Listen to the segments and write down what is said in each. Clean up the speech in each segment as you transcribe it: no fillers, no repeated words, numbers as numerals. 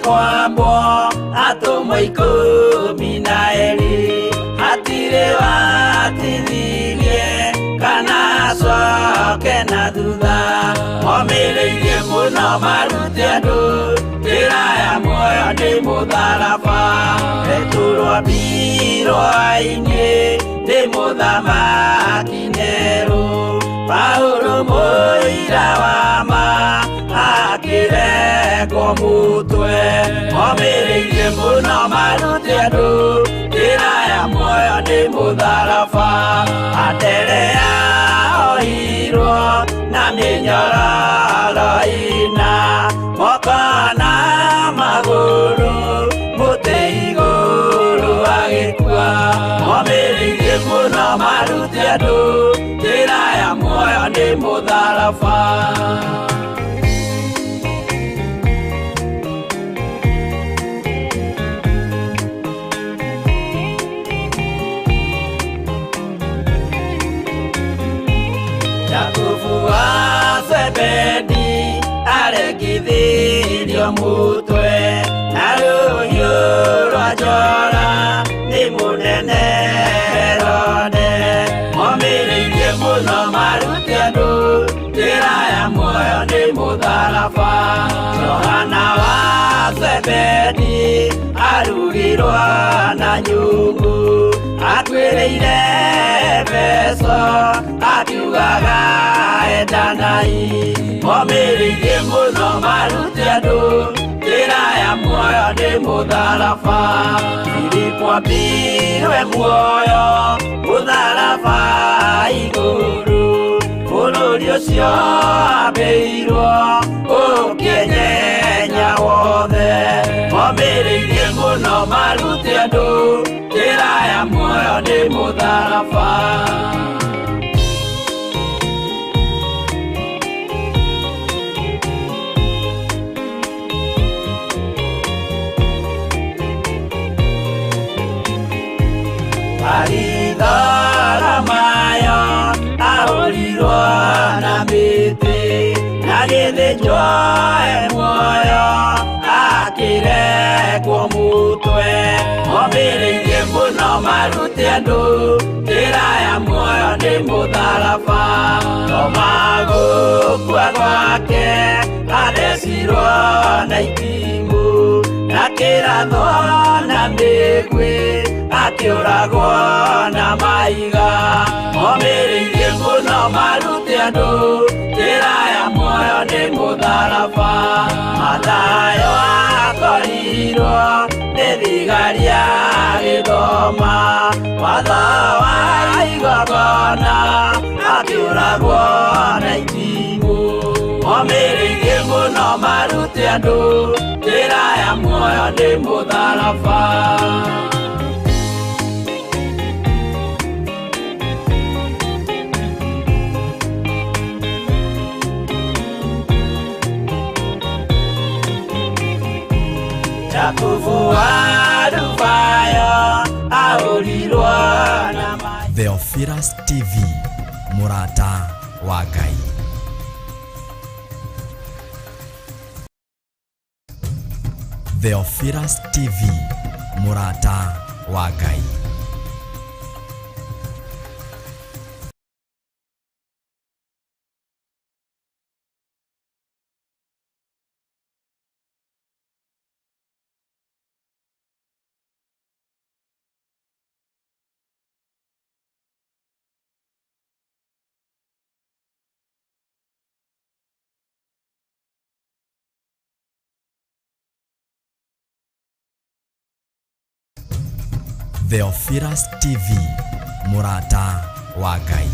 kwambo atumwo 12 hatirĩ watithirie kana acoke na thutha momĩrĩirie mũno marute andũ njĩra ya muoyo nĩ mũtharaba rĩtũrwo mbirwa-inĩ nĩ mũthamaki Nero Paulo mũira wa ma akĩrengwo mũtwe momĩrĩirie mũno marute andũ njĩra ya muoyo nĩ mũtharaba Anderea ohirwo na mĩnyororo ina moko na magũrũ mũtĩ igũrũ agĩkua momĩrĩirie mũno marute andũ njĩra ya muoyo nĩ mũtharaba Zebedi aregithirio mũtwe na rũhiũ rwa njora nĩ mũnene Herode momĩrĩirie mũno marute andũ njĩra ya muoyo nĩ mũtharaba Johana wa Zebedi arugirwo na nyũngũ atuĩrĩire Efeso akiugaga endanai momĩrĩirie mũno marute andũ njĩra ya muoyo nĩ mũtharaba Filipo ambirwe muoyo mũtharaba igũrũ bũrũri ũcio ambĩirwo ũkĩnyenya wothe momĩrĩirie mũno marute andũ njĩra ya muoyo nĩ mũtharaba Mayo ahũrirwo na mĩtĩ na gĩthĩnjwo muoyo akĩrengwo mũtwe momĩrĩirie mũno marute andũ njĩra ya muoyo nĩ mũtharaba Toma gũkua gwake athecirwo na itimũ na kĩratho na mĩguĩ akĩũragwo na maiga momĩrĩirie mũno marute andũ njĩra ya muoyo nĩ mũtharaba Mathayo akorirwo nĩ thigari agĩthoma watho wa igongona akĩũragwo na itimũ momĩrĩirie mũno marute andũ njĩra ya muoyo nĩ mũtharaba Theophilus TV Murata wa Ngai Theophilus TV Murata wa Ngai Theophilus TV Murata wa Ngai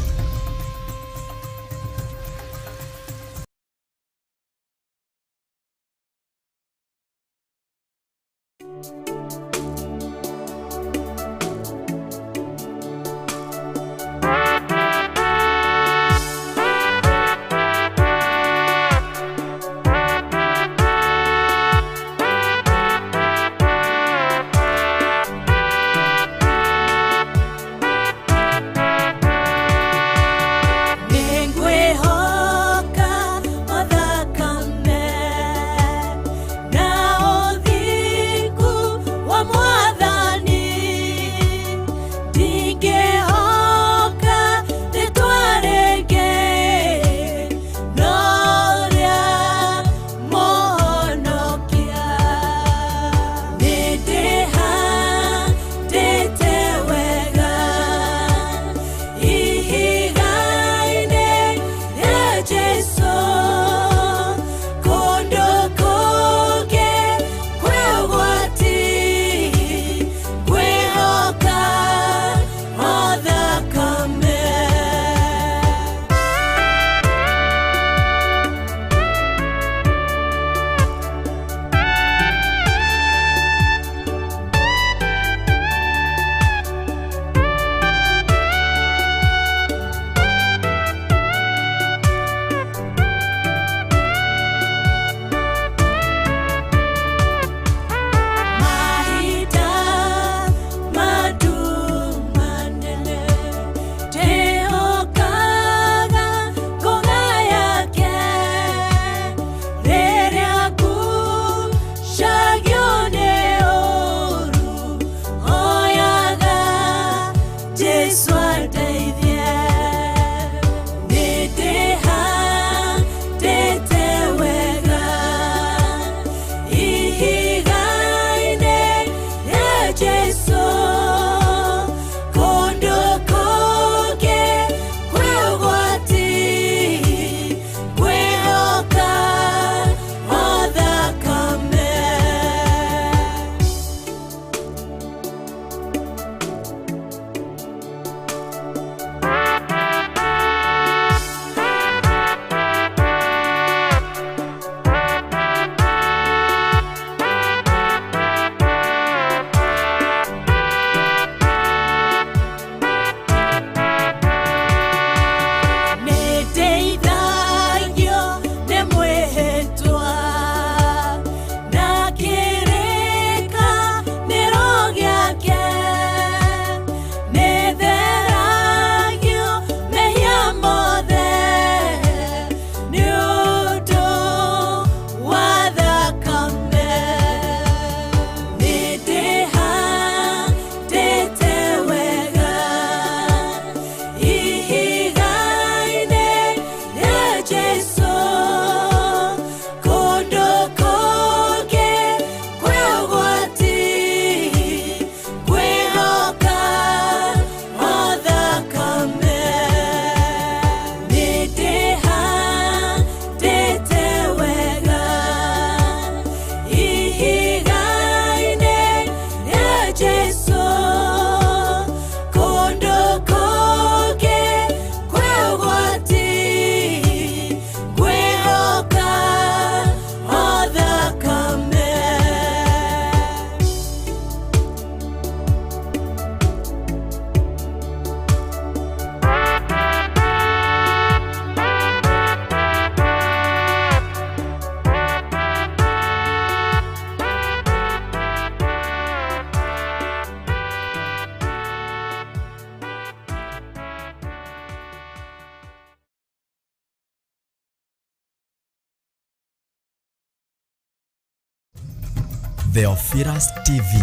Theophilus TV,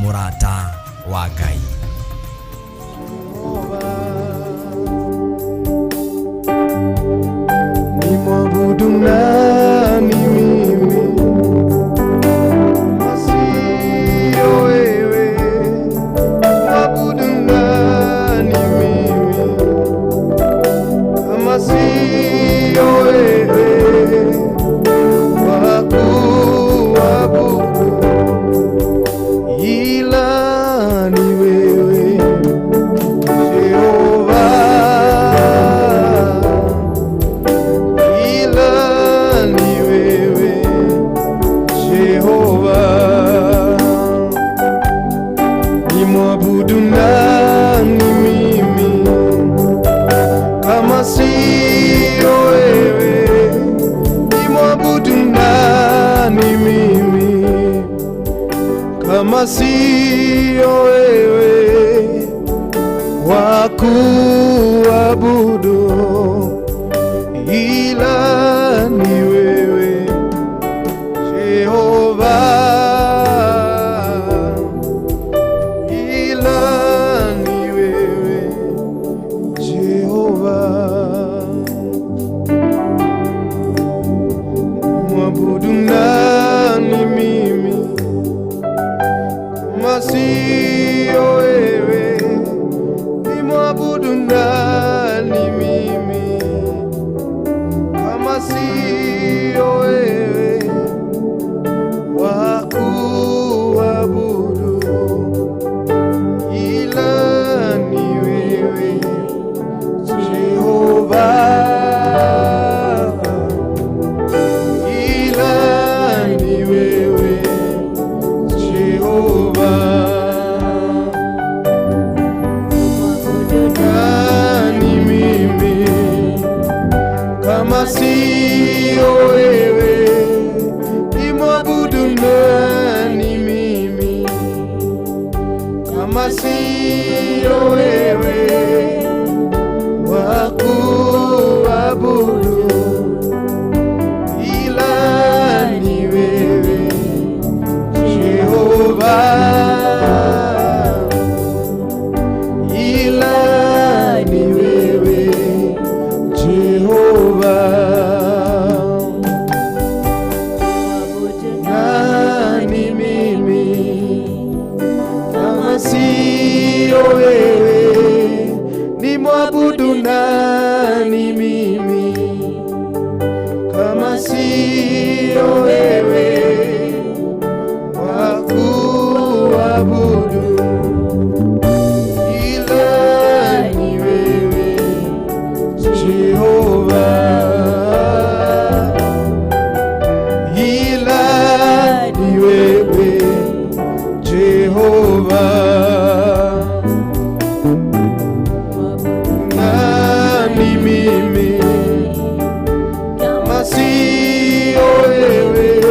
Murata wa Ngai. Ni mwabudu nani mimi, sio wewe? Mwabudu nani mimi, kama sio wewe? Wakuabudu ila ni wewe Jehova, ila ni wewe Jehova. Ni mwabudu nani mimi, kama sio wewe? Ni mwabudu nani mimi, kama sio wewe? Wakuabudu ila ni wewe Jehova, ila ni wewe Jehova. Mwabudu nani mimi, kama sio wewe? Ni mwabudu nani mimi, kama sio wewe? Wakuabudu ila ni wewe Jehova, ila ni wewe Jehova. Nani mimi, kama sio wewe? Ni mwabudu nani mimi, kama sio wewe? Wakuabudu ila ni wewe Jehova, ila ni wewe Jehova. Nani mimi, kama sio wewe? Ni mwabudu nani mimi, kama sio wewe? Wakuabudu ila ni wewe Jehova, ila ni wewe Jehova. Nani mimi, kama sio wewe?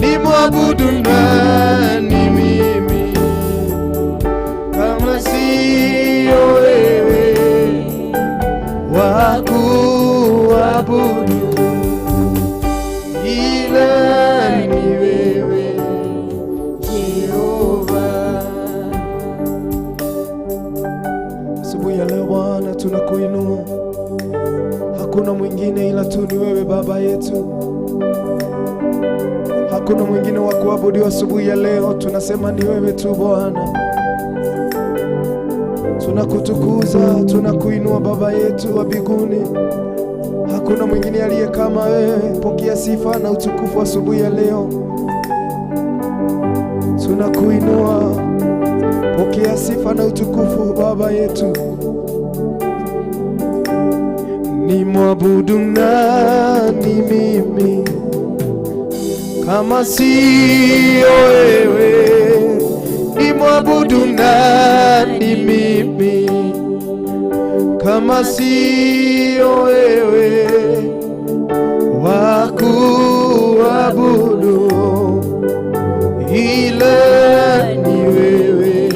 Ni mwabudu nani mimi, kama sio wewe? Wakuabudu ila ni wewe Jehova. Asubuhi ya leo Bwana, tunakuinua. Hakuna mwingine ila tu ni wewe Baba yetu, hakuna mwingine wa kuabudiwa asubuhi ya leo. Tunasema ni wewe tu Bwana, tunakutukuza, tunakuinua Baba yetu wa mbinguni. Hakuna mwingine aliye kama wewe. Pokea sifa na utukufu asubuhi ya leo, tunakuinua. Pokea sifa na utukufu Baba yetu. Ni mwabudu nani mimi, kama sio wewe? Ni mwabudu nani mimi, kama sio wewe? Wakuabudu ila ni wewe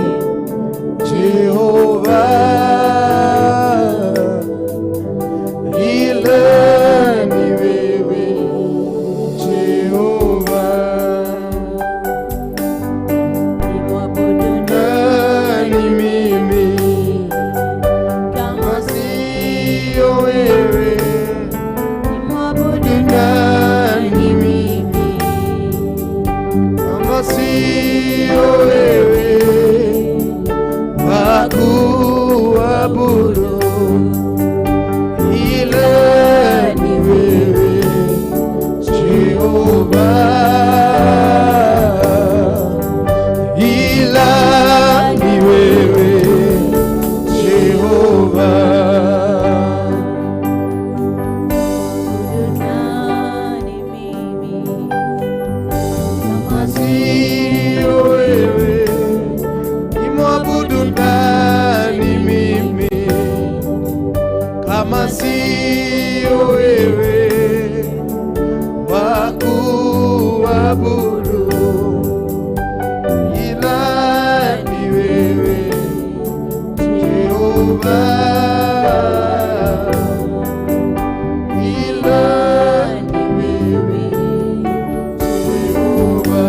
Jehova, ila ni wewe Jehova. kama sio wewe wa kuabudu, ila ni wewe Jehova, ila ni wewe Jehova.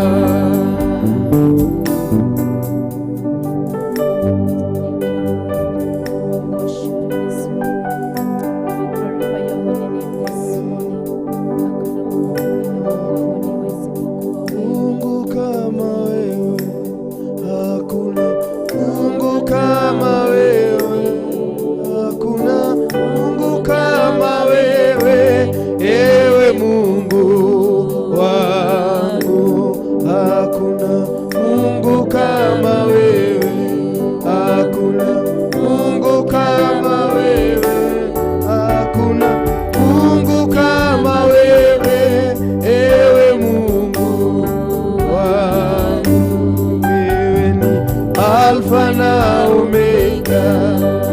Alfa na Omega,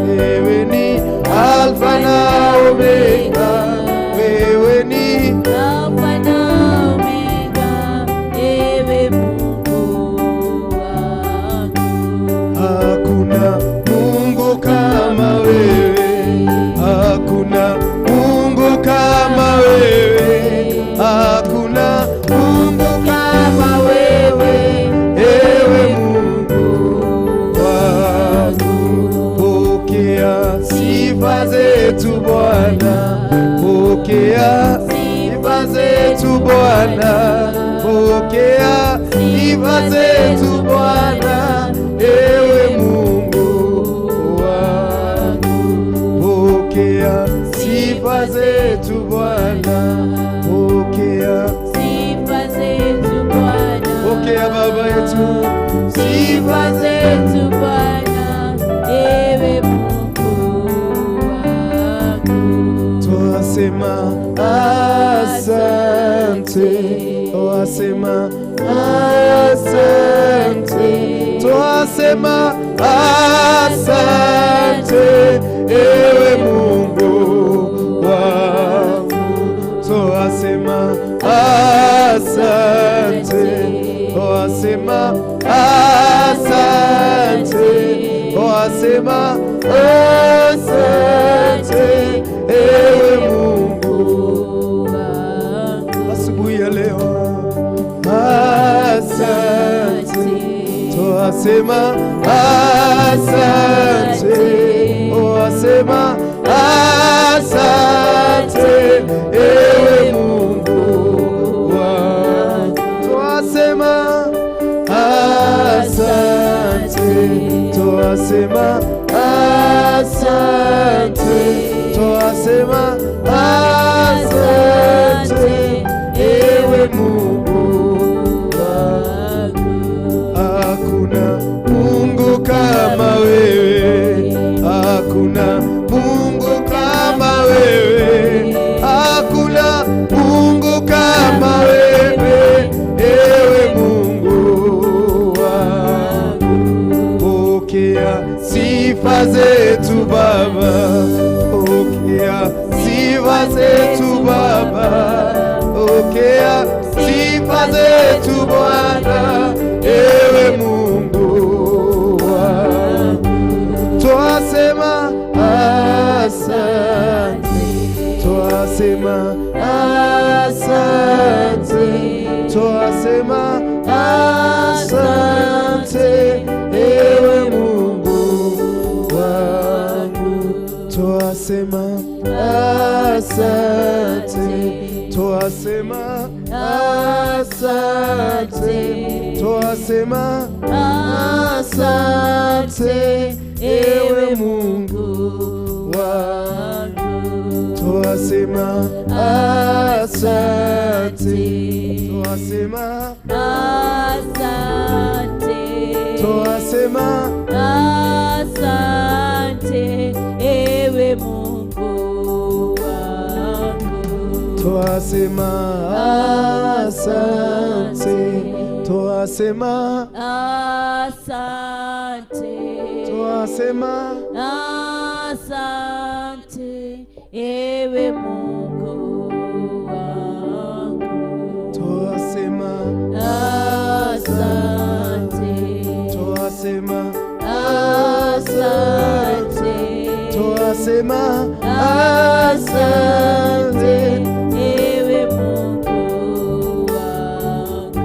wewe ni Alfa na Omega, wewe ni Alfa na Omega, ewe Mungu wangu. Hakuna Mungu kama wewe, hakuna Mungu kama wewe, hakuna Mungu kama wewe, ewe sifa zetu Bwana, pokea sifa zetu Bwana, pokea sifa zetu Bwana, ewe Mungu wangu, pokea sifa zetu Bwana, pokea sifa zetu Bwana, pokea Baba yetu sifa zetu Bwana, ewe Mungu. Twasema asante, twasema asante, twasema asante, ewe Mungu wangu. Twasema asante, twasema asante, twasema asante, ewe Mungu asubuhi ya leo. Asante, twasema asante, twasema asante, ewe Mungu wangu. Twasema asante, twasema asante, twasema asante, ewe Mungu wangu. Hakuna Mungu kama wewe, hakuna Mungu kama wewe, hakuna Mungu kama wewe, ewe Mungu wangu. Pokea sifa zetu Baba, pokea sifa zetu Baba, pokea sifa zetu Bwana, ewe Mungu wangu. Twasema asante, twasema asante, twasema asante, ewe Mungu wangu. Twasema asante, twasema asante, twasema asante, ewe Mungu wangu. Twasema asante, twasema asante, twasema asante, ewe Mungu wangu. twasema asante, twasema asante, twasema asante. asante ewe Mungu wangu. Twasema Asante, twasema asante, twasema asante ewe Mungu wangu.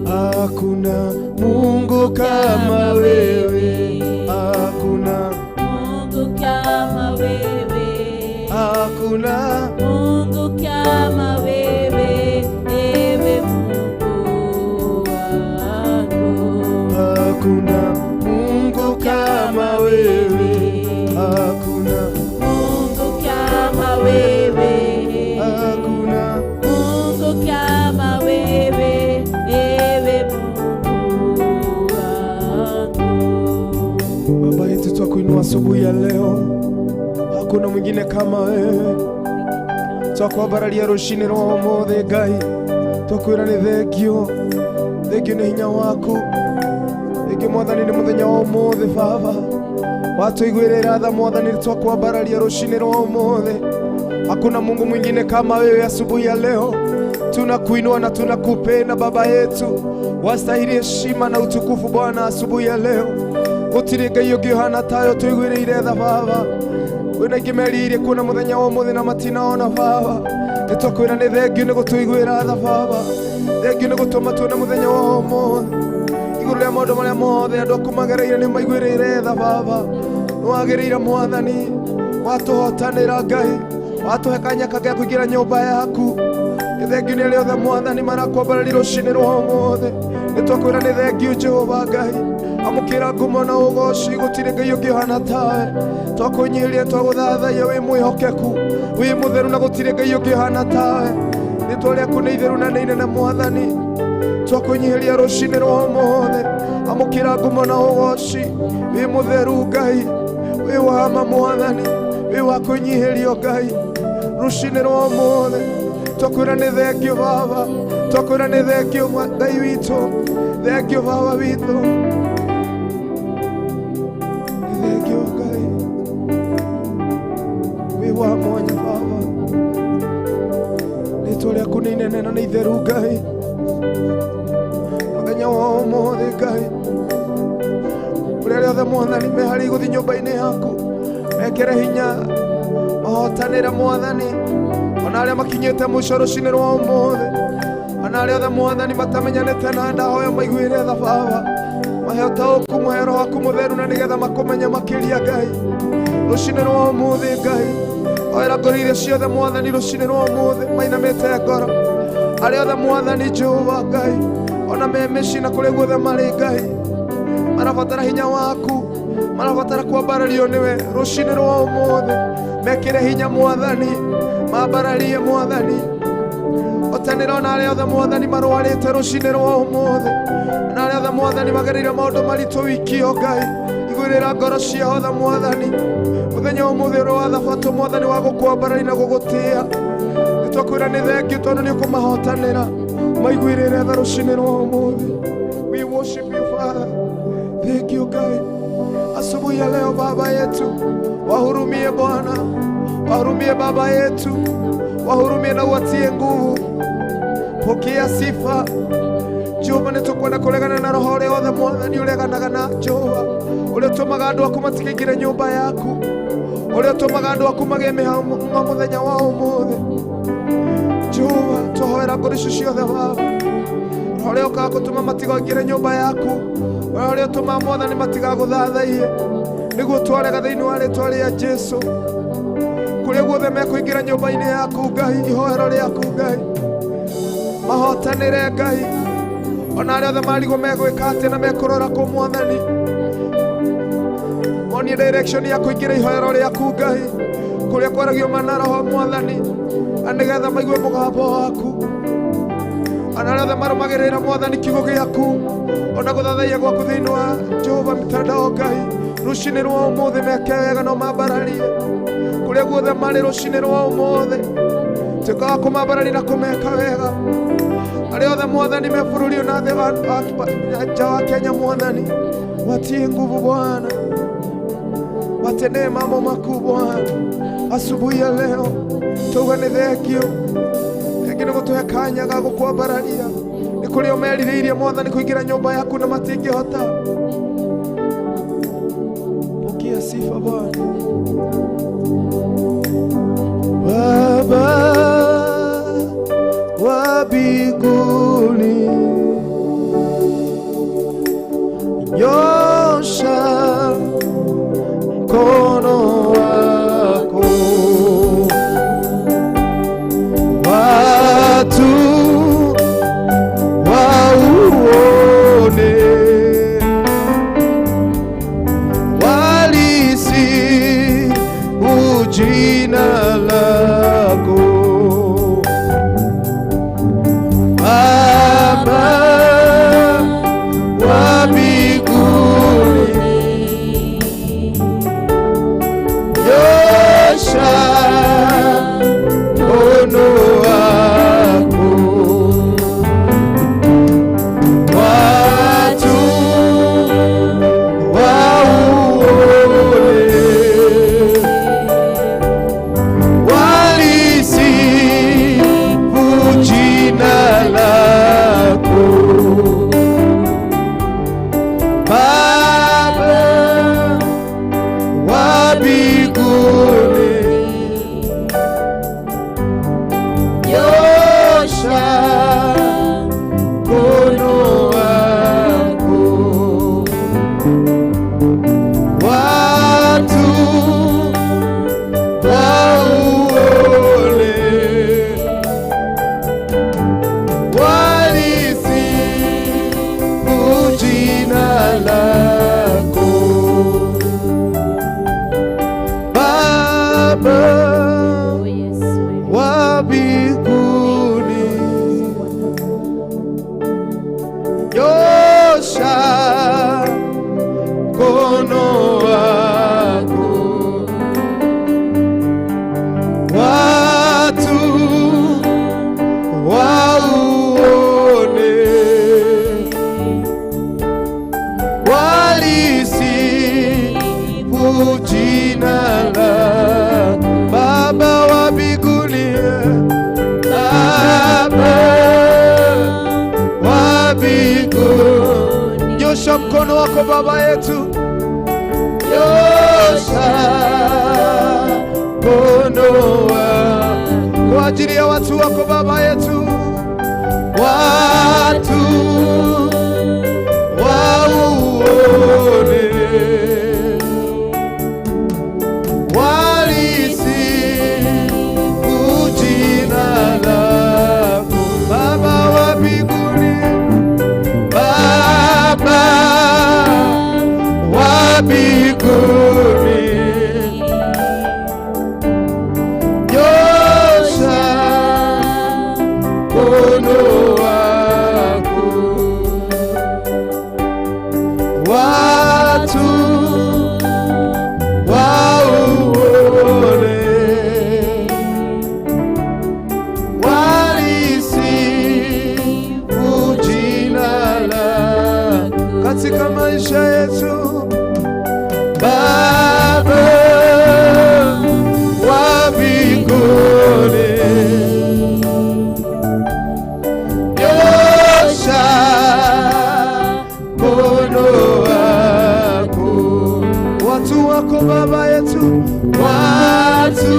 Hakuna Mungu kama wewe, hakuna Mungu kama wewe, hakuna Mungu kama wewe ewe Mungu wangu. hakuna Mungu kama wewe, hakuna Mungu kama wewe, hakuna Mungu kama wewe ewe Mungu wangu. Baba yetu, twakuinua asubuhi ya leo, hakuna mwingine kama wewe. Twakwambararia rushini rwa umuthi Ngai, twakwira ni thengio, thengio ni hinya waku, thengio Mwathani ni muthenya wa umuthi Baba, watuiguirira tha Mwathani, twakwambararia rushini rwa umuthi. Hakuna Mungu mwingine kama wewe. Asubuhi ya leo tunakuinua na tunakupenda Baba yetu, wastahili heshima na utukufu Bwana. Asubuhi ya leo gutiri Ngai ungi uhana tayo, tuiguirire tha Baba, wina ingimeriire kuona muthenya wa umuthi na matinaona Baba. Nitwakwira ni thengio ni gutuiguira tha Baba, thengio ni gutuma tuone muthenya wa umuthi. Iguru ria maundu maria mothe andu aku magereire ni maiguirire tha Baba, niwagereire Mwathani, watuhotanira Ngai, watuhe kanya kage kuingira nyumba yaku. Thengio ni riothe Mwathani marakwambararia rucini rwa umuthi. Nitwakwira ni thengio Jehova Ngai, amukira ngumo na ugoci, gutiri Ngai ungi uhana tawe. Twakunyihiria twaguthathaia wi mwihokeku, wi mutheru na gutiri Ngai ungi uhana tawe. Ritwa riaku ni itheru na ni inene Mwathani, twakunyihiria rucini rwa umuthi. Amukira ngumo na ugoci, wi mutheru Ngai, wi wama Mwathani, wi wa kunyihirio Ngai rucini rwa umuthi. Twakwira ni thengio Baba, twakwira ni thengio Ngai witu, thengio Baba witu, ni thengio Ngai, wi wa mwanya Baba, ritwa riaku ni inene na ni itheru Ngai. Muthenya wa umuthi Ngai, uria riothe Mwathani me hari guthi nyumba-ini yaku, mekire hinya mahotanire Mwathani, ona aria makinyite muico rucini rwa umuthi, ona aria othe Mwathani matamenyanite na ndahoya maiguire tha Baba, mahe ũtaũku, muhe Roho waku mutheru na nigetha makumenye makiria Ngai rucini rwa umuthi Ngai. Oera ngoro iria ciothe Mwathani rucini rwa umuthi mainamite ngoro, aria othe Mwathani Jehova Ngai, ona me mĩciĩ na kũrĩa guothe marĩ Ngai, marabatara hinya waku, marabatara kwambarario niwe rucini rwa umuthi. Mekire hinya Mwathani, mambararie Mwathani, otanĩra ona arĩa othe Mwathani marwarĩte rucini rwa umuthi, na arĩa othe Mwathani magereire maũndũ maritũ wikio Ngai, iguĩrĩra ngoro ciao othe Mwathani. Muthenya wa umuthi ũrĩ wa Thabatũ Mwathani wa gũkwambararia na gũgũtĩĩa, nĩtwakwĩra nĩ thengio tondũ nĩ ũkũmahotanĩra, maiguĩrĩre tha rucini rwa umuthi. We worship you Father. Thank you Ngai. Asubuhi ya leo Baba yetu, wahurumie Bwana, wahurumie Baba yetu, wahurumie na uwatie nguvu. Pokea sifa Jehova, nitukwenda kuregana na roho ũrĩa othe Mwathani ũreganaga na Jehova, ũrĩa ũtũmaga andũ aku matikaingĩre nyũmba yaku, ũrĩa ũtũmaga andũ aku magĩe mĩhang'o mũthenya wa ũmũthĩ. Jehova, twahoera ngoro icio ciothe Baba, roho ũrĩa ũkaga gũtũma matigaingĩre nyũmba yaku, roho ũrĩa ũtũmaga Mwathani matigagũthathaiye, nĩguo twarega thĩinĩ wa rĩĩtwa rĩa Jesũ. Kũrĩa guothe mekũingĩra nyũmba-inĩ yaku Ngai, ihoero rĩaku Ngai, mahotanĩre Ngai, ona arĩa othe marigwo megwĩka atĩ na mekũrora kũ Mwathani, monie direction ya kũingĩra ihoero rĩaku Ngai, kũrĩa kwaragio mana roho Mwathani, na nĩgetha maigue mũgambo waku. Ona arĩa othe marũmagĩrĩra Mwathani kiugo gĩaku, ona gũthathaia gwaku thĩinĩ wa Jehova mitandao Ngai, rucini rwa ũmũthĩ meke wega no mambararie kũrĩa guothe marĩ rucini rwa ũmũthĩ, tuĩka wa kũmambararia na kũmeka wega. Arĩa othe Mwathani me bũrũri na thĩ wa nja wa Kenya Mwathani, watie nguvu Bwana, watendee mambo makuu Bwana, asubuhi ya leo tugane thengio nä gå tå he kanya ga gå kwambararia nä kå rä o merirä irie Mwathani kå ingä ra nyå mba yaku na matingä hota. Pokea sifa Bwana. Baba wa mbinguni, nyosha mkono wako, watu wauone, walisifu jina lako. Baba wa mbinguni, nyosha mkono wako, watu wauone, walisifu jina lako. Baba wa mbinguni, nyosha mkono wako, watu wauone, walisifu jina lako. Baba wa mbinguni, nyosha mkono wako, watu wauone, walisifu jina lako. Baba wa mbinguni, Baba wa mbinguni, nyosha mkono wako Baba yetu, nyosha mkono wako kwa ajili ya watu wako Baba yetu, watu wauone, walisifu jina lako. Baba wa mbinguni, Baba wa mbinguni, nyosha mkono wako, watu wauone, walisifu jina lako katika maisha yetu. Baba wa mbinguni, nyosha mkono wako, watu wako Baba yetu, watu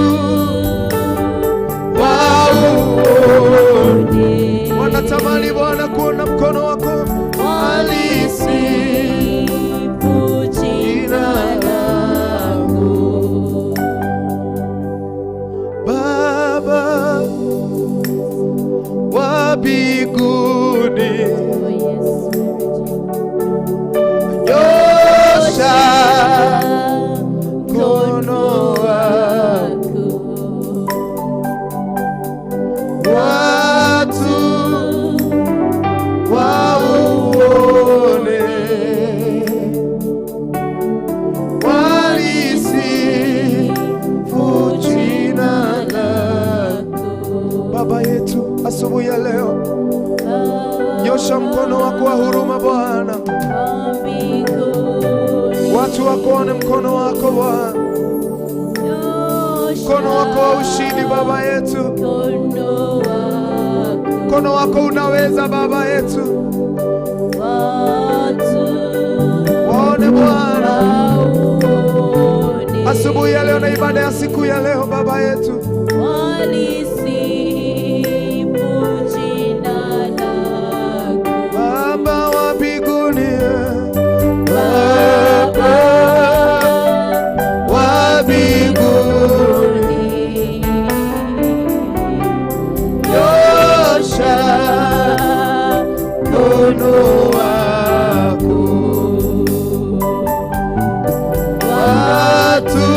wauone, wanatamani Bwana kuona mkono wako, walisifu jina lako. Baba wa mbinguni, nyosha mkono wako, watu wauone, walisifu jina lako. Baba yetu, asubuhi ya leo, nyosha mkono wako wa huruma Bwana, watu wakuone mkono wako Bwana, mkono wako wa ushindi Baba yetu. Mkono wako unaweza Baba yetu. Waone Bwana asubuhi ya leo na ibada ya siku ya leo Baba yetu. Baba wa mbinguni, Baba wa mbinguni, nyosha mkono wako, watu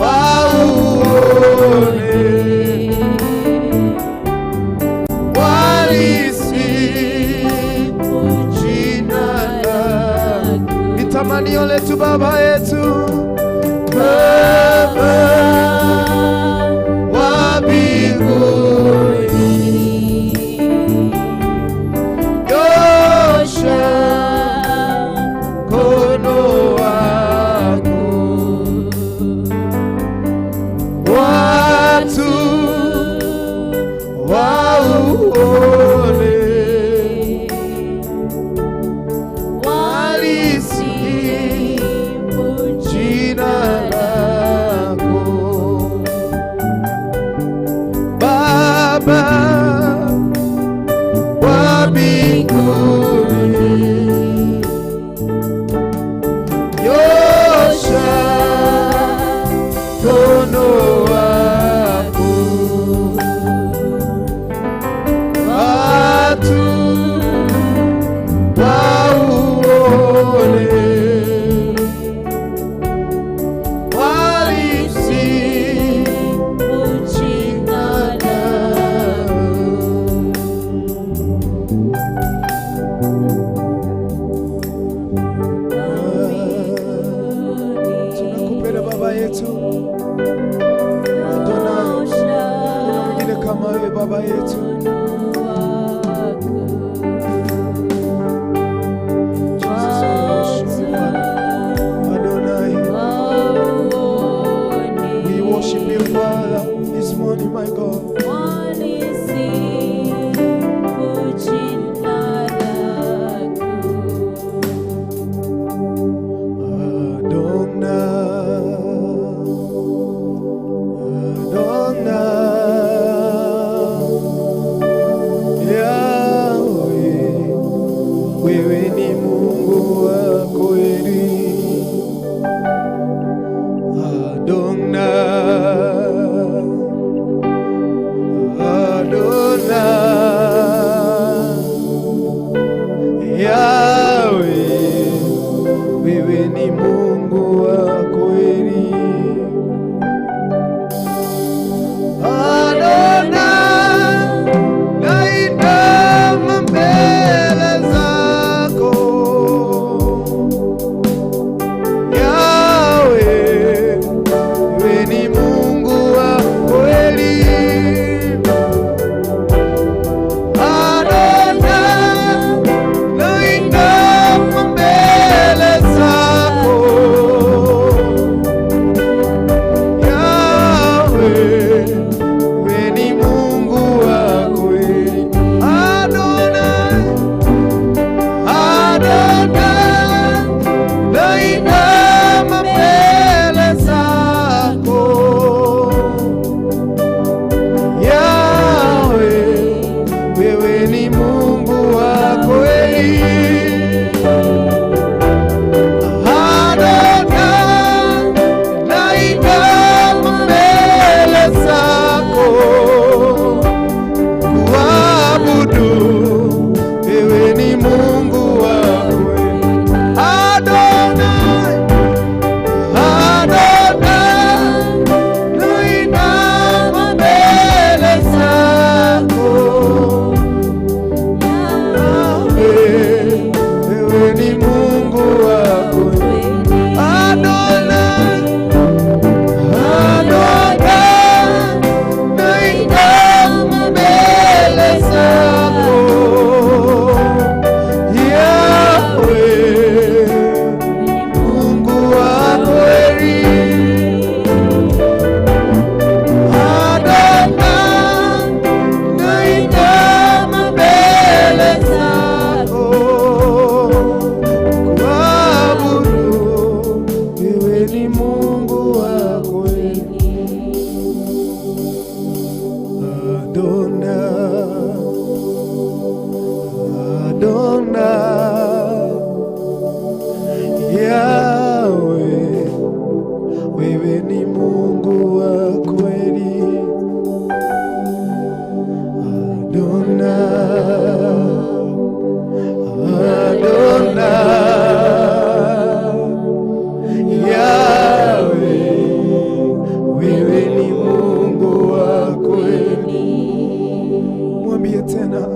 wauone, walisifu jina lako. Ni tamanio letu Baba yetu, Baba wa mbinguni, nyosha mkono wako, watu wauone, walisifu jina lako. Baba wa mbinguni, nyosha mkono wako, watu wauone, walisifu jina lako. Tunakupenda Baba yetu. Adonai, kuna mwingine kama wewe Baba yetu. Jesus, we worship you, Father. Adonai, we worship you, Father, this morning, my God. Wewe ni Mungu wa kweli. Adonai, Adonai. Mungu wa kweli. Mwambie tena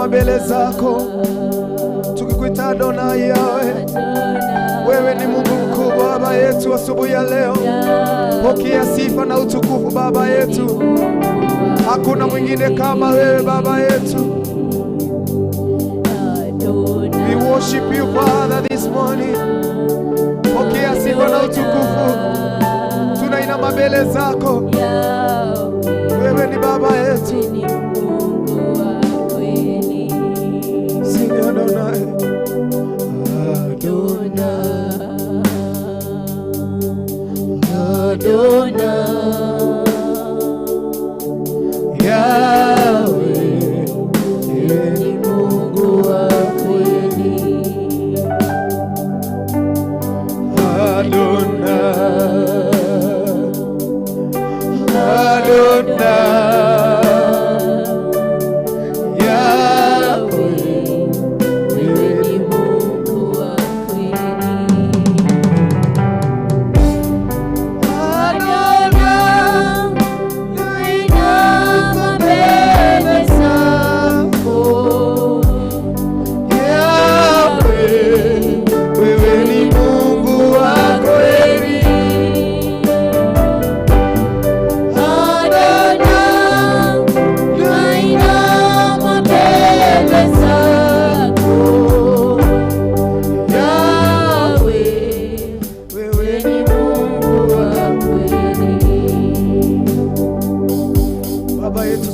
mbele zako tukikuita Adonai Yawe. Wewe ni Mungu mkuu Baba yetu. Asubuhi ya leo pokea sifa na utukufu Baba yetu. Hakuna mwingine kama wewe Baba yetu. We worship you Father this morning. Pokea sifa na utukufu. Tunainama mbele zako. Wewe ni Baba yetu. Sing Adonai.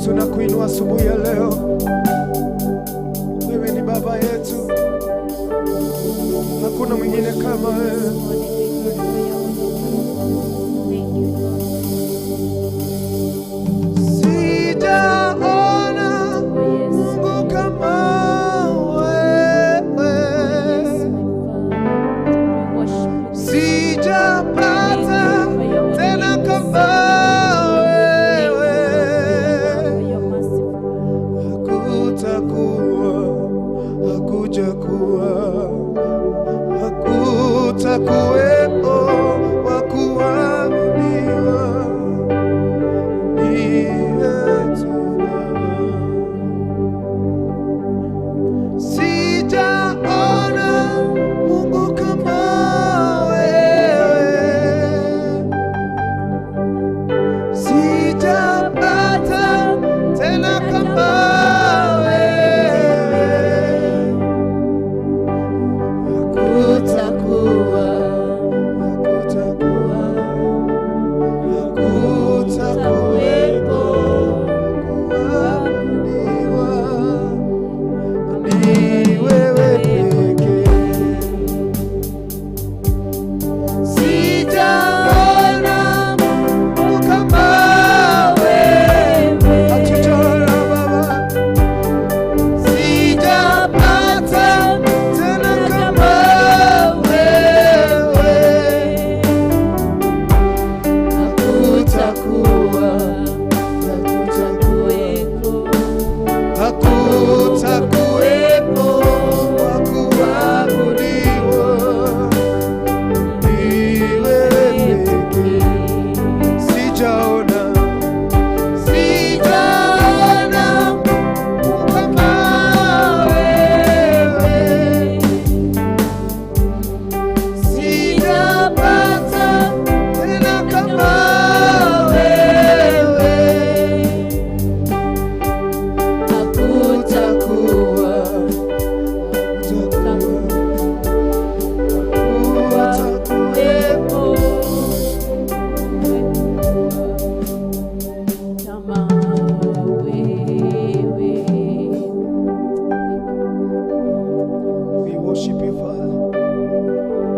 Tunakuinua asubuhi ya leo. Wewe ni Baba yetu. Hakuna mwingine kama wewe. Sijaona Mungu kama wewe. hakutakuwepo wa kuabudiwa ila tu. Sijaona Mungu kama wewe, sijapata tena kama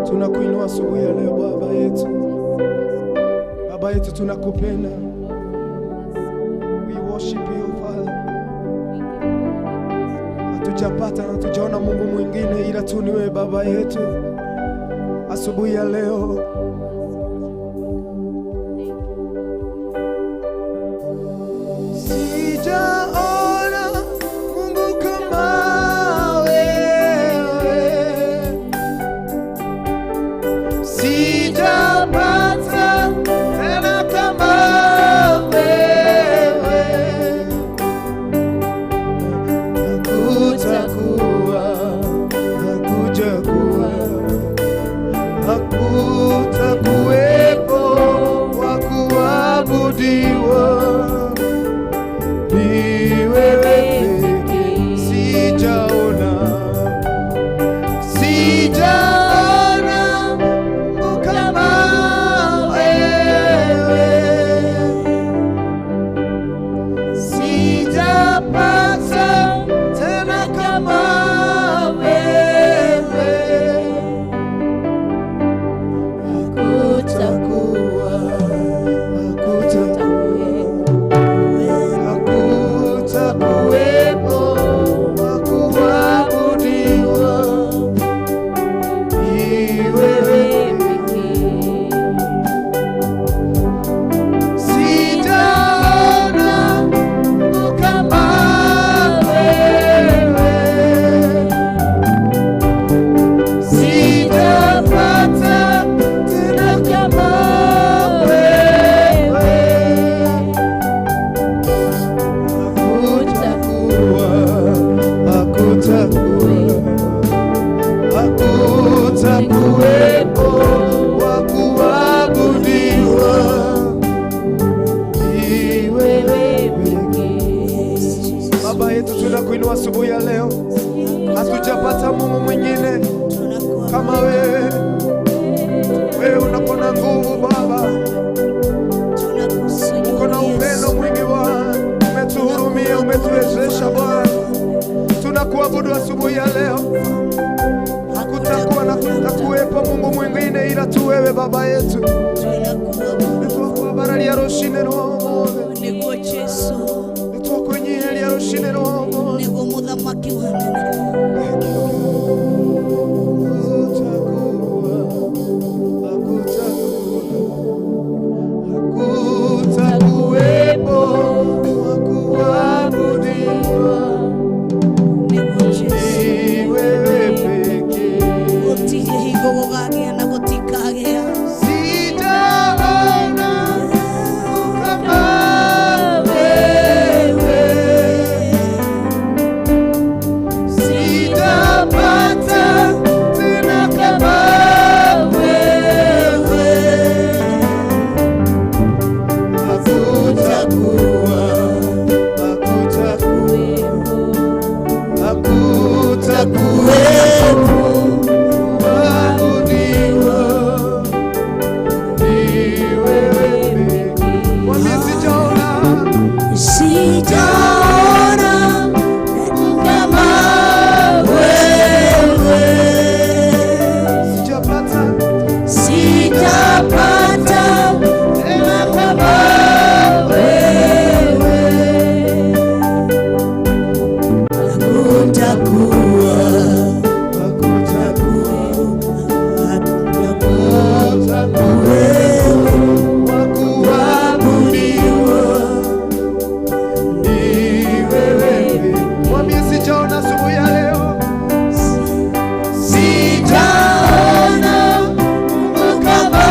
tunakuinua asubuhi ya leo Baba yetu. Baba yetu tunakupenda. We worship you Father. Hatujapata na tujaona Mungu mwingine ila tu ni wewe Baba yetu. Asubuhi ya leo sijaona Mungu kama wewe, sijapata tena kama wewe. Hakutakuwa, hakujakuwa, hakutakuwepo wa kuabudiwa ni wewe pekee. Sijaona Mungu kama wewe, sijapata tena kama wewe. Hakutakuwa, hakutakuwepo wa kuabudiwa ni wewe pekee. Sijaona Mungu kama wewe, sijapata tena kama wewe. Hakutakuwepo wa kuabudiwa ni wewe pekee. Baba yetu tunakuinua asubuhi ya leo. Hatujapata Mungu mwingine kama wewe. Wewe unakona nguvu Baba, uko na upendo mwingi Bwana, umetuhurumia, umetuwezesha Bwana. Tunakuabudu asubuhi ya leo. Hakutakuwa na kutakuwepo Mungu mwingine ila tu wewe Baba yetu. Nitwakuabara lya roshine roho Niko Yesu, nitwakwenyihe lya roshine roho niko muthamaki wa nene. Hakutakuwepo wa kuabudiwa Niko Yesu, ni wewe pekee. gutire hingo gugagia na gutire kagea. Sijaona kama wewe, sijapata tena kama wewe. Hakutakuwa, hakutakuwepo waabudiwa ni wewe pekee. Mwambie sijaona, Sijaona kama wewe, sijapata sijapata tena kama wewe. Hakutakuwa, mwambie sijaona asubuhi ya leo, sijaona Mungu kama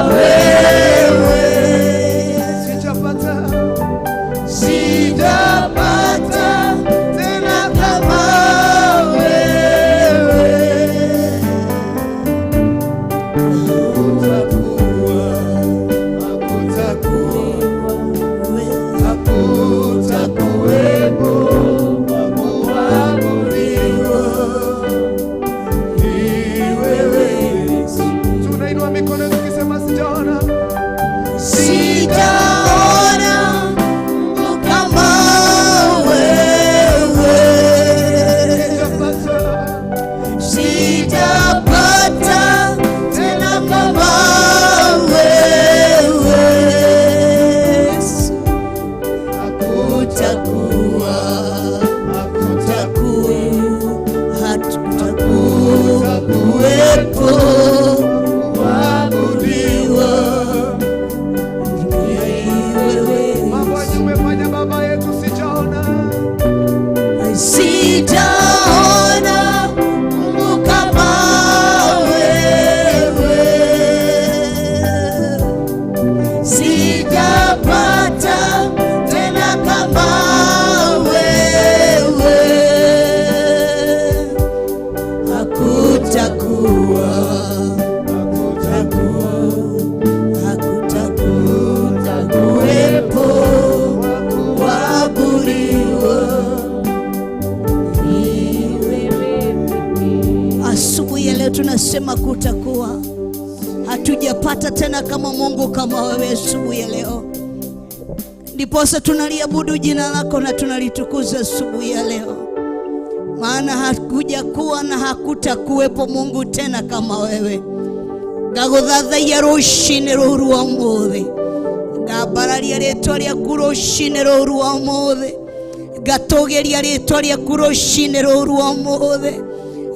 wewe, sijapata sijapata tena kama wewe. hakutakuwepo wa kuabudiwa ni wewe. Tunainua mikono tukisema sijaona, Sijaona Mungu kama wewe, sijapata sijapata tena kama wewe. Hakutakuwa, hakutakuwepo waabudiwa ni wewe. mambo yenye umefanya baba yetu, sijaona Sijaona Mungu kama wewe, sijapata tena kama wewe. Hakutakuwa, hakutakuwepo waabudiwa ni wewe. Asubuhi ya leo tunasema kutakuwa, hatujapata tena kama Mungu kama wewe. Asubuhi ya leo ndiposa tunaliabudu jina lako na tunalitukuza asubuhi ya leo, maana hakuja kuwa na hakutakuwepo Mungu tena kama wewe. Ngaguthathaia ruciinĩ rũu rwa ũmũthĩ, ngambararia rĩtwa rĩaku ruciinĩ rũu rwa ũmũthĩ, ngatũgĩria rĩtwa rĩaku ruciinĩ rũu rwa ũmũthĩ,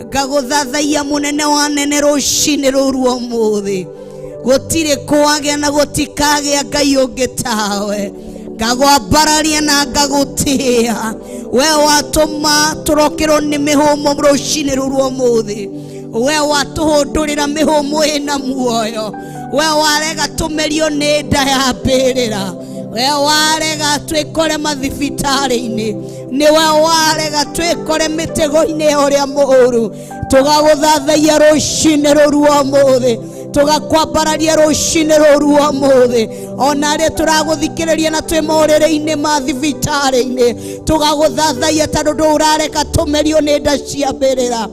ngaguthathaia mũnene wa nene ruciinĩ rũu rwa ũmũthĩ. Gũtirĩ kwagĩa na gũtikagĩa Ngai ũngĩ tawe, ngagwambararia na ngagũtĩĩa. We watũma tũrokerwo nĩ mĩhũmũ rũciinĩ rũu rwa ũmũthĩ, we watũhũndũrĩra mĩhũmũ ĩna muoyo, we warega tũmerio nĩ nda ya mbĩrĩra, we warega twĩkore mathibitarĩ-inĩ, nĩ we warega twĩkore mĩtego-inĩ ũrĩa mũũru. Tũgagũthathaia rũciinĩ rũu rwa ũmũthĩ, tugakwambararia ruciinĩ rũu rwa ũmũthĩ. Ona rĩ tũragũthikĩrĩria na twĩ maũrĩrĩ-inĩ ma thibitarĩ-inĩ, tũgagũthathaia tondũ ndũrareka tũmerio nĩ nda cia mbĩrĩra.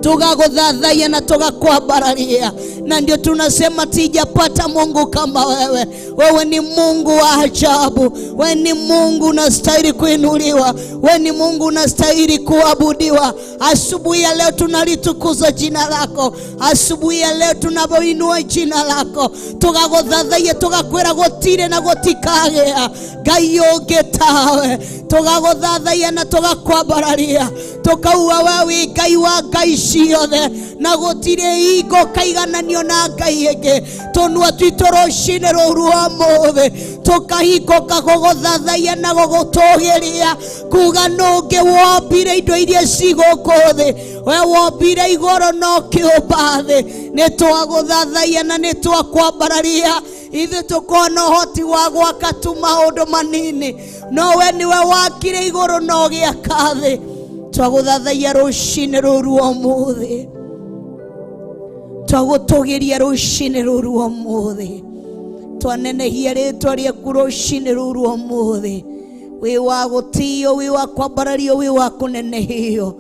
Tugaguthathaia na tugakwambararia, na ndio tunasema sijapata Mungu kama wewe. Wewe ni Mungu wa ajabu, wewe ni Mungu unastahili kuinuliwa, wewe ni Mungu unastahili kuabudiwa. Asubuhi ya leo tunalitukuza jina lako, asubuhi ya leo tunapoinua jina lako, tugaguthathaia tugakwĩra gũtirĩ na gũtikagĩa Ngai ũngĩ tawe. Tugaguthathaia na tugakwambararia, tukauga wewe Ngai wa ngai ciothe na gutire hingo kaigananio na Ngai ingi. Tonua twitu rucini ruru umuthi tukahingũka gũgũthathaiya na gũgũtũgĩria kuga nũngĩ wombire indo iria cigũkũ thĩ. We wombire igũrũ no kĩũmba thĩ. Nĩ twagũthathaiya na nĩ twakwambararia. Ithuĩ tũkorwo na ũhoti wa gwaka tu maũndũ manini, no we nĩwe wakire igũrũ na ũgĩaka thĩ. Twagũthathaiya rũcinĩ rũrũ ũmũthĩ, twagũtũgĩria rũcinĩ rũrũ ũmũthĩ, twanenehia rĩtwa rĩaku rũcinĩ rũrũ ũmũthĩ. Wĩ wa gũtĩo, wĩ wa kwambarario, wĩ wa kũnenehio.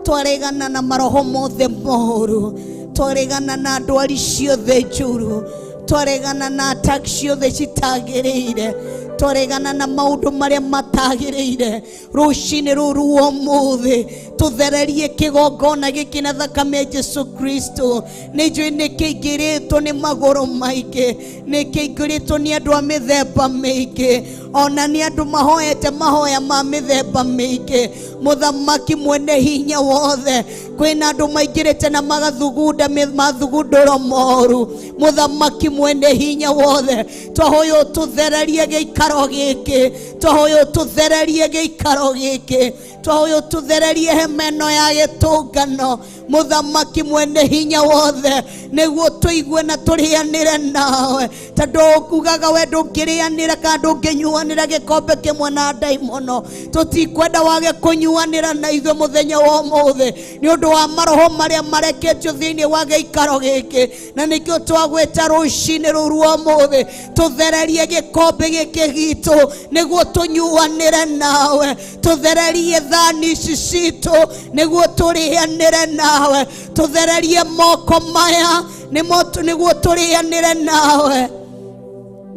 Twaregana na maroho mothe moru, twaregana na ndwari ciothe njũru, twaregana na attack ciothe citagĩrĩire, twaregana na maũndũ marĩa matagĩrĩire. Rũcinĩ rũrũ ũmũthĩ tuthererie kĩgongona gĩkĩ na thakame ya Jesu Kristo. Nĩ njũĩ nĩ kĩingĩrĩtwo nĩ magũrũ maingĩ, nĩ kĩingĩrĩtwo nĩ andũ a mĩthemba mĩingĩ, ona nĩ andũ mahoete mahoya ma mĩthemba mĩingĩ. Mũthamaki mwene hinya wothe, kwĩna andũ maingĩrĩte na magathugunda mathugundũro moru. Mũthamaki mwene hinya wothe, twahoya ũtũthererie gĩikaro gĩkĩ, twahoya ũtũthererie gĩikaro gĩkĩ, twahoya ũtũthererie hema ĩno ya gĩtũngano. Mũthamaki mwene hinya wothe, nĩguo tũigue na tũrĩanĩre nawe, tondũ ũkugaga we ndũngĩrĩanĩra kana ndũngĩnyuanĩra gĩkombe kĩmwe na ndaimono. Tũtikwenda wage kũnyuanĩra na ithuĩ mũthenya wa ũmũthĩ nĩ ũndũ wa maroho marĩa mareketio thĩinĩ wa gĩikaro gĩkĩ, na nĩkĩo twagwĩta rũcinĩ rũrũ ũmũthĩ tũthererie gĩkombe gĩkĩ gitũ nĩguo tũnyuanĩre nawe. Tũthererie thani ici citũ nĩguo tũrĩanĩre nawe. Tũthererie moko maya nĩguo tũrĩanĩre nawe.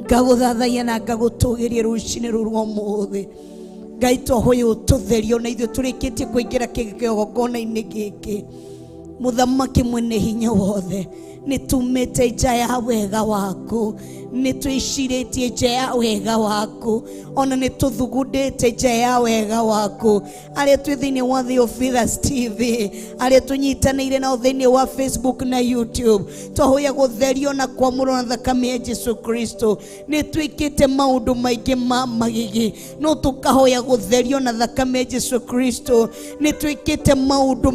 Ngagũthathaiya na ngagũtũgĩria rũcinĩ rũrũ ũmũthĩ. Ngai twahoya ũtũtherio na ithuĩ tũrĩkĩtie kũingĩra kĩgongona-inĩ gĩkĩ. Mũthamaki mwene hinya wothe, nĩ tumĩte nja ya wega waku, nĩ twĩcirĩtie nja ya wega waku, ona nĩ tũthugundĩte nja ya wega waku. Arĩa twĩ thĩinĩ wa Theophilus TV, arĩa tũnyitanĩire nao thĩinĩ wa Facebook na YouTube, twahoya gũtherio na kwamũrwo na thakame ya Jesu Kristo. Nĩ twĩkĩte maũndũ maingĩ ma magigi, no tũkahoya gũtherio na thakame ya Jesu Kristo. Nĩ twĩkĩte maũndũ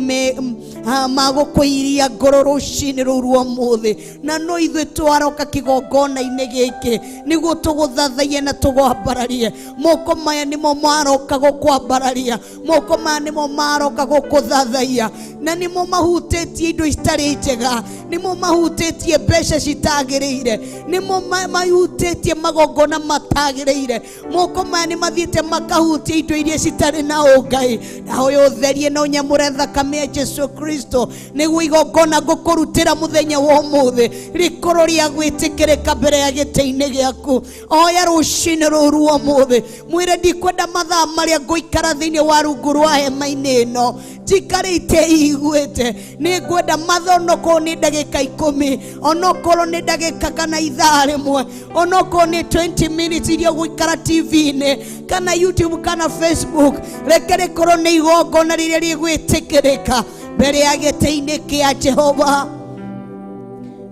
ma gũkũiria ngoro rũcinĩ rũrũ ũmũthĩ, na no ithuĩ twaroka kĩgongona-inĩ gĩkĩ nĩguo tũgũthathaiye na tũgwambararie. Moko maya nĩmo maroka gũkwambararia, moko maya nĩmo maroka gũkũthathaiya, na nĩmo mahutĩtie indo citarĩ njega, nĩmo mahutĩtie mbeca citagĩrĩire, nĩmo mahutĩtie magongona matagĩrĩire. Moko maya nĩ mathiĩte makahutia indo iria citarĩ na ũngai. Nahoya ũtherie na ũnyamũre thakame ya Jesu Kristo nĩguo igongona ngũkũrutĩra mũthenya wa ũmũthĩ rĩkorwo rĩa gwĩtĩkĩrĩka mbere ya gĩtĩ-inĩ gĩaku. Oya rũcinĩ rũrũ ũmũthĩ, mwĩre ndikwenda mathaa marĩa ngũikara thĩinĩ wa rungu rwa hema-inĩ ĩno njikarĩte iguĩte. Nĩ ngwenda mathaa onokorwo nĩ ndagĩka 10, onokorwo nĩ ndagĩka kana ithaa rĩmwe, onokorwo nĩ 20 minutes iria gũikara TV-inĩ kana YouTube kana Facebook. Reke rĩkorwo nĩ igongona rĩrĩa rĩgwĩtĩkĩrĩka mbere ya gĩtĩ-inĩ kĩa Jehova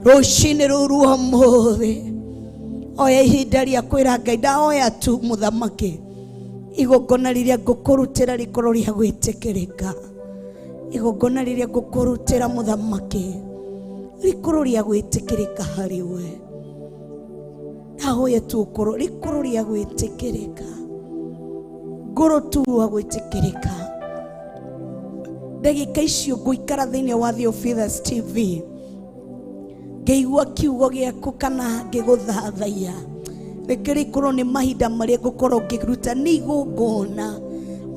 rũcinĩ rũrũ ũmũthĩ. Oya ihinda rĩa kwĩra Ngai, ndahoya tu Mũthamaki, igongona rĩrĩa ngũkũrutĩra rĩkorwo rĩa gwĩtĩkĩrĩka. Igongona rĩrĩa ngũkũrutĩra Mũthamaki rĩkorwo rĩa gwĩtĩkĩrĩka harĩ we. Ndahoya tu rĩkorwo rĩa gwĩtĩkĩrĩka, ngoro tu rwa gwĩtĩkĩrĩka. Ndagĩka icio ngũikara thĩinĩ wa Theophilus TV ngĩigua kiugo gĩaku kana ngĩgũthathaiya. Reke rĩkorwo nĩ mahinda marĩa ngũkorwo ngĩruta nĩ igongona,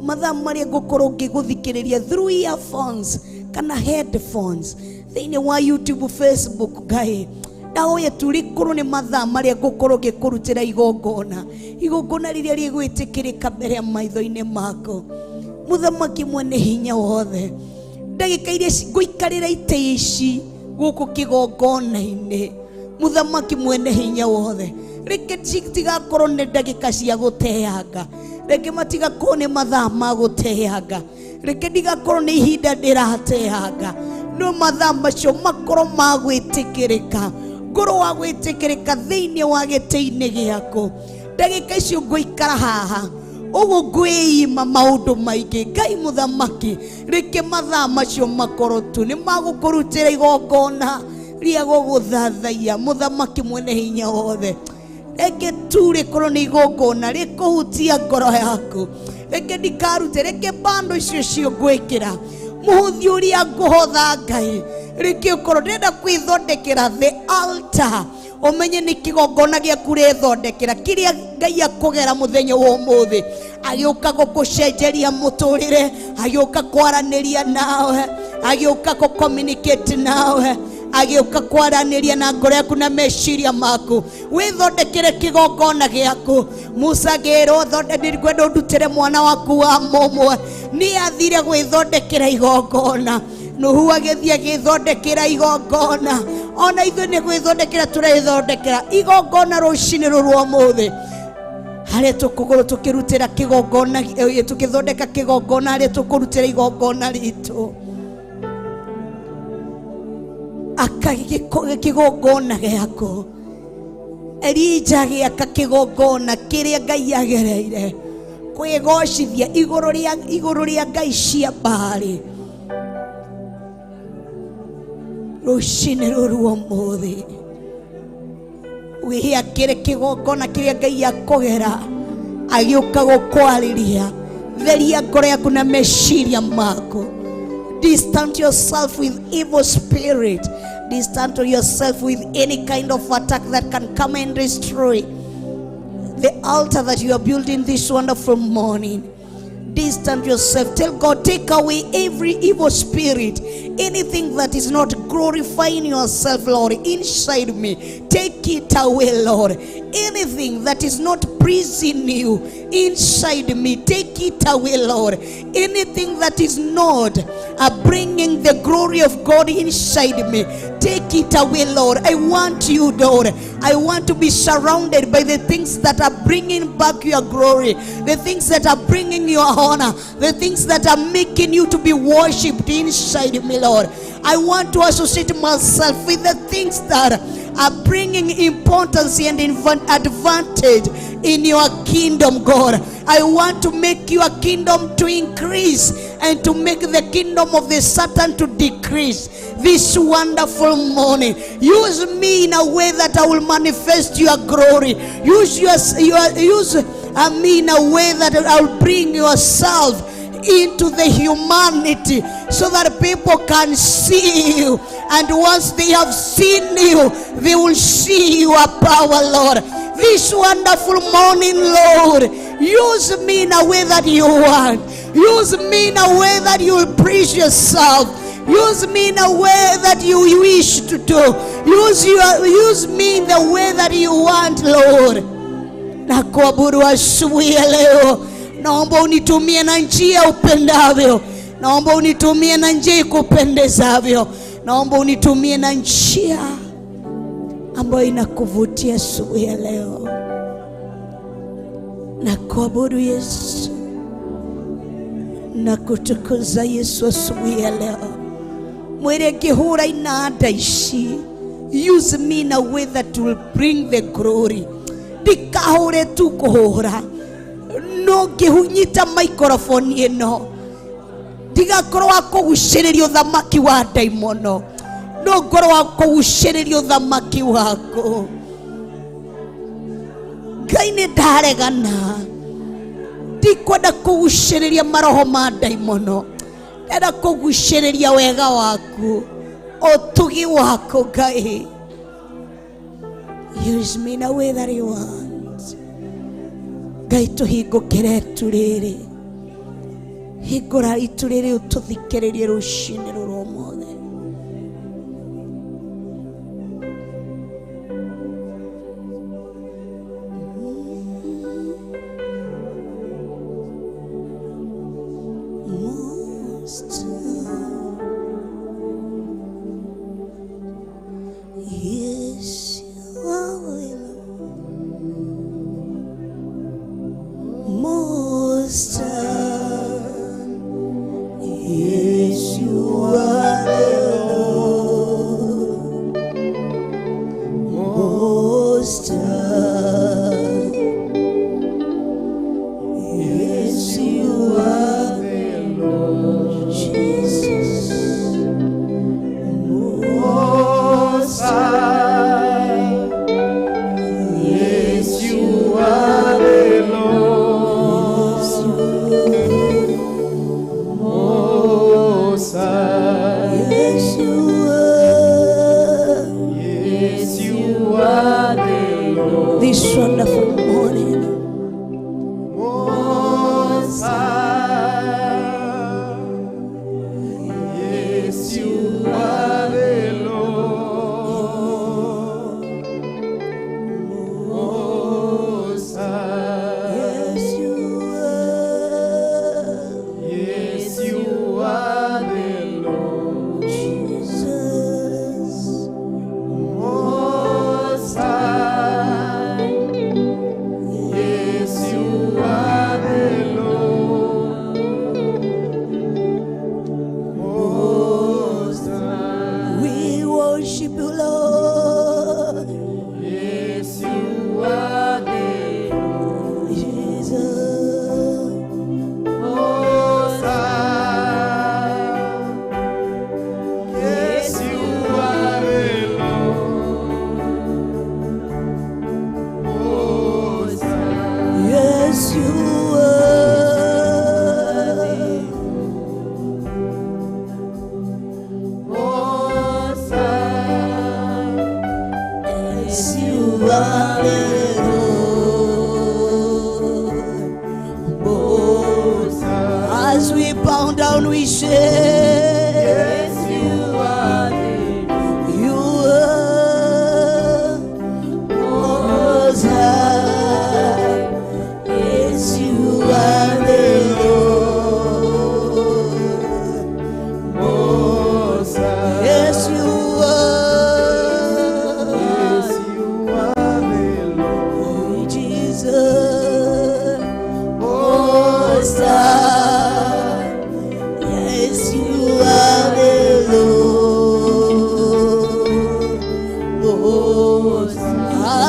mathaa marĩa ngũkorwo ngĩgũthikĩrĩria through earphones kana headphones thĩinĩ wa YouTube, Facebook. Ngai ndahoya tu rĩkorwo nĩ mathaa marĩa ngũkorwo ngĩkũrutĩra igongona, igongona rĩrĩa rĩgwĩtĩkĩrĩka mbere ya maitho-inĩ mako. Mũthamaki mwene hinya wothe, ndagĩka iria ngũikarĩra itĩ ici gũkũ kĩgongona-inĩ, Mũthamaki mwene hinya wothe, reke tigakorwo nĩ ndagĩka cia gũteanga, reke matigakorwo nĩ mathaa ma gũteanga, reke ndigakorwo nĩ ihinda ndĩrateanga. no mathaa macio makorwo ma gwĩtĩkĩrĩka, ngoro wa gwĩtĩkĩrĩka thĩinĩ wa gĩtĩ-inĩ gĩaku. Ndagĩka icio ngũikara haha ũguo ngwĩima maũndũ maingĩ. Ngai mũthamaki, reke mathaa macio makorwo tu nĩ magũkũrutĩra igongona rĩa gũgũthathaiya. Mũthamaki mwene hinya wothe, reke tu rĩkorwo nĩ igongona rĩkũhutia ngoro yaku. Reke ndikarute, reke bando icio cio ngwĩkĩra mũhuthi ũrĩa ngũhotha Ngai. Reke ũkorwo ndĩrenda kwĩthondekera the altar, umenye nĩ kĩgongona gĩaku rĩthondekera kĩrĩa Ngai akũgera mũthenya wa ũmũthĩ. Agĩũka gũkũcenjeria mũtũrĩre, agĩũka kwaranĩria nawe, agĩũka gũcommunicate nawe, agĩũka kwaranĩria na ngoro yaku na meciria maku. Wĩthondekere kĩgongona gĩaku. Musa ngĩrwo ngwenda ũndutĩre mwana waku wa mũmwe. Nĩ athire gwĩthondekera igongona. Nuhu agĩthiĩ agĩthondekera igongona. Ona ithuĩ nĩ gwĩthondekera tũrethondekera igongona rũcinĩ rũrũ rwa ũmũthĩ. Harĩa tũkũgũrũ tũkĩrutĩra kĩgongona, tũkĩthondeka kĩgongona harĩa tũkũrutĩra igongona ritũ. Kĩgongona gĩaku. Elija agĩaka kĩgongona kĩrĩa Ngai agereire kwĩgocithia igũrũ rĩa Ngai cia Baali. Rũcinĩ rũrũ rwa ũmũthĩ wĩakĩre kĩgongona kĩrĩa Ngai akũgera, agĩũka gũkwarĩria. Theria ngoro yaku na meciria maku. Distance yourself with evil spirit. Distance yourself with any kind of attack that can come and destroy the altar that you are building this wonderful morning. Distance yourself. Tell God, take away every evil spirit, anything that is not glorifying yourself, Lord, inside me. Take it away, Lord. Anything that is not pleasing you inside me, take it away, Lord. Anything that is not bringing the glory of God inside me, take it away, Lord. I want you, Lord. I want to be surrounded by the things that are bringing back your glory, the things that are bringing your honor, the things that are making you to be worshipped inside me, Lord. I want to associate myself with the things that are bringing importance and advantage in your kingdom, God. I want to make your kingdom to increase and to make the kingdom of the Satan to decrease this wonderful morning. Use me in a way that I will manifest your glory. Use me in a way that I will bring yourself into the humanity so that people can see you, and once they have seen you, they will see your power, Lord. This wonderful morning, Lord, use me in a way that you want. Use me in a way that you will praise yourself. Use me in a way that you wish to do. Use me in the way that you want, Lord. Na kuabudu asubuhi ya leo, naomba unitumie na njia upendavyo. Naomba unitumie na njia ikupendezavyo. Naomba unitumie na njia ambayo inakuvutia asubuhi ya leo. Na kuabudu Yesu, na kutukuza Yesu asubuhi ya leo. Mwere kihura inada ishi. Use me in a way that will bring the glory. Dikahure tu kuhura. No ngihunyita microphone ino. Ndigakorwo wa kũgucĩrĩria ũthamaki wa daimono. No ngorwo wa kũgucĩrĩria ũthamaki wako. Ngai nĩ ndaregana. Ndikwenda kũgucĩrĩria maroho ma daimono. Ndenda kũgucĩrĩria wega waku, ũtugi wako Ngai. Use me in a way that you want. Ngai tũhingũkĩre itu rĩrĩ. Hingũra itu rĩrĩ ũtũthikĩrĩrie rũcinĩ rũrũ ũmũthĩ. Yes, you are.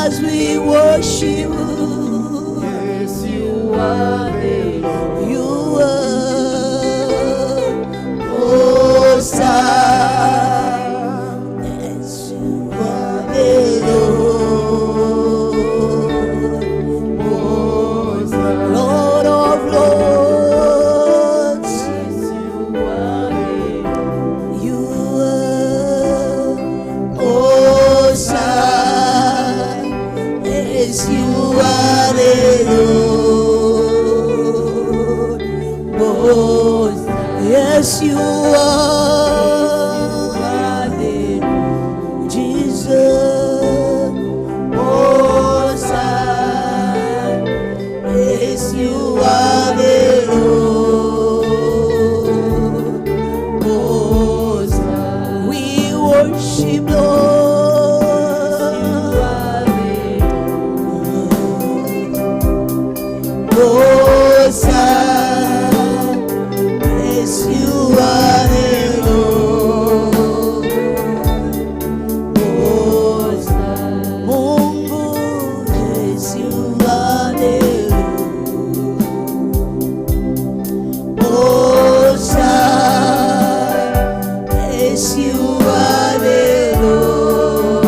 as we worship you. Yes, you are the Lord. You are most high. Yes, you are the Lord, Most high. Lord of lords. Yes, you are the Lord. You are most high. Yes, you are the Lord, most high. Yes, you are the Jesus, most high. Yes, you are the Lord, most high. We worship Lord. Most high. Yes, you are the Lord, most high. Mungu, yes, you are the Lord, most high. Yes, you are the Lord,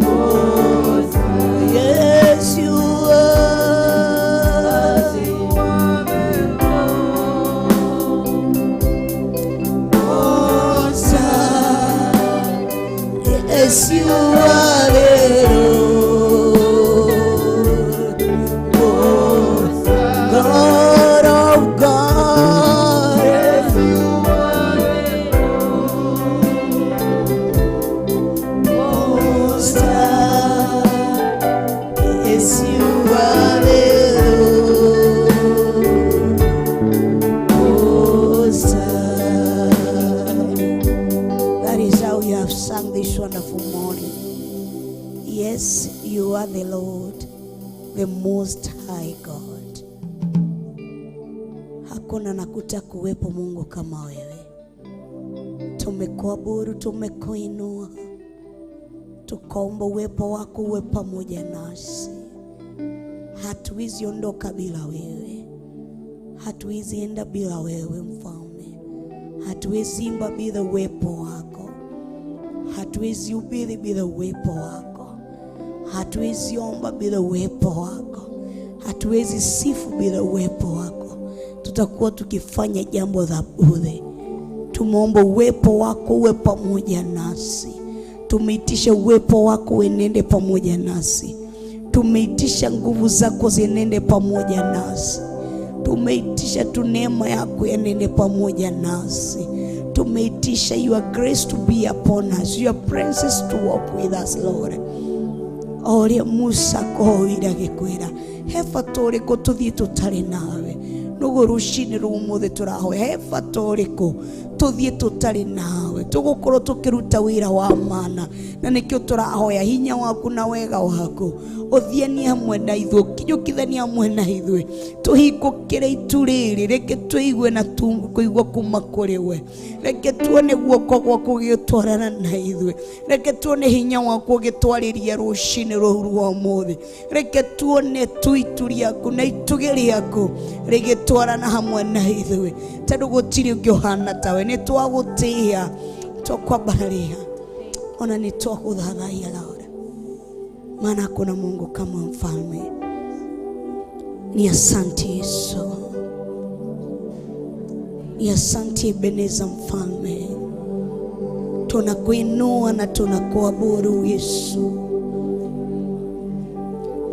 most high. Yes, you are. Most high. Yes, you are the Lord, most high. God of God. Yes, you are the most high. Yes, you are the Lord, most high. That is how you have sung this wonderful morning. Yes, you are the Lord, the most high God. Hakuna nakuta kuwepo Mungu kama wewe. Tumekuabudu, tumekuinua, tukaomba uwepo wako uwe pamoja nasi. Hatuwezi ondoka bila wewe, hatuwezi enda bila wewe Mfalme, hatuwezi imba bila uwepo wako, hatuwezi hubiri bila uwepo wako, hatuwezi omba bila uwepo wako, hatuwezi sifu bila uwepo wako. Tutakuwa tukifanya jambo la bure. Tumeomba uwepo wako uwe pamoja nasi, tumeitisha uwepo wako uenende pamoja nasi, tumeitisha nguvu zako zienende pamoja nasi, tumeitisha tu neema yako ienende pamoja nasi, tumeitisha your grace to be upon us, your presence to walk with us, Lord. Oria Musa kohira gikwira hefa tore ko tuthie tutari nawe nugo rushini rumuthe turahoya hefa tore ko tuthie tutari nawe tugukorwo tukiruta wira wa mana na nikio turahoya hinya waku na wega waku uthieni hamwe na ithuĩ kinyukithani hamwe na ithuĩ tuhingũkĩre itu rĩrĩ reke tũigue na kũigua kuma kũrĩ we reke tuone guoko gwaku gĩtwarana na ithuĩ reke tuone hinya waku gĩtwarĩria rũcinĩ rũu rwa ũmũthĩ reke tuone tu itu rĩaku na itugĩ rĩaku rĩgĩtwarana hamwe na ithuĩ tondũ gũtirĩ ũngĩ ũhana tawe nĩ twagũtĩĩa twakwambarĩra ona nĩ twagũthathaiya Lord, maana kuna Mungu kama mfalme. Ni asante Yesu, ni asante Ebeneza mfalme, tunakuinua na tunakuabudu Yesu,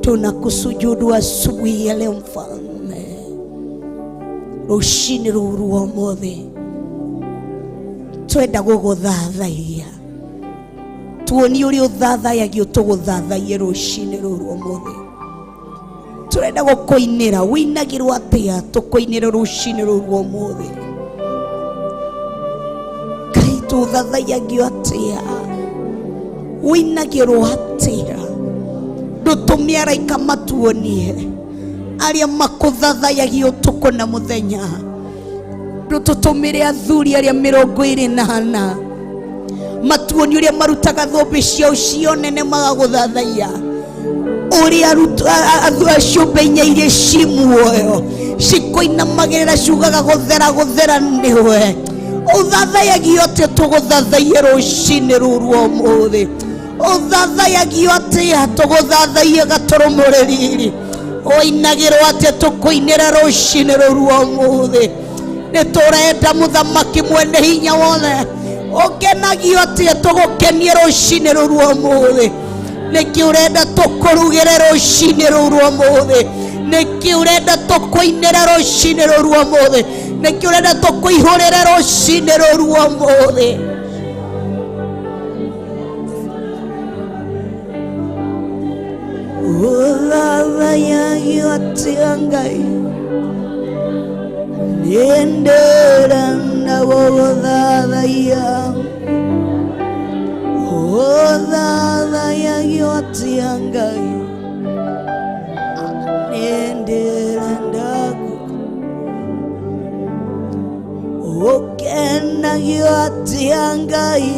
tunakusujudu asubuhi ya leo mfalme, rushini rũu rwa ũmũthĩ twenda gũgũthathaiya tuoni uri uthathayagio tuguthathaie rucini rũu rwa ũmũthĩ turenda gukuinira winagirwo atia tukuinira rucini rũu rwa ũmũthĩ kai tuthathayagio atia winagirwo atia ndutumie araika matuonie aria makuthathayagio utuku na muthenya ndututumire athuri aria 24 matuoni uria marutaga thũmbĩ ciao cio nene magagũthathaiya uria ciũmbe inya iria ci muoyo cikũinamagĩrĩra ciugaga gũthera nĩwe ũthathayagio atĩa tũgũthathaiye rũcinĩ rũu rwa ũmũthĩ ũthathayagio atĩa tũgũthathaiye gatũrũmũrĩri ũinagĩrwo atĩa tũkũinĩra rũcinĩ rũu rwa ũmũthĩ nĩtũrenda mũthamaki mwene hinya wothe ũkenagio atĩa tũgũkenie rũcinĩ rũu rwa ũmũthĩ nĩkĩ ũrenda tũkũrugĩre rũcinĩ rũu rwa ũmũthĩ nĩkĩ ũrenda tũkũinĩre rũcinĩ rũu rwa ũmũthĩ nĩkĩ ũrenda tũkũihũrĩre rũcinĩ rũu rwa ũmũthĩ ũthathayagio atĩa Ngai nĩndĩra na gũgũthathaiya ũthathayagio atĩa Ngai nĩndĩra ũkenagio atĩa Ngai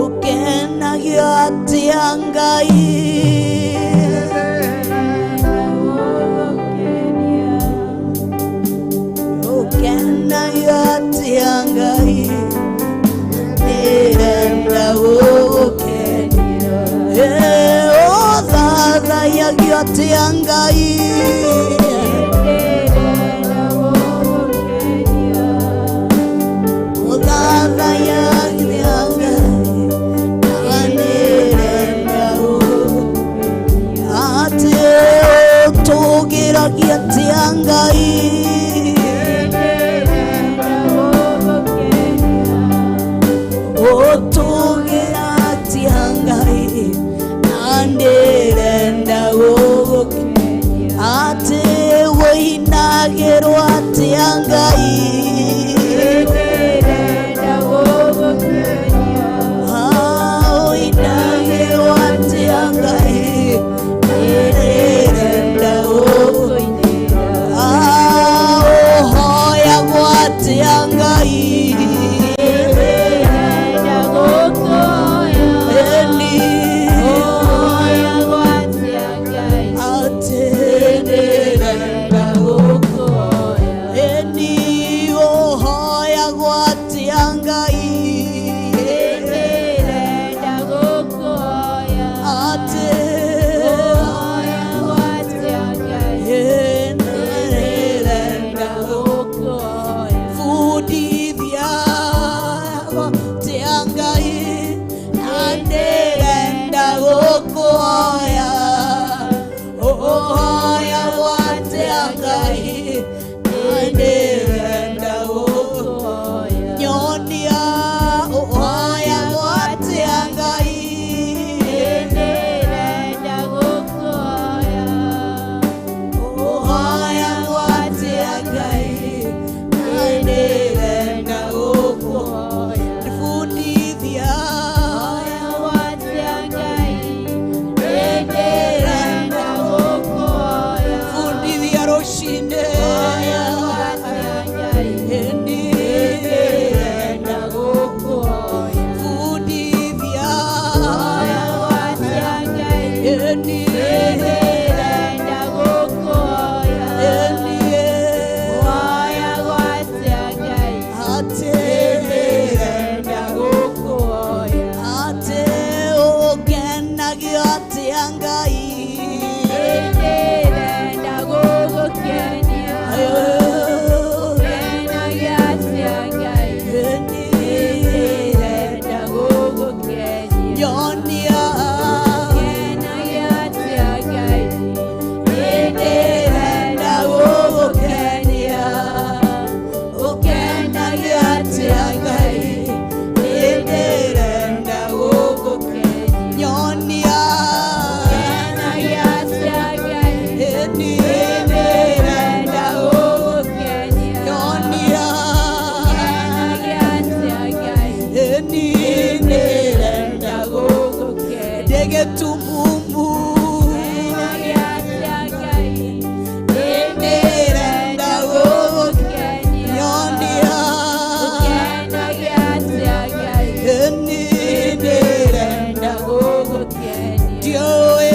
ũkenagio atĩa Ngai ũkenagio atĩa Ngai nĩrenda gũgũkenia ũthathayagio atĩa Ngai ũthathayagio nĩrenda gũgũkenia atĩ ũtũgĩragia atĩa Ngai ũtũgĩra atĩa Ngai nĩrenda gũgũkenia atĩ ũinagĩrwo atĩa Ngai nĩrenda gũgũkenia ũinagĩrwo atĩa Ngai nĩrenda gũgũkenia ũhoyagwo atĩa Ngai nĩndĩrenda gũgũkenia ndege tumumbu nĩndĩrenda gũgũkenia nyonia nĩndĩrenda gũgũkenia ndiũĩ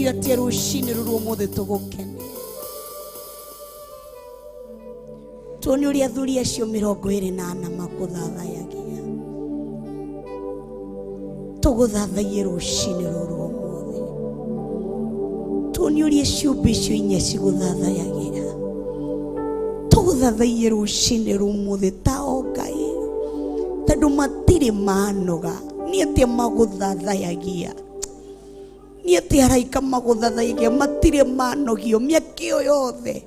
tuonio atia rucini ruru mothe tugukene tuonio ria thuri acio 24 makuthathayagia tuguthathaie rucini ruru mothe tuonio ria ciumbe icio 4 ciguthathayagia tuguthathaie rucini ruru mothe tao Ngai tondu matire manoga ni atia maguthathayagia ni atia araika maguthathayagia matire manogio miakio yothe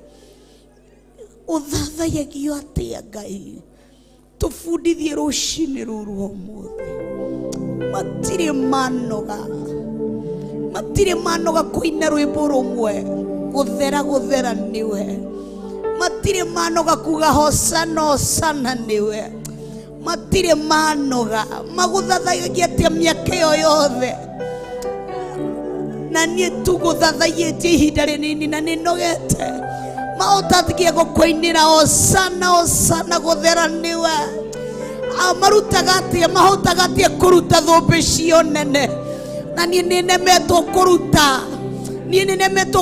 uthathayagio atia Ngai tufundithie rucini ruru mothe matire manoga kuina rwimbo rumwe guthera niwe matire manoga kuga hosana niwe matire manoga maguthathayagia atia miakio yothe na nie tuguthathaie ihinda rinini na ninogete mautatigie gukoinira osana guthera niwe amarutaga atia mahutaga atia kuruta thumbi cio nene na nie ninemetwo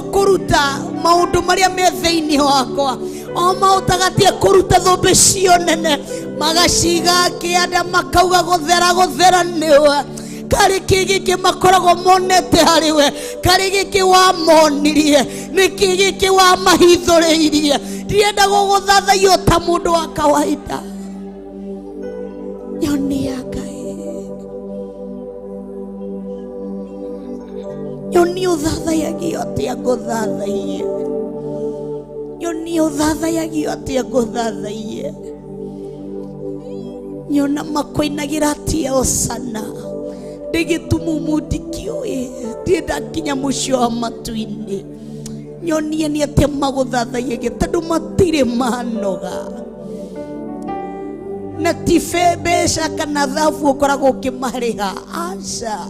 kuruta maundu maria me thiini wakwa o mahutaga atia kuruta thumbi cio nene magaciga kianda makauga guthera niwe kari kigiki makorogo monete hariwe kari giki wa monirie ni kigiki wa mahithuriirie ndienda guguthathaio ta mundu wa kawaida nyonia Ngai uthathayagio atia nguthathaie nyoni uthathayagio atia nguthathaie nyona makoinagira atia osana ndigitumumu ndikioi ndienda kinya mucio wa matuini nyonie ni atia maguthathayagio tondu matire manoga na tife mbeca kana thabu ukoragwo ukimariha aca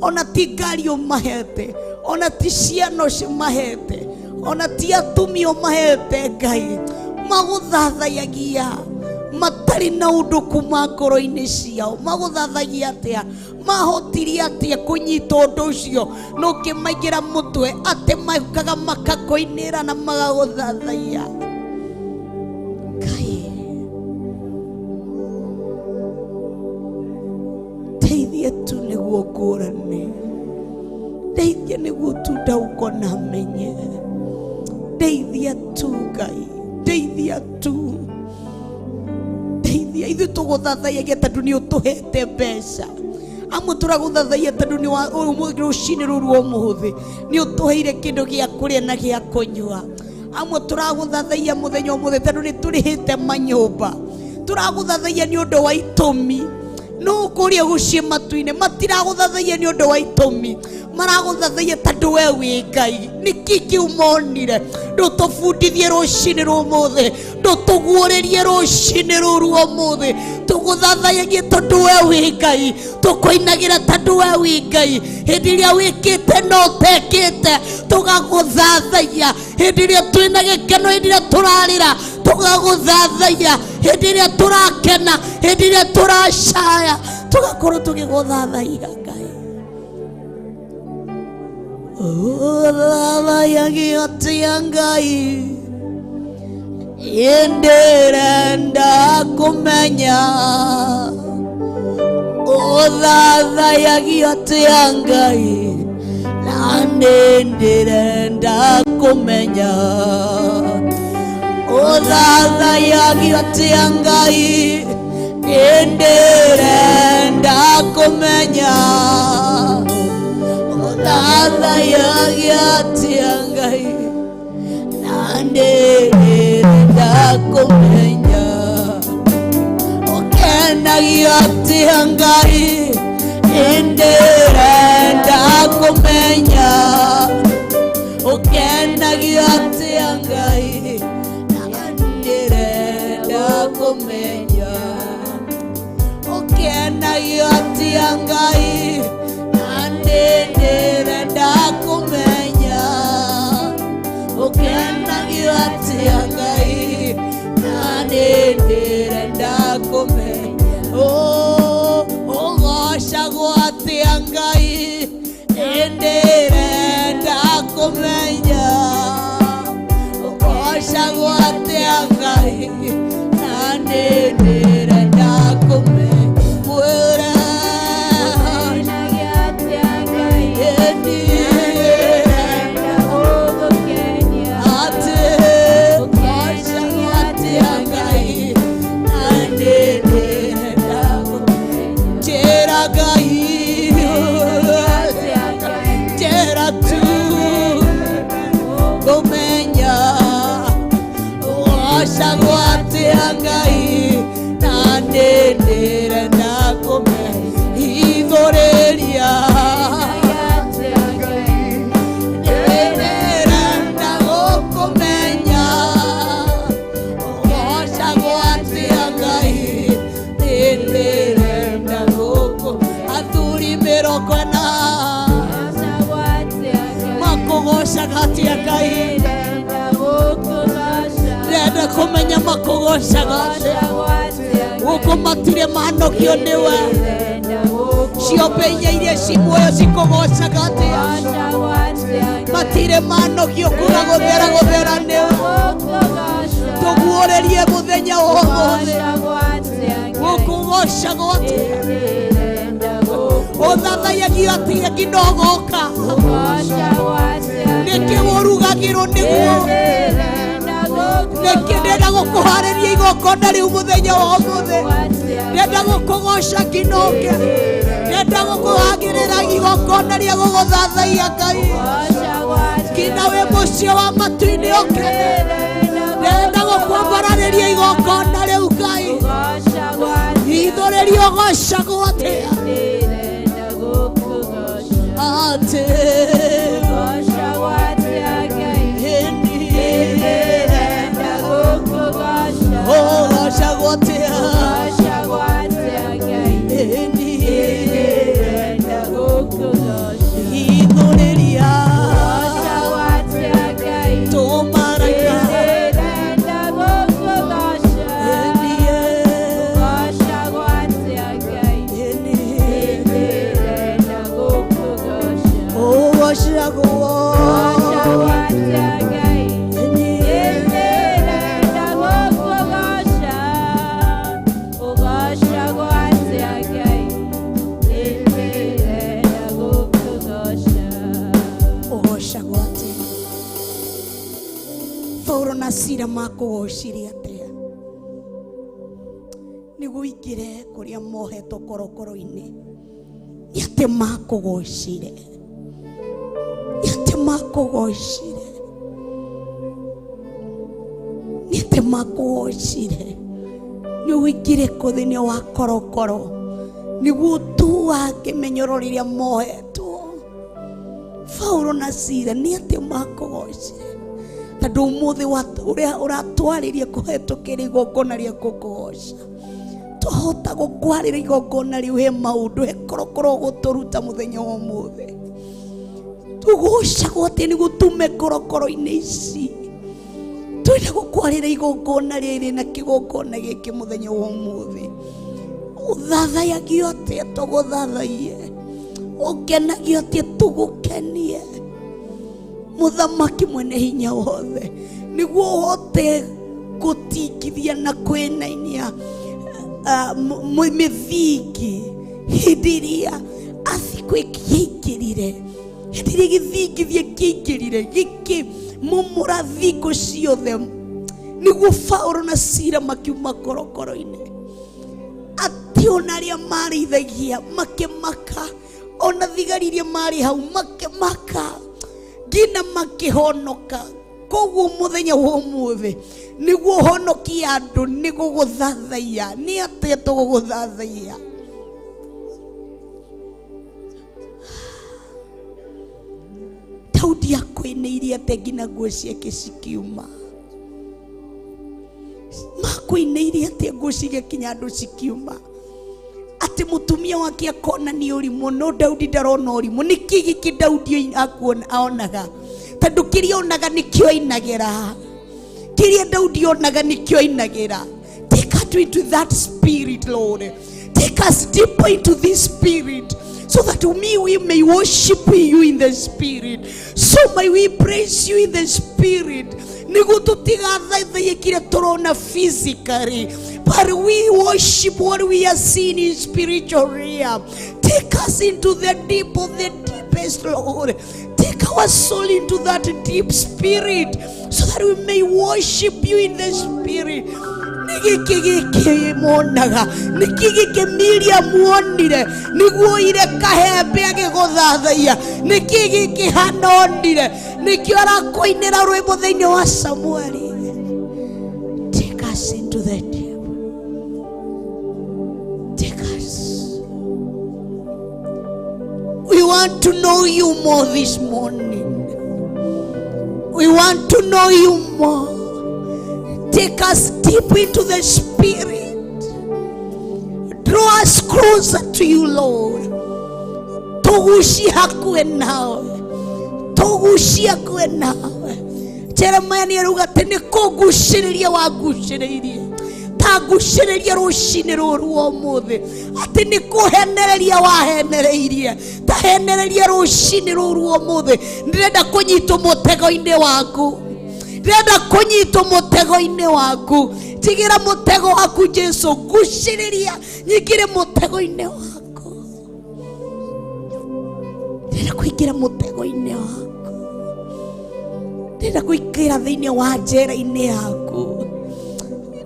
ona ti ngari umahete ona ti ciana cimahete ona ti atumia umahete Ngai maguthathayagia matari na undu kuma ngoro-ini ciao maguthathagia atia mahotiri atia kunyita undu ucio nukimaingira mutwe ati maukaga makakoinira na magaguthathaia Ngai teithia tu niguo ngurane teithia niguo tu ndauko na menye teithia tu Ngai teithia tu teithia ithu tuguthathaia tondu ni utuhete mbeca amwe turaguthathaia tondu ni wa rucini ruru umuthi ni utuheire kindu gia kuria na gia kunyua amwe turaguthathaia muthenya umuthi tondu ni turihite manyumba turaguthathaia ni undu wa itumi no kuria gucie matuine matiraguthathaia ni undu wa itumi maraguthathaia tondu we wi Ngai nikiki umonire ndutubundithie rucini rumuthi ndutuguurerie rucini ruru umuthi tuguthathayagia tondu we wi Ngai, tukuinagira tondu we wi Ngai. Hindi iria wikite no utekite tugaguthathaiya. Hindi iria twina gikeno, hindi iria turarira tugaguthathaiya. Hindi iria turakena, hindi iria turacaya tugakorwo tugiguthathaiya Ngai. Uthathayagia atia Ngai, indirenda kumenya. Uthathayagia atia Ngai, nandi ndirenda kumenya. Uthathayagia atia Ngai, indirenda kumenya. Uthathayagia atia Ngai, nandi ndirenda kumenya. Ukenagia atia Ngai, indirenda kumenya. Ukenagia atia Ngai, ndirenda kumenya. Ukenagia atia Ngai, ndirenda kumenya. Ukenagia atia Ngai, ndirenda kumenya. Ugocagwo atia Ngai, ndirenda kumenya. Ugocagwo atia Ngai, ndirenda kumenya. Renda kumenya makugoshaga gukumatire manokio niwe ciombe inya iria cimuoyo cikugoshaga atia matire manokio kuga guthera niwe tuguorerie muthenya wothe gukugoshaga atia uthathayagia atia nginogoka niki urugagirwo niguo niki ndenda gukuhariria igokona riu muthenya wa umuthe ndenda gukugoca nginoke ndenda gukuhagirira igokona ria guguthathaia Ngai ngina wi mucio wa matu-ini ukene ndenda gukwambarariria igokona riu Ngai ithurerio gocagwo atia Sira makugocirie atia niguo ingire kuria mohetwo korokoro-ini yate makugocire niguo ingire kuthini wa korokoro niguo tu akimenyoro riria mohetwo Paulo na Sila ni atia makugocire tondu umuthi uria uratwaririe kuhetũkĩra igongona ria kukugoca twahota gukwarira igongona riu he maundu he korokoro guturuta muthenya wa umuthi tugucagwo ati niguo tume korokoro-ini ici twina gukwarira igongona riri na kigongona giki muthenya wa umuthi uthathayagio atia tuguthathaie ukenagio atia tugukenie muthamaki mwene hinya wothe niguo uhote gutingithia na kwinainia mithingi hindi iria athiko ikiingirire hindi iria githingithia kiingirire giki mumura thingo ciothe niguo Paulo na Sila makiuma korokoro-ini ati ona aria marithagia makimaka ona thigari iria mari hau makimaka ngina makihonoka koguo muthenya wa umuthi niguo honokia andu niguguthathaia ni atia tuguguthathaia Daudi akwineirie ate ngina nguo ciake cikiuma makwineirie ate nguo cigakinya andu cikiuma ati mutumia wake akona ni urimu no Daudi ndarona urimu niki giki Daudi akuona aonaga tondu kiria onaga nikio inagira kiria Daudi onaga nikio inagira take us into that spirit Lord take us deeper into this spirit so that we may worship you in the spirit so may we praise you in the spirit nigu tutigathaithie kiria turona physically but we worship what we are seeing in spiritual realm. Take us into the deep of the deepest, Lord. Take our soul into that deep spirit so that we may worship you in the spirit. Nikiki monaga nikiki Miriam wonire niguo ire kahembe agiguthathaia nikiki hanonire nikio arakoinira rwimbo thiini wa Samueli. Take us into the deep. Take us. We want to know you more this morning. We want to know you more. Take us deep into the spirit. Draw us closer to you, Lord. Togushi hakue nawe. Togushi hakue nawe. Jeremiah ni aruga tene kogushiriria wagushiriria. Tagushiriria rushini rwa umuthi. Ati ni kuhenereria wahenereirie. Tahenereria rushini rwa umuthi. Ndirenda kunyitwo mutego-ini waku. Ndirenda kunyitwo mutego-ini waku. Tigira mutego waku Jesu. Gushiriria nyigire mutego-ini waku. Ndirenda kuingira mutego-ini waku. Ndirenda kuingira thiini wa njera-ini yaku.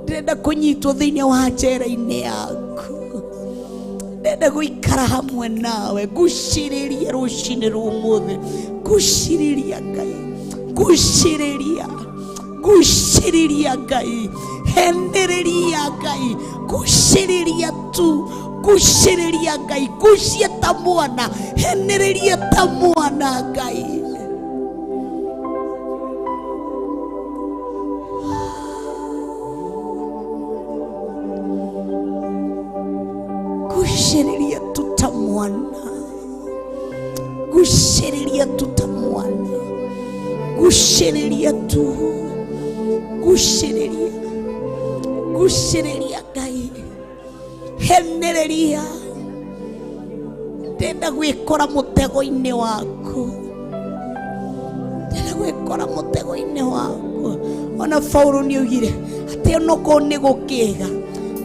Ndirenda kunyitwo thiini wa njera-ini yaku. Ndirenda guikara hamwe nawe. Gushiriria rushini rwa umuthi. Gushiriria Ngai. Gushiriria. Gushiriria Ngai. Hendereria Ngai. Gushiriria tu. Gushiriria Ngai. Gushia ta mwana. Hendereria ta mwana Ngai. Gushiriria tu ta mwana. Gushiriria tu ta mwana. Gushiriria tu. Gushiriria. Gushiriria Ngai. Henereria. Ndenda gwikora mutego-ini waku. Ndenda gwikora mutego-ini waku. Ona Paulo ni ugire ati onoko ni gukiga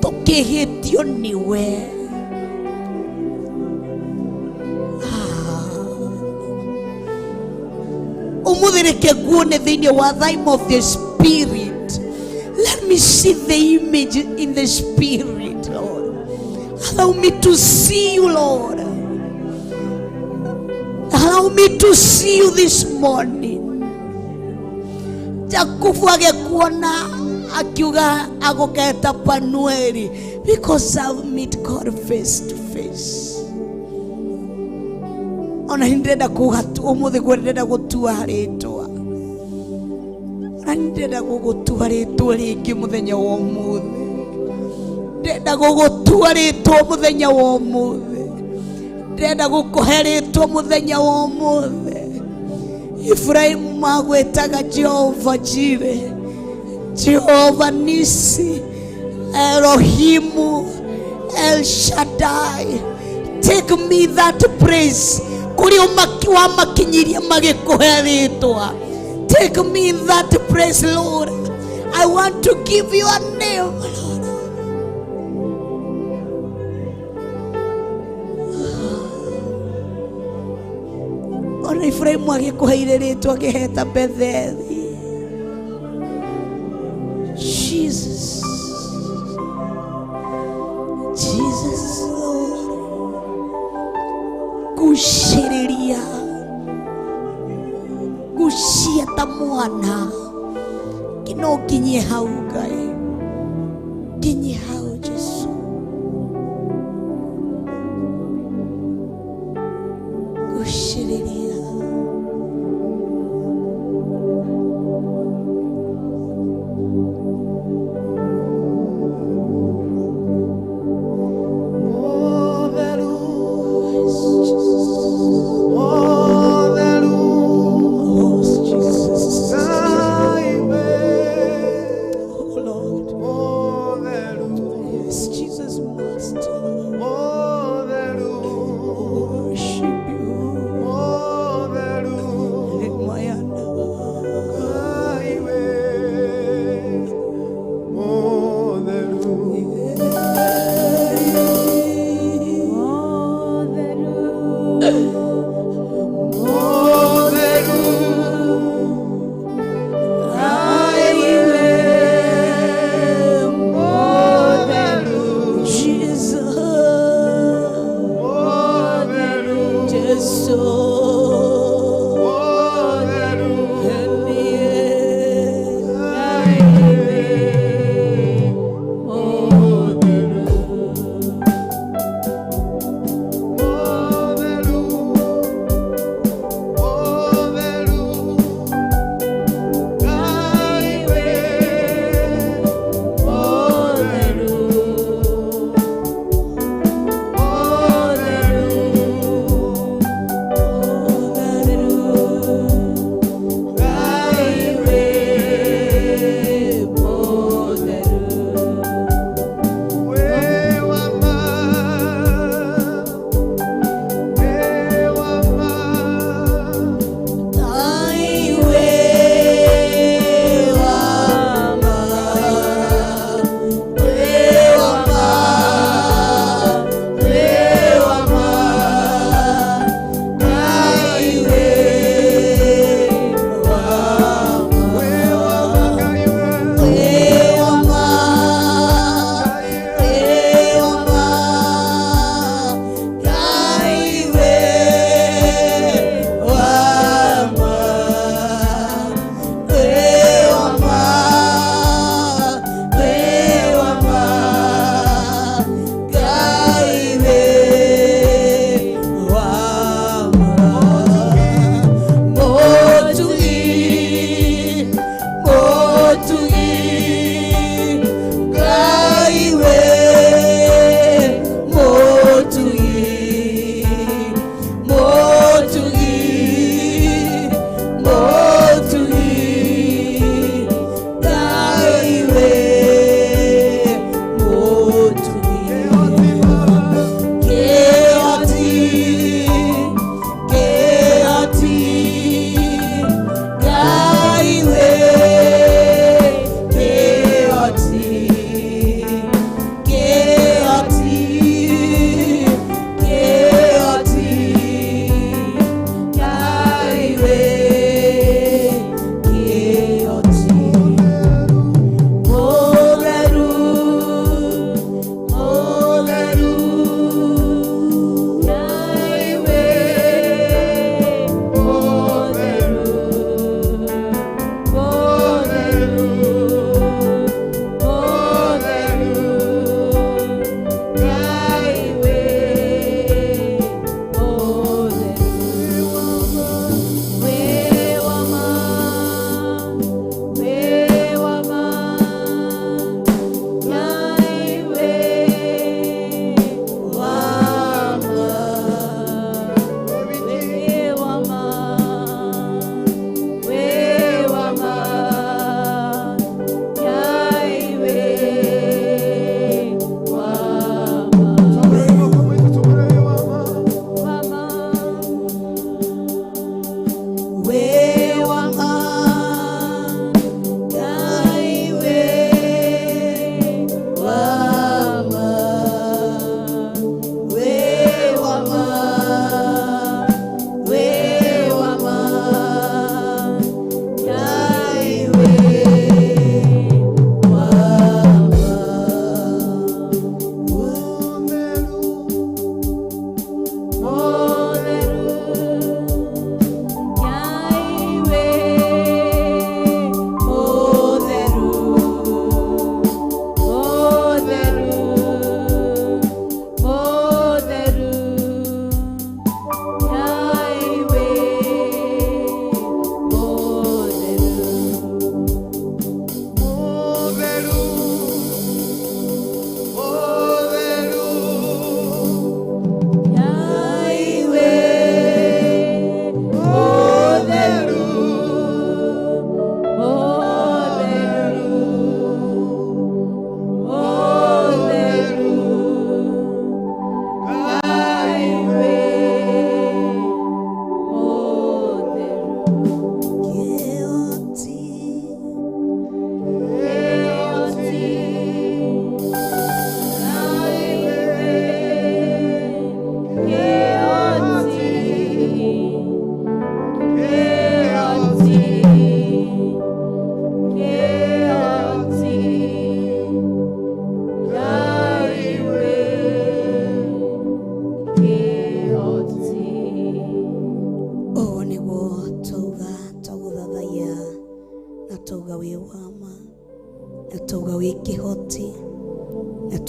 tukigitio niwe. Umudhirike guone thiini wa time of the spirit. Let me see the image in the spirit, Lord. Allow me to see you, Lord. Allow me to see you this morning. Jakufu agekuona akiuga agoketa Panueli because I've met God face to face. Ona ndenda kugatu umuthi gwendenda gutua ritwa. Ona ndenda gugutua ritwa ringi muthenya wa umuthi. ndenda gugutua ritwa muthenya wa umuthi, ndenda gukuhe ritwa muthenya wa umuthi. Ibrahimu magwetaga Jehova Jire, Jehova Nisi, Elohimu, El Shaddai. Take me that praise kuri wa makinyiria magikuhe ritwa. Take me that praise, Lord. I want to give you a name, Lord. Ona Ibrahimu agikuheire ritwa agiheta Bethethi. Jesus, Jesus, Lord. Gushiriria, gushia ta mwana kino kinye hau Ngai, kinye hau Jesu. Gushiriria.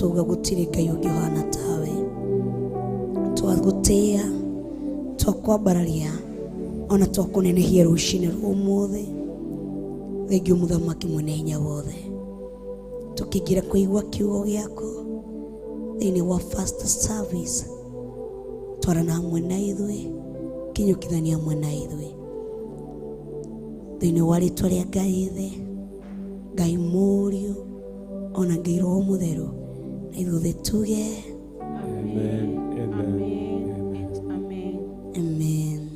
tuga gutire Ngai ungihana tawe twagutia twakwambararia ona twakunenehia rucini rumuthi thengio muthamaki mwene hinya wothe tukigira kuigua kiugo giako thiini wa first service twarana hamwe na ithui kinyukithania hamwe na ithui thiini wa ritwa ria Ngai ithe Ngai Mũriũ ona Ngai Roho Mũtheru na ithuothe tuge Amen. amen.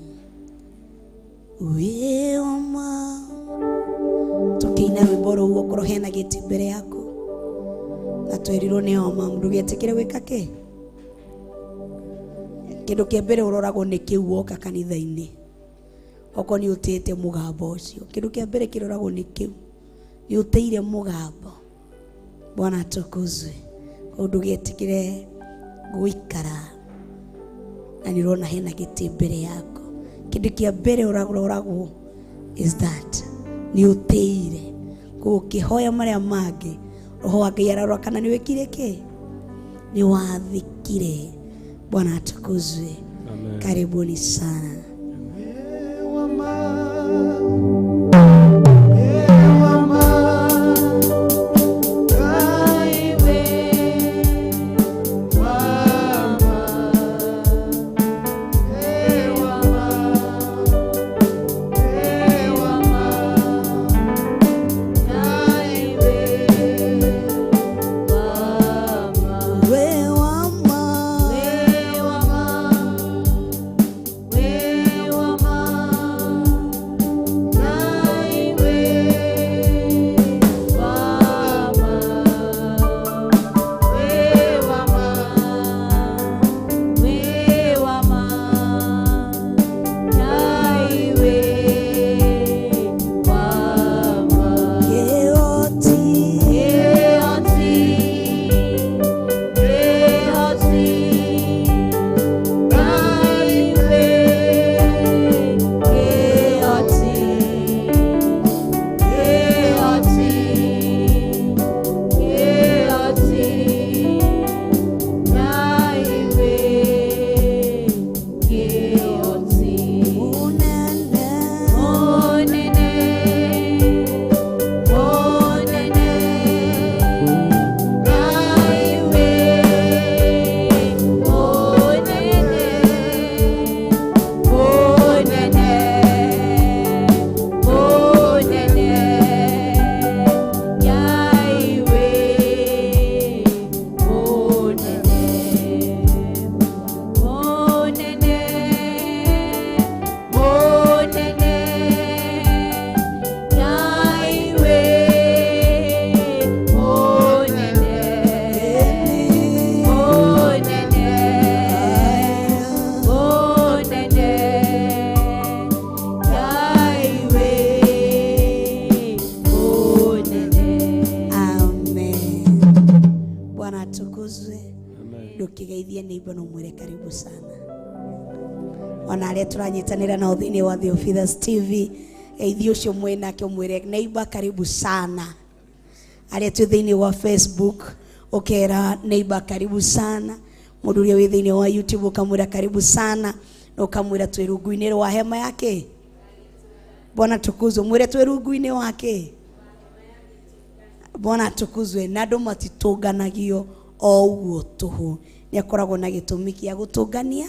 Wema tukiina rwimbo rũu okorwo hena gĩtĩ mbere yaku na twerirwo nĩ oma ndũgetĩkĩre gwĩka kĩ kĩndũ kĩa mbere ũroragwo nĩ kĩu woka kanitha-inĩ okorwo nĩ ũtĩte mũgambo ũcio kĩndũ kĩa mbere kĩroragwo nĩ kĩu nĩ ũtĩire mũgambo. Bwana atukuzwe. Ndũgetĩkĩre gũikara na nĩrona hena gĩtĩ mbere yako kĩndũ kĩa mbere ũroragwo is that ni uteire kukihoya maria mangĩ roho wa Ngai ararora kana ni wekire ki ni wathikire. Bwana atukuzwe. Karibuni sana. Ndukigeithie neighbor no mwire karibu sana. Ona aria turanyitanira na thini wa The Officers TV geithio cio mwenake mwire neighbor karibu sana. Aria tu thini wa Facebook ukera neighbor karibu sana. Mundu uria wi thini wa YouTube ukamwira karibu sana na ukamwira twi rungu-ini rwa hema yake. Bwana tukuzwe, mwire twi rungu-ini wake. Bwana tukuzwe. Na andu matitũnganagio o uguo tuhu, ni akoragwo na gĩtũmi gĩa gũtũngania.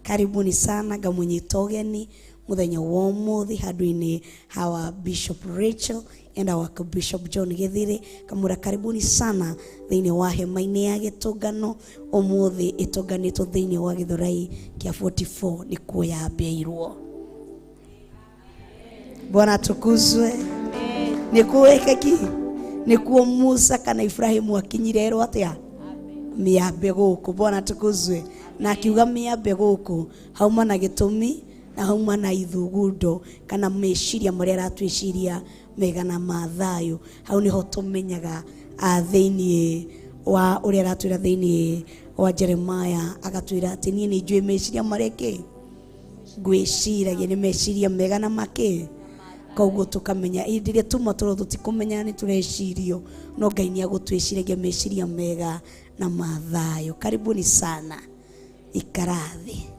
Karibuni sana ngamunyita ũgeni muthenya wa ũmũthĩ handũ-inĩ hawa Bishop Rachel and our Bishop John Githiri. Kamura karibuni sana thĩinĩ wa hema-inĩ ya gĩtũngano. Ũmũthĩ ĩtũnganĩtwo thĩinĩ wa Gĩthũrai kĩa 44 nĩ kuo yambĩirwo. Bwana tukuzwe. Nĩ kuweka ki nĩ kuo Musa kana Ibrahimu akinyirerwo atia miambe gũkũ. Bwana tukuzwe. Na akiuga miambe gũkũ hauma na gĩtũmi na hauma na ithugundo kana meciria marĩa aratwĩciria megana ma thayũ. Hau niho tũmenyaga thĩinĩ wa ũrĩa aratwĩra thĩinĩ wa Jeremiah agatwĩra atĩ niĩ nĩ njũĩ meciria marĩa ngwĩciragia nĩ meciria megana makĩ koguo tukamenya indiria tuma toro tutikumenya ni turecirio no Ngai ni agutwiciragia meciria mega na mathayo. Karibuni sana, ikarathi.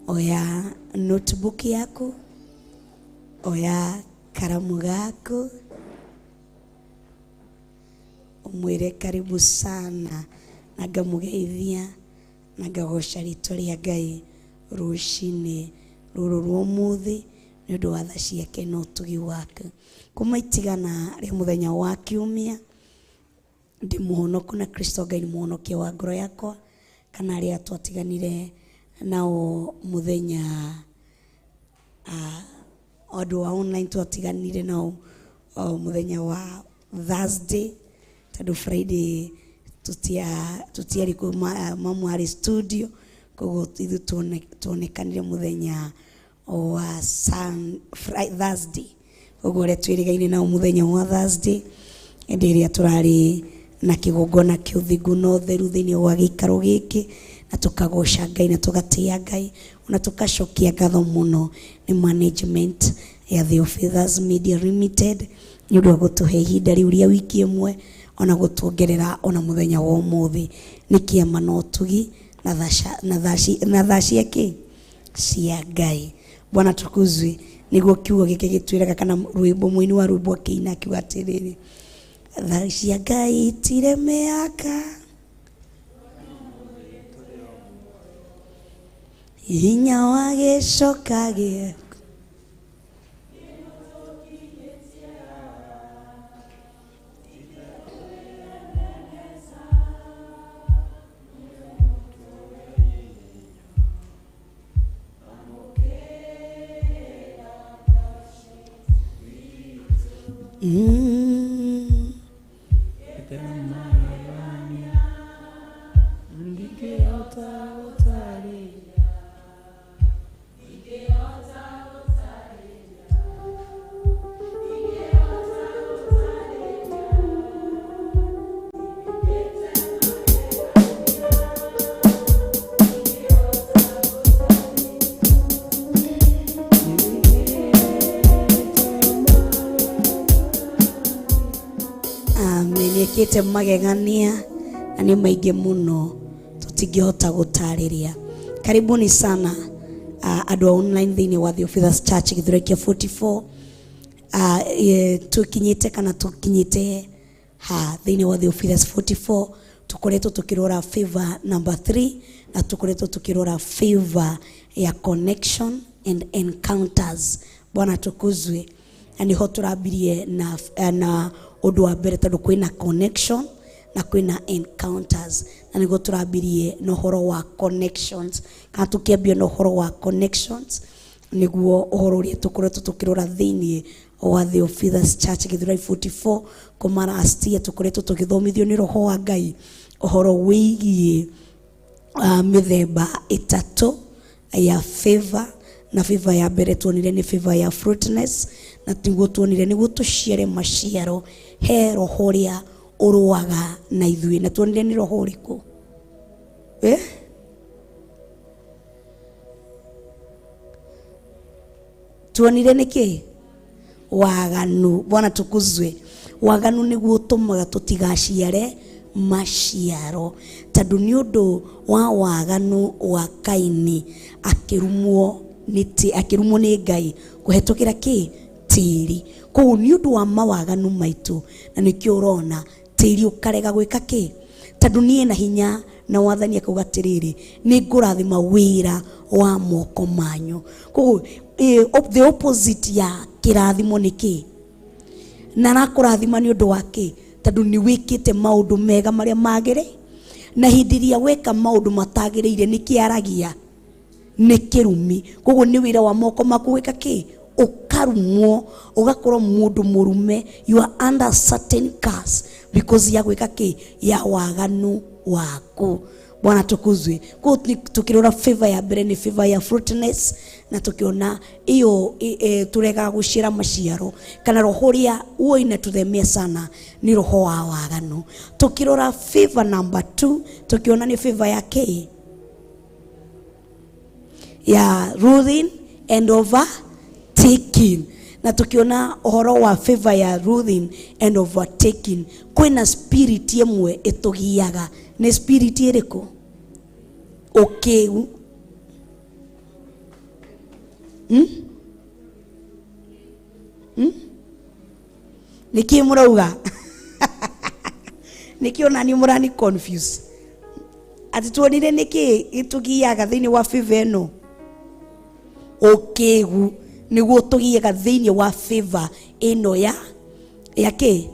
Oya notebook yako, oya karamu gako, umwire karibu sana na ngamugeithia na ngagoca ritwa ria Ngai rucini ruru rwa umuthi ni undu wa tha ciake no tugi wake kumaitigana ri muthenya wa kiumia. Ndi muhonoku na Kristo Ngai ni muhonokia wa ngoro yakwa, kana aria twatiganire nao muthenya odu wa online twatiganire nao muthenya wa Thursday, tadu Friday tutiari ku mamu ari studio, koguo ithu tuonekanire muthenya wa Thursday, koguo ria twirigaine nao muthenya wa Thursday ndiria turari na kigongona kiuthingu no theru thiini wa gikaro giki, na tukagoca Ngai na tugatia Ngai, na tukacokia ngatho muno ni management ya The Officers Media Limited ni undu wa gutuhe ihinda riu ria wiki imwe ona gutuongerera ona muthenya wa umuthi. Ni kiama no tugi na thaci yake cia Ngai. Bwana tukuzwe. Niguo kiugo giki gitwiraga kana rwimbo mwini wa rwimbo akiina kiuga atiriri, thaci cia Ngai itiremeaka, hinya wa gicoka giaku kite magegania na ni maingi muno tutingihota gutariria. Karibuni sana andu online thiini wa The Officers Church Githurai 44 tukinyite kana tukinyite thiini wa The Officers 44 tukoretwo tukirora favor number 3 na tukoretwo tukirora favor ya connection and encounters. Bwana tukuzwe. Ani ho turabirie na undu wa mbere tondu kwina connection na kwina encounters, na nigo turabirie no horo wa connections. Kana tukiambia no horo wa connections niguo uhoro uria tukoretwo tukirora thiini wa The Officers Church Githurai 44 kumara astia tukoretwo tukithomithio ni roho wa Ngai uhoro wigie mithemba itatu ya favor. Na favor ya mbere tuonire ni favor ya fruitfulness, na tiguo tuonire niguo tuciare maciaro he roho uria uruaga na ithui. Na tuonire ni roho uriku tuonire niki waganu. Bwana tukuzwe. Waganu niguo tumaga tutigaciare maciaro, tondu ni undu wa waganu wa Kaini akirumwo ni Ngai kuhetukira ki tiri. Koguo ni undu wa mawaganu maitu na nikio urona tiri ukarega gwika ki, tondu nie na hinya na wathani akauga atiriri ni ngurathima wira wa moko manyu. Koguo the opposite ya kirathimo ni ki, na nakurathima ni undu wa ki, tondu ni wikite maundu mega maria magire, na hindiria weka maundu matagiriire ni kiaragia ni kirumi. Koguo ni wira wa moko maku wika ki ukarumwo ugakorwo mundu murume, you are under certain curse because ya gwika ki ya waganu waku. Bwana tukuzwe. Kwa tukirora favor ya mbere ni favor ya fruitfulness, na tukiona iyo turega gushira maciaro kana roho uria uoine tuthemia sana ni roho wa waganu. Tukirora favor number 2 tukiona ni favor ya ki ya ruling and overtaking. Na tukiona uhoro wa favor ya ruling and overtaking, kwina spirit yemwe itugiaga. Ni spirit iriku? Ukegu. Niki murauga? Niki onani murani confuse. Ati tuonire niki itugiaga thiini wa favor eno? Ukegu niguo tugiaga thiini wa favor eno ya ke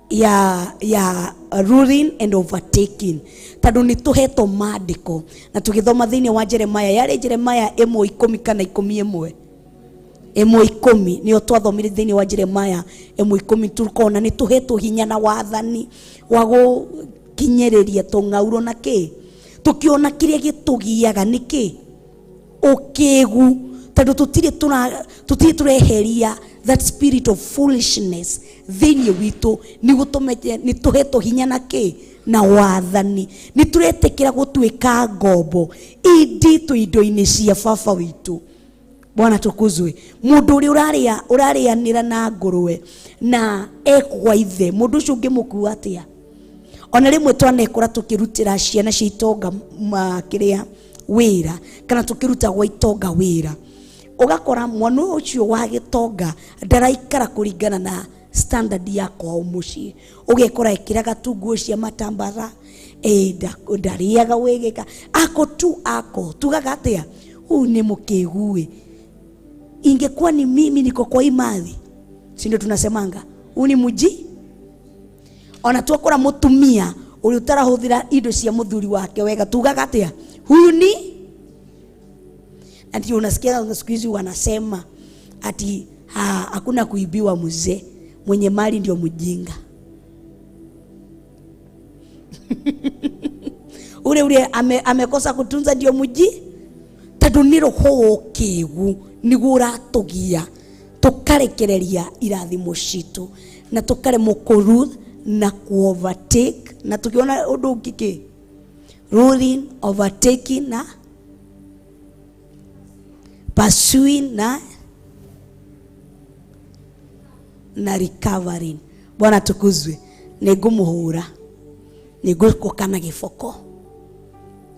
ya ruling and overtaking. Tadu ni tuheto maandiko na tugithoma thiini wa Jeremiah, yari Jeremiah 1:10 kana 11 1:10 nio twathomire thiini wa Jeremiah 1:10 tukona ni tuheto hinya na wathani wa gukinyiriria tung'auro na ki tukiona kiria gitugiaga niki ukegu. Tadu tutiri tureheria that spirit of foolishness thiini witu ni gutumeje ni tuheto hinya na ki na wathani. Ni turetekera gutuika ngombo inditu indo-ini cia baba witu. Bwana tukuzwe. Mundu uri urarianira na ngurwe na ekwa ithe, mundu ucio ngimukua atia? Ona rimwe twanekora tukirutira ciana cia itonga makiria wira kana tukiruta gwa itonga wira, ugakora mwana ucio wa gitonga ndaraikara kuringana na standard yako au muci, ugekora ekira gatungu cia matambara ndariaga wegeka ako tugaga atia? Huyu ni mukegui. Ingekuwa ni mimi niko kwa imadhi, si ndio tunasemanga huyu ni muji? Ona twakora mutumia uri utarahuthira indo cia muthuri wake wega, tugaga atia? Huyu ni. Ati unasikia siku hizi wanasema ati hakuna kuibiwa mzee, mwenye mali ndio mjinga. ule amekosa kutunza ndio muji. Tadu ni roho ukegu niguo uratugia tukarekereria irathimo citu na tukare mukuru na overtake. Na tukiona undu ngiki ruling, overtaking na pursuing na recovering. Bwana tukuzwe. Nigumuhura nigukukana gifoko.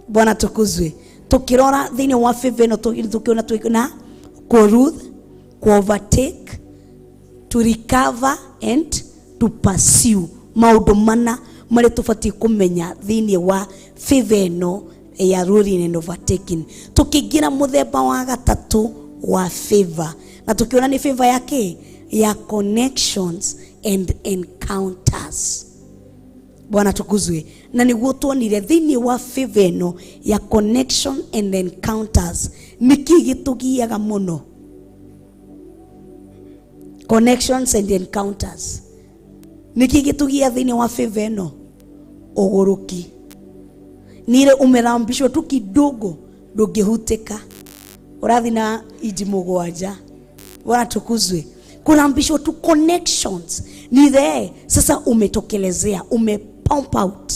Bwana tukuzwe. Tukirora thiini wa favor no tukiona twikuna ku overtake, to recover and to pursue. Maundu mana mari tufati kumenya thiini wa favor no ya ruling and overtaking. Tukigira muthemba wa gatatu wa favor, na tukiona ni favor yake ya connections and encounters. Bwana tukuzwe. Na niguo tuonire thiini wa favor no ya connection and encounters niki gitugiaga muno. Connections and encounters niki gitugia thiini wa favor no? Uguruki. Nire umerambishwa tu kidogo ndungihuteka, urathi na iji mugwanja. Bwana tukuzwe. Kurambishwa tu connections ni there sasa, umetokelezea, pump out.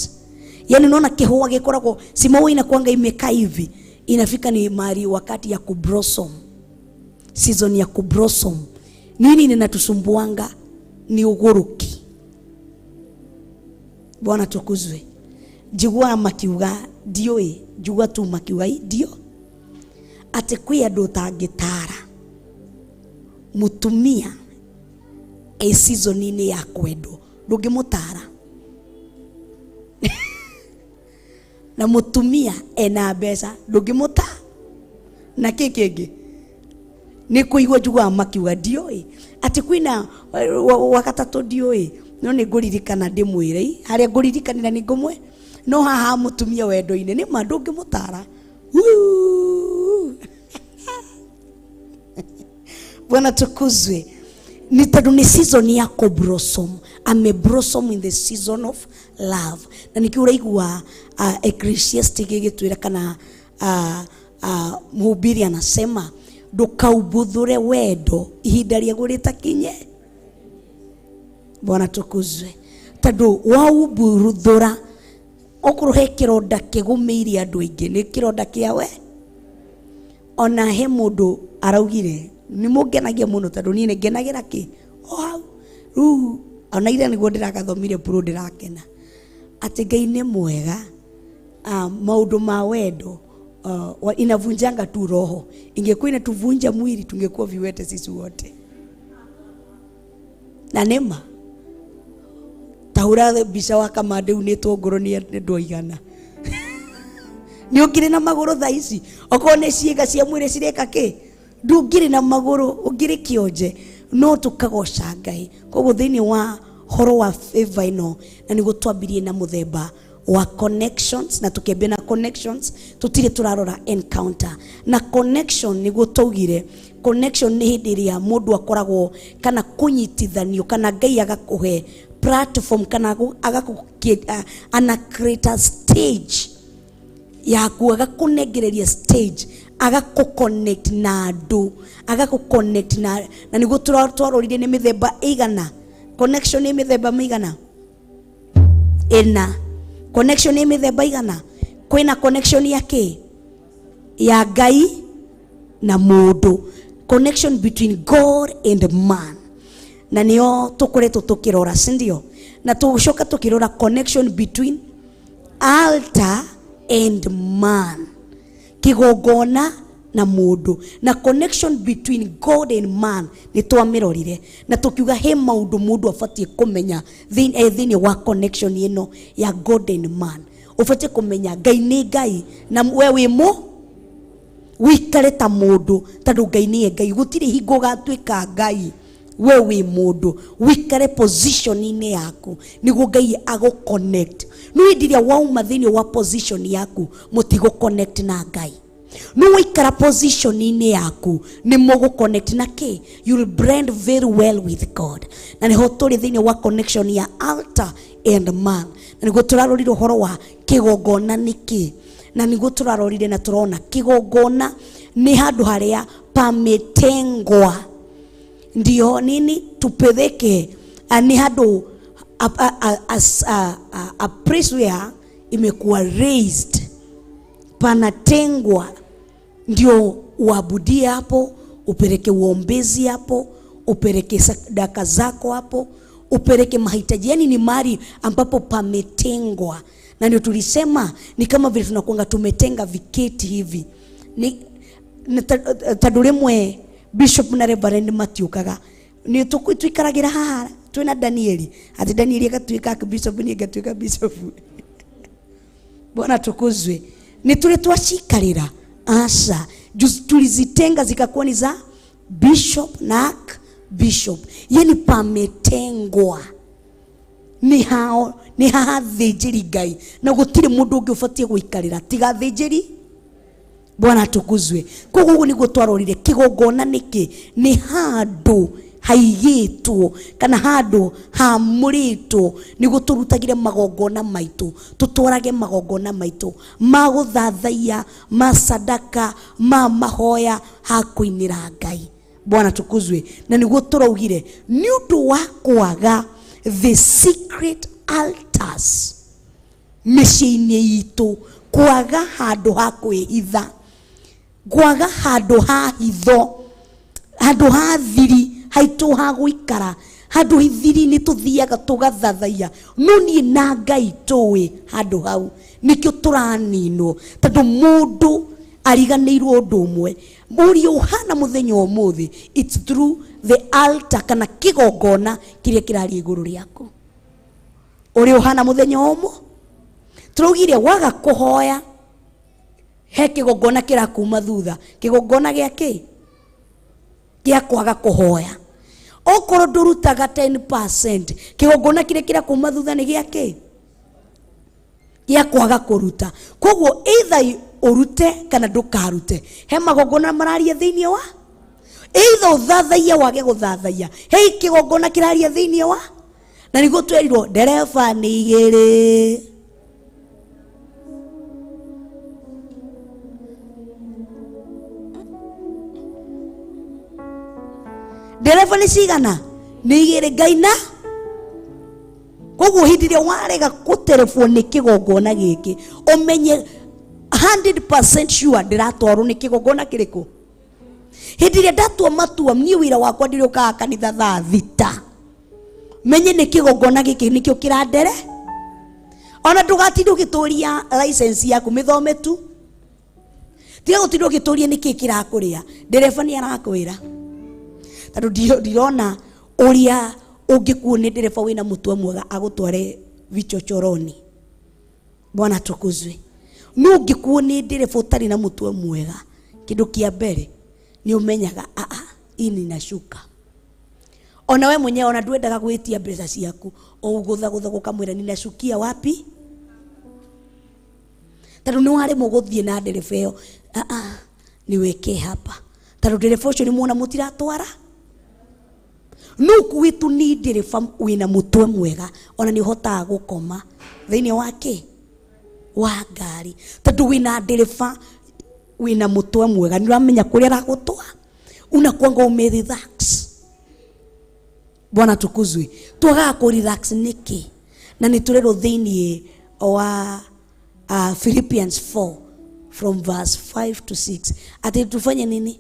Yani unaona kihua gikoragwo simao inakuanga imekaa hivi, inafika ni mari wakati ya kublossom, season ya kublossom. Nini ninatusumbuanga? Ni uguruki. Bwana tukuzwe. Jigwa makiuga dio jigwa tu makiuga dio ate kwi andu tangitara mutumia season ini ya kwendo ndungimutara na mutumia ena mbeca ndungimuta na kikenge ni kuigwa jugwa makiuga dio ati kwina wakatatu dio no ni nguririkana ndimwire haria nguririkanira ni ngumwe no haha mutumia wendo-ini ni mandungimutara. Bwana tukuzwe. Ni tadu ni season ya kublossom. Ame blossom in the season of love. Na nikiura igua Ecclesiastic gitwira kana mhubiri anasema ndukaubuthure wendo ihinda ria gurita kinye. Bwana tukuzwe. Tadu wauburuthura okuruhe kironda kigumiire andu aingi ni kironda kiawe. Ona he mundu araugire ni mugenagia muno tondu ni ngenagira ki ru ona ira niguo ndiragathomire puro ndirakena ati Ngai ni mwega. Maundu ma wendo inavunjanga tu roho. Ingekuwa inatuvunja mwili tungekuwa viwete sisi wote. Na nema tahura bisha wa Kamande unetwo ngoro ni ndoigana ni ukire na maguru tha ici okone ciega cia mwire cireka ki ndungire na maguru ungire kionje no tukagoca Ngai. Koguo thiini wa horo wa favor ino na ni gutwambirie na muthemba wa connections na tukembia na connections tutire turarora encounter na connection ni gutugire connection ni hindi ria mundu akoragwo kana kunyitithanio kana Ngai agakuhe platform kana ana create a stage yaku agakunengereria stage agakuconnect na andu agakuconnect na niguo twarorire ni mithemba igana connection ni mithemba migana ena connection ni mithemba igana kwina connection yake ya Ngai na mundu connection between God and man na niyo tukoretwo tukirora sindio na tucoka tukirora connection between altar and man kigogona na mundu na connection between God and man ni twamirorire na tukiuga he maundu mundu afatie kumenya thini wa connection ino ya God and man ufatie kumenya Ngai ni Ngai na wewe mo wikare ta mundu tondu Ngai ni Ngai gutire hingo gatwika Ngai wewe mundu wikare position ine yaku niguo Ngai ago connect no indiria wauma thini wa position yaku mutigo connect na Ngai no wikara position ine yaku ni mogo connect na ke you'll blend very well with God na ni hoturi thini wa connection ya altar and man na niguo turarorire horo wa kigogona niki na niguo turarorire na turona kigogona ni handu haria pametengwa ndio nini tupeleke ni handu a place where imekuwa raised panatengwa ndio uabudie hapo upeleke uombezi hapo upeleke sadaka zako hapo upeleke mahitaji yani ni mali ambapo pametengwa na ndio tulisema ni kama vile tunakuanga tumetenga viketi hivi ni tadurimwe Bishop na Reverend Matiukaga ni twikaragira haha twina Danieli ati Danieli akatwika bishop ni agatwika bishop Bwana tukuzwe ni tule twashikarira asa tulizitenga zikakuwa ni za bishop na bishop yani pametengwa ni hao ni hathijiri Ngai na gutire mundu ungi ufatie guikarira tiga thijiri Bwana tukuzwe koguo ni gutwarorire kigogona niki ni handu haigitwo kana handu hamuritwo ni guturutagire magogona maitu tutwarage magogona maitu maguthathaiya masadaka mahoya hakuinira Ngai Bwana tukuzwe na niguo turaugire ni undu wa kwaga the secret altars miciini itu kwaga handu ha kwihitha kwaga handu ha hitho handu ha thiri haitu ha guikara handu hithiri ni tuthiaga tugathathaiya no ni na Ngai tuwi handu hau nikio turaninwo tondu mundu ariganirwo undu umwe muri uhana muthenya umuthi it's through the altar kana kigogona kiria kirari iguru riako uri uhana muthenya umwe turugire waga kuhoya he kigogona kirakuma thutha kigogona giake gia kwaga kuhoya okoro ndurutaga 10% kigogona kiria kirakuma thutha ni giake gia kwaga kuruta koguo either urute kana ndukarute he magogona mararia thiini wa either uthathaiya wage guthathaiya he kigogona kiraria thiini wa na niguo twerirwo ndereba ni igiri ndereba ni cigana ni igiri Ngai na koguo hindi ria warega guterefwo ni kigogona giki umenye 100% sure ndiratwarwo ni kigogona kiriku Hindi ria ndatua matua nie wira wakwa ndire ukaga kanitha thaa thita. Menye ni kigongona giki nikio kirandere. Ona ndugatinde ugituria license yaku mithome tu. Tiga gutinda ugituria niki kirakuria. Ndereba ni arakwira. Tando ndirona uria ungikuo ni ndereba wina mutwe mwega agutware vichochoroni. Bwana tukuzwe. No ngikuo ni ndereba utari na mutwe mwega. Kindu kia mbere ni umenyaga ini nashuka. Ona we mwenyewe ona ndwendaga gwitia mbeca ciaku o ugutha gukamwira ni nashukia wapi? Tando ni wale muguthie na ndereba iyo ni weke hapa. Tando ndereba ucio ni muona mutiratwara. Nuku witu ni ndereba wina mutwe mwega ona ni hotaga gukoma thiini wake wa ngari. Tando wina ndereba wina mutwe mwega ni uramenya kuria aragutwa unakwanga umerelax. Bwana tukuzwe. Twaga ku relax niki na ni turero thiini wa Philippians 4 from verse 5 to 6. Ati tufanye nini?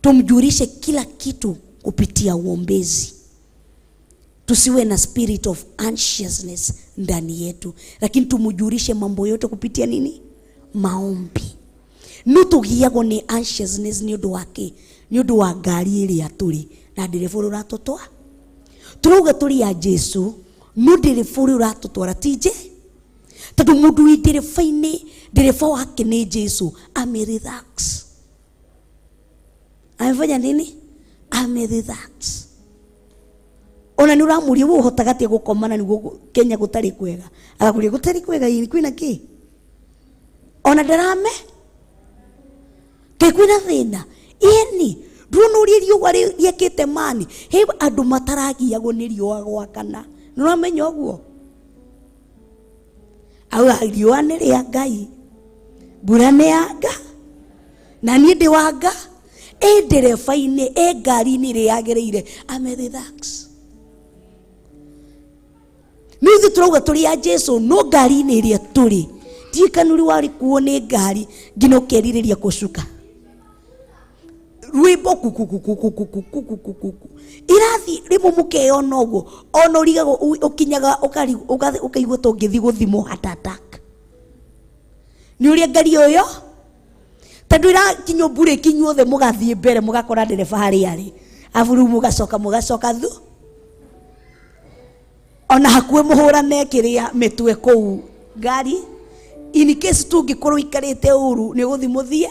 Tumjulishe kila kitu kupitia uombezi. Tusiwe na spirit of anxiousness ndani yetu, lakini tumujulishe mambo yote kupitia nini? Maombi. Nutugiago ni anxiousness ni undu wake, ni undu wa ngari iria turi na ndereba uratutwa. Turuga turi ya Jesu, no ndereba uratutwara tije. Tatu mundu wi ndereba-ini, ndereba wake ni Jesu, amerelax. Amefanya nini? Amerelax. Ona ni uramuria wo hotaga tie gukomana ni Kenya gutari kwega. Agakuria gutari kwega iri kwina ki? Ona ndarame ke kwina thina. Ini ndunuria riũa riekete mani. He andu mataragiagwo ni riũa gwakana. Nuramenya uguo? Au riũa ni ria Ngai. Mbura ni yanga. Na ni ndi wanga. Ndereba-ini ngari-ini ri yagereire amerelax. Nithi turauga turi ya Jesu no ngari-ini iria turi. Tikanuri wari kuo ni ngari ngina ukeririria kushuka. Rwimbo kukukukukukukukukukuku irathi rimo mukeyona uguo ona urigago ukinyaga ukaigua to ngithi guthimo heart attack. Ni uria ngari oyo tondu ira kinyo mbure kinyuothe mugathie mbere mugakora ndereba hari ari avuru mugacoka thu ona hakue muhurane kiria mitwe kou ngari in case tungikorwo ikarite uru ni guthi muthie.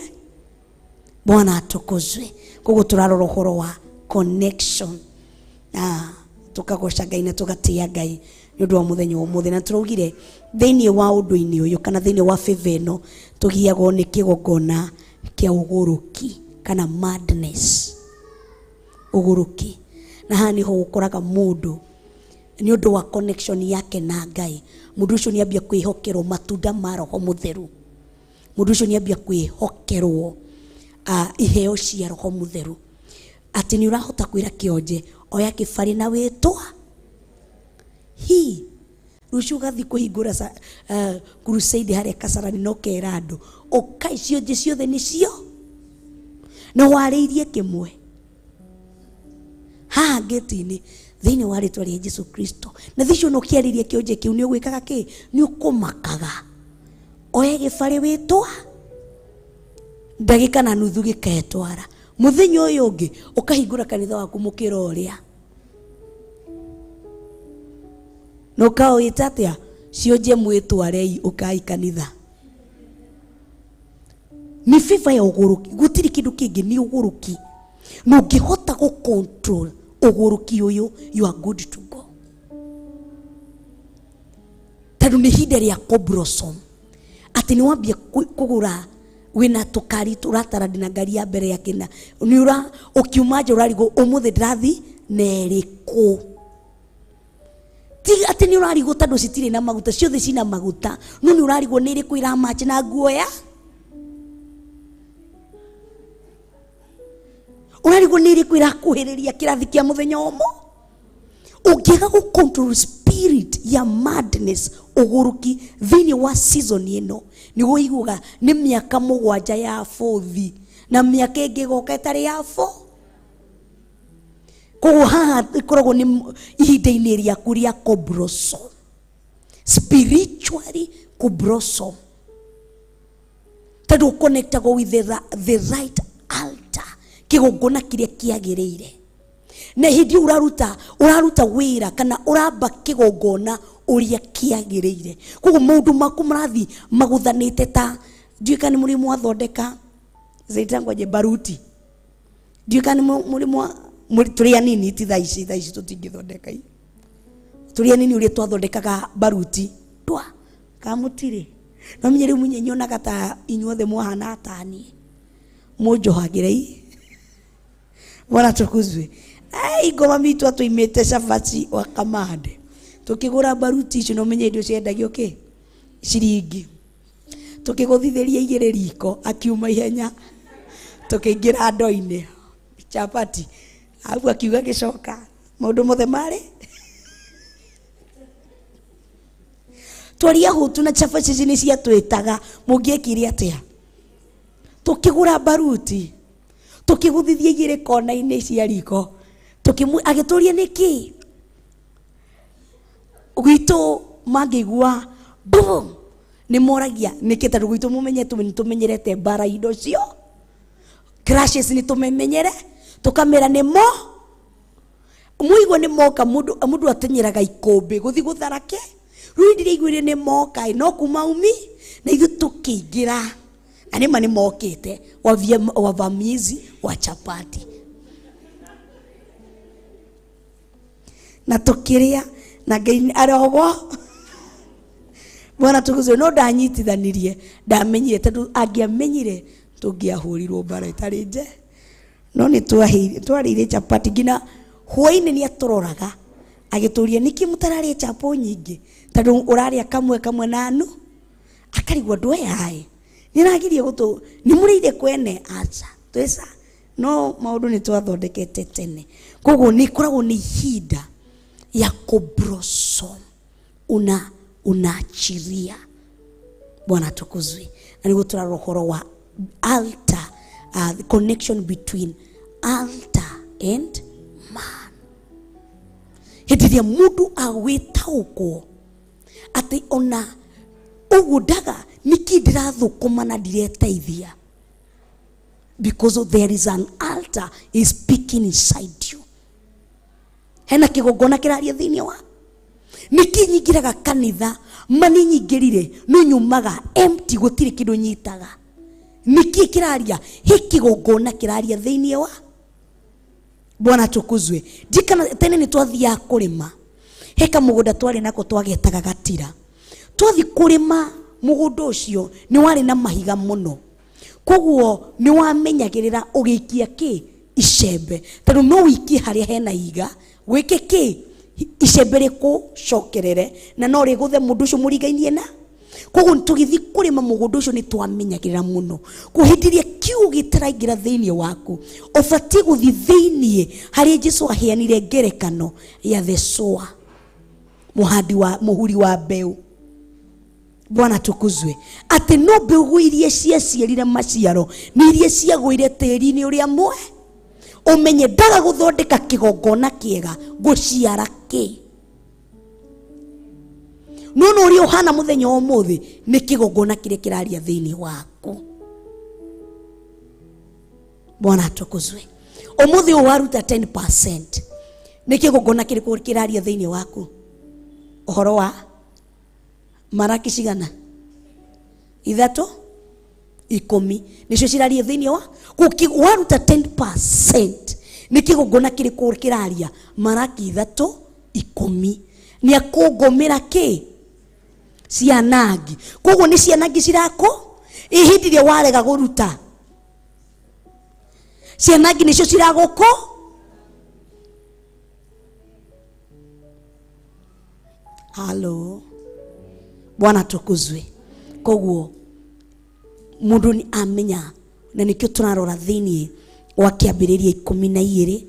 Bwana atukuzwe. Koguo turarora uhoro wa connection tukagoca Ngai na tugatia Ngai ni undu wa muthenya wa muthenya. Na turaugire thiini wa undu-ini uyu kana thiini wa favor ino tugiagwo ni kigongona kia uguruki kana madness. Uguruki na hani ho ukoraga mundu ni undu wa connection yake na Ngai. Mundu ucio ni ambia kwihokerwo matunda ma Roho Mutheru. Mundu ucio ni ambia kwihokerwo iheo cia Roho Mutheru. Ati ni urahota kwira kionje oya kibari na witwa hi rucio gathi kuhingura crusade hare Kasarani no kera andu okai cionje ciothe nicio no wariirie kimwe ha getini thiini wa ritwa ria Jesu Kristo. Na thicio no kiaririe kionje kiu ni ugwikaga ki ni ukumakaga oya kibari witwa ndagika na nuthu giketwara muthenya uyu ungi ukahingura kanitha waku mukira uria no kaoita atia cionje mwitwarei ukai kanitha. Ni fifa ya uguruki gutiri kindu kingi ni uguruki no ngihota go control uguruki uyu you are good to go. Tadu ni hinde ria blossom ati ni wambia kugura wina tukari turatara dina ngari ya mbere ya kina ni ura ukiumaje urarigo umuthi ndathi neriku ti ati ni urarigo tondu citire na maguta ciothe cina maguta no ni urarigo ni iriku iramache na guoya urarigo ni iriku irakuhiriria kirathi kia muthenya omo ungiga go control spirit ya madness uguruki thiini wa season ino ni guiguga ni miaka 7 ya 4 na miaka ĩngĩ goka ĩtarĩ yafo. Koguo haha ikoragwo nĩ ihinda-inĩ rĩaku rĩa kũblossom, spiritually kũblossom, tondũ ũconnectagwo with the right altar, kĩgongona kĩrĩa kĩagĩrĩire. Na hindi uraruta wĩra kana ũramba kĩgongona ũrĩa kĩagĩrĩire. Koguo maũndũ maku marathi maguthanĩte ta ndiũka nĩ mũrĩmo wathondeka zaitangwa je baruti. Ndiũka nĩ mũrĩmo tũrĩ anini ti thaa ici tũtingĩthondeka. Tũrĩ anini ũrĩa twathondekaga baruti twa kamũtire. No menye rĩu munye nyonaga ta inyuothe mwahana atani mũnjohagĩrai. Bwana tukuzwe. Ngoma mitu atuimĩte Shabaci wa Kamande. Tukigura baruti icio no menye indo ciendagio kĩ? Ciringi. Tukiguthithĩria igĩrĩ riko akiuma ihenya. Tukĩingĩra ndo-inĩ chapati. Abu akiuga gĩcoka. Maũndũ mothe marĩ. Twaria hutu na Shabaci ici nĩ ciatwĩtaga mũngĩekire atĩa? Tukigura baruti. Tukiguthithia igĩrĩ kona-inĩ cia riko. Agĩtũria nĩkĩ? Gwitũ mangĩigua boom nĩ moragia nĩkĩ, tondũ gwitũ mũmenyete nĩ tũmenyerete bara indo cio. Crashes nĩ tũmemenyere tũkamera nĩ mo mũigua nĩ moka mũndũ atenyeraga ikũmbĩ gũthi gũtharake. Rĩu ndĩraiguire nĩ moka no kuma umi na ithuĩ tũkĩingĩra na nĩma nĩ mokĩte wavamizi wa chapati na tũkĩrĩa na Ngai arogo. Bwana tukuzwe. No ndanyitithanirie ndamenyire, tondũ angĩamenyire tũngĩahũrirwo bara ĩtarĩ nje. No nĩ twarĩire chapati ngina hwaĩ-inĩ nĩ atũroraga agĩtũria nĩkĩ mũtararĩa chapo nyingĩ, tondũ ũrarĩa kamwe nanu akarigwo ndũ yaĩ nĩragirie gũtũ nĩ mũrĩire kwene acha twesa. No maũndũ nĩ twathondekete tene. Koguo nĩ koragwo nĩ ihinda ya kublossom, unaachiria. Bwana tukuzwe. Na nĩguo tũrarora ũhoro wa altar, the connection between altar and man. Hĩndĩ ĩrĩa mũndũ agwĩtaũkwo atĩ ona ũguo ndaga nĩkĩ ndĩrathũkũma na ndireteithia, because there is an altar is speaking inside you. Hena kĩgongona kĩraria thĩinĩ wa nĩkĩ nyingĩraga kanitha mani nyingĩrire no nyumaga empty gũtirĩ kĩndũ nyitaga. Nĩkĩ kĩraria he kĩgongona kĩraria thĩinĩ wa. Bwana tukuzwe. Ndikana tene nĩ twathiaga kũrĩma he kamũgũnda twarĩ nako twagetaga Gatira. Twathi kũrĩma mũgũnda ũcio nĩ warĩ na mahiga mũno, koguo nĩ wamenyagĩrĩra ũgĩikia kĩ icembe, tondũ no wikie harĩa hena higa gwĩke kĩ icembe rĩkũcokerere na no rĩgũthe mũndũ ũcio mũrigainie na. Koguo tũgĩthi kũrĩma mũgũnda ũcio nĩ twamenyagĩrĩra mũno kũhĩndĩria kiu gĩtaraingĩra thĩinĩ waku ũbatiĩ gũthi thĩinĩ harĩa Jesũ aheanire ngerekano ya the sower, mũhuri wa mbeũ. Bwana tukuzwe. Atĩ no mbegũ iria ciaciarire maciaro nĩ iria ciagũire tĩri-inĩ ũrĩa mwe. Ũmenye ndaga gũthondeka kĩgongona kĩega gũciara kĩ. No ũrĩa ũhana mũthenya ũmũthĩ nĩ kĩgongona kĩrĩa kĩraria thĩinĩ waku. Bwana tukuzwe. Ũmũthĩ waruta 10%. Nĩ kĩgongona kĩrĩkũ kĩraria thĩinĩ waku? Ũhoro wa Maraki cigana? 3 10 nicio ciraria thĩinĩ wa waruta 10%. Nĩ kĩgongona kĩrĩkũ kĩraria? Maraki 3 10. Nĩ akũngomera kĩ? Cianangi. Koguo nĩ cianangi cirako ihindi iria warega gũruta. Cianangi nicio ciragũko. Halo. Bwana tukuzwe. Koguo mundu ni amenya, na nikio tunarora thĩinĩ wa kĩambĩrĩria 12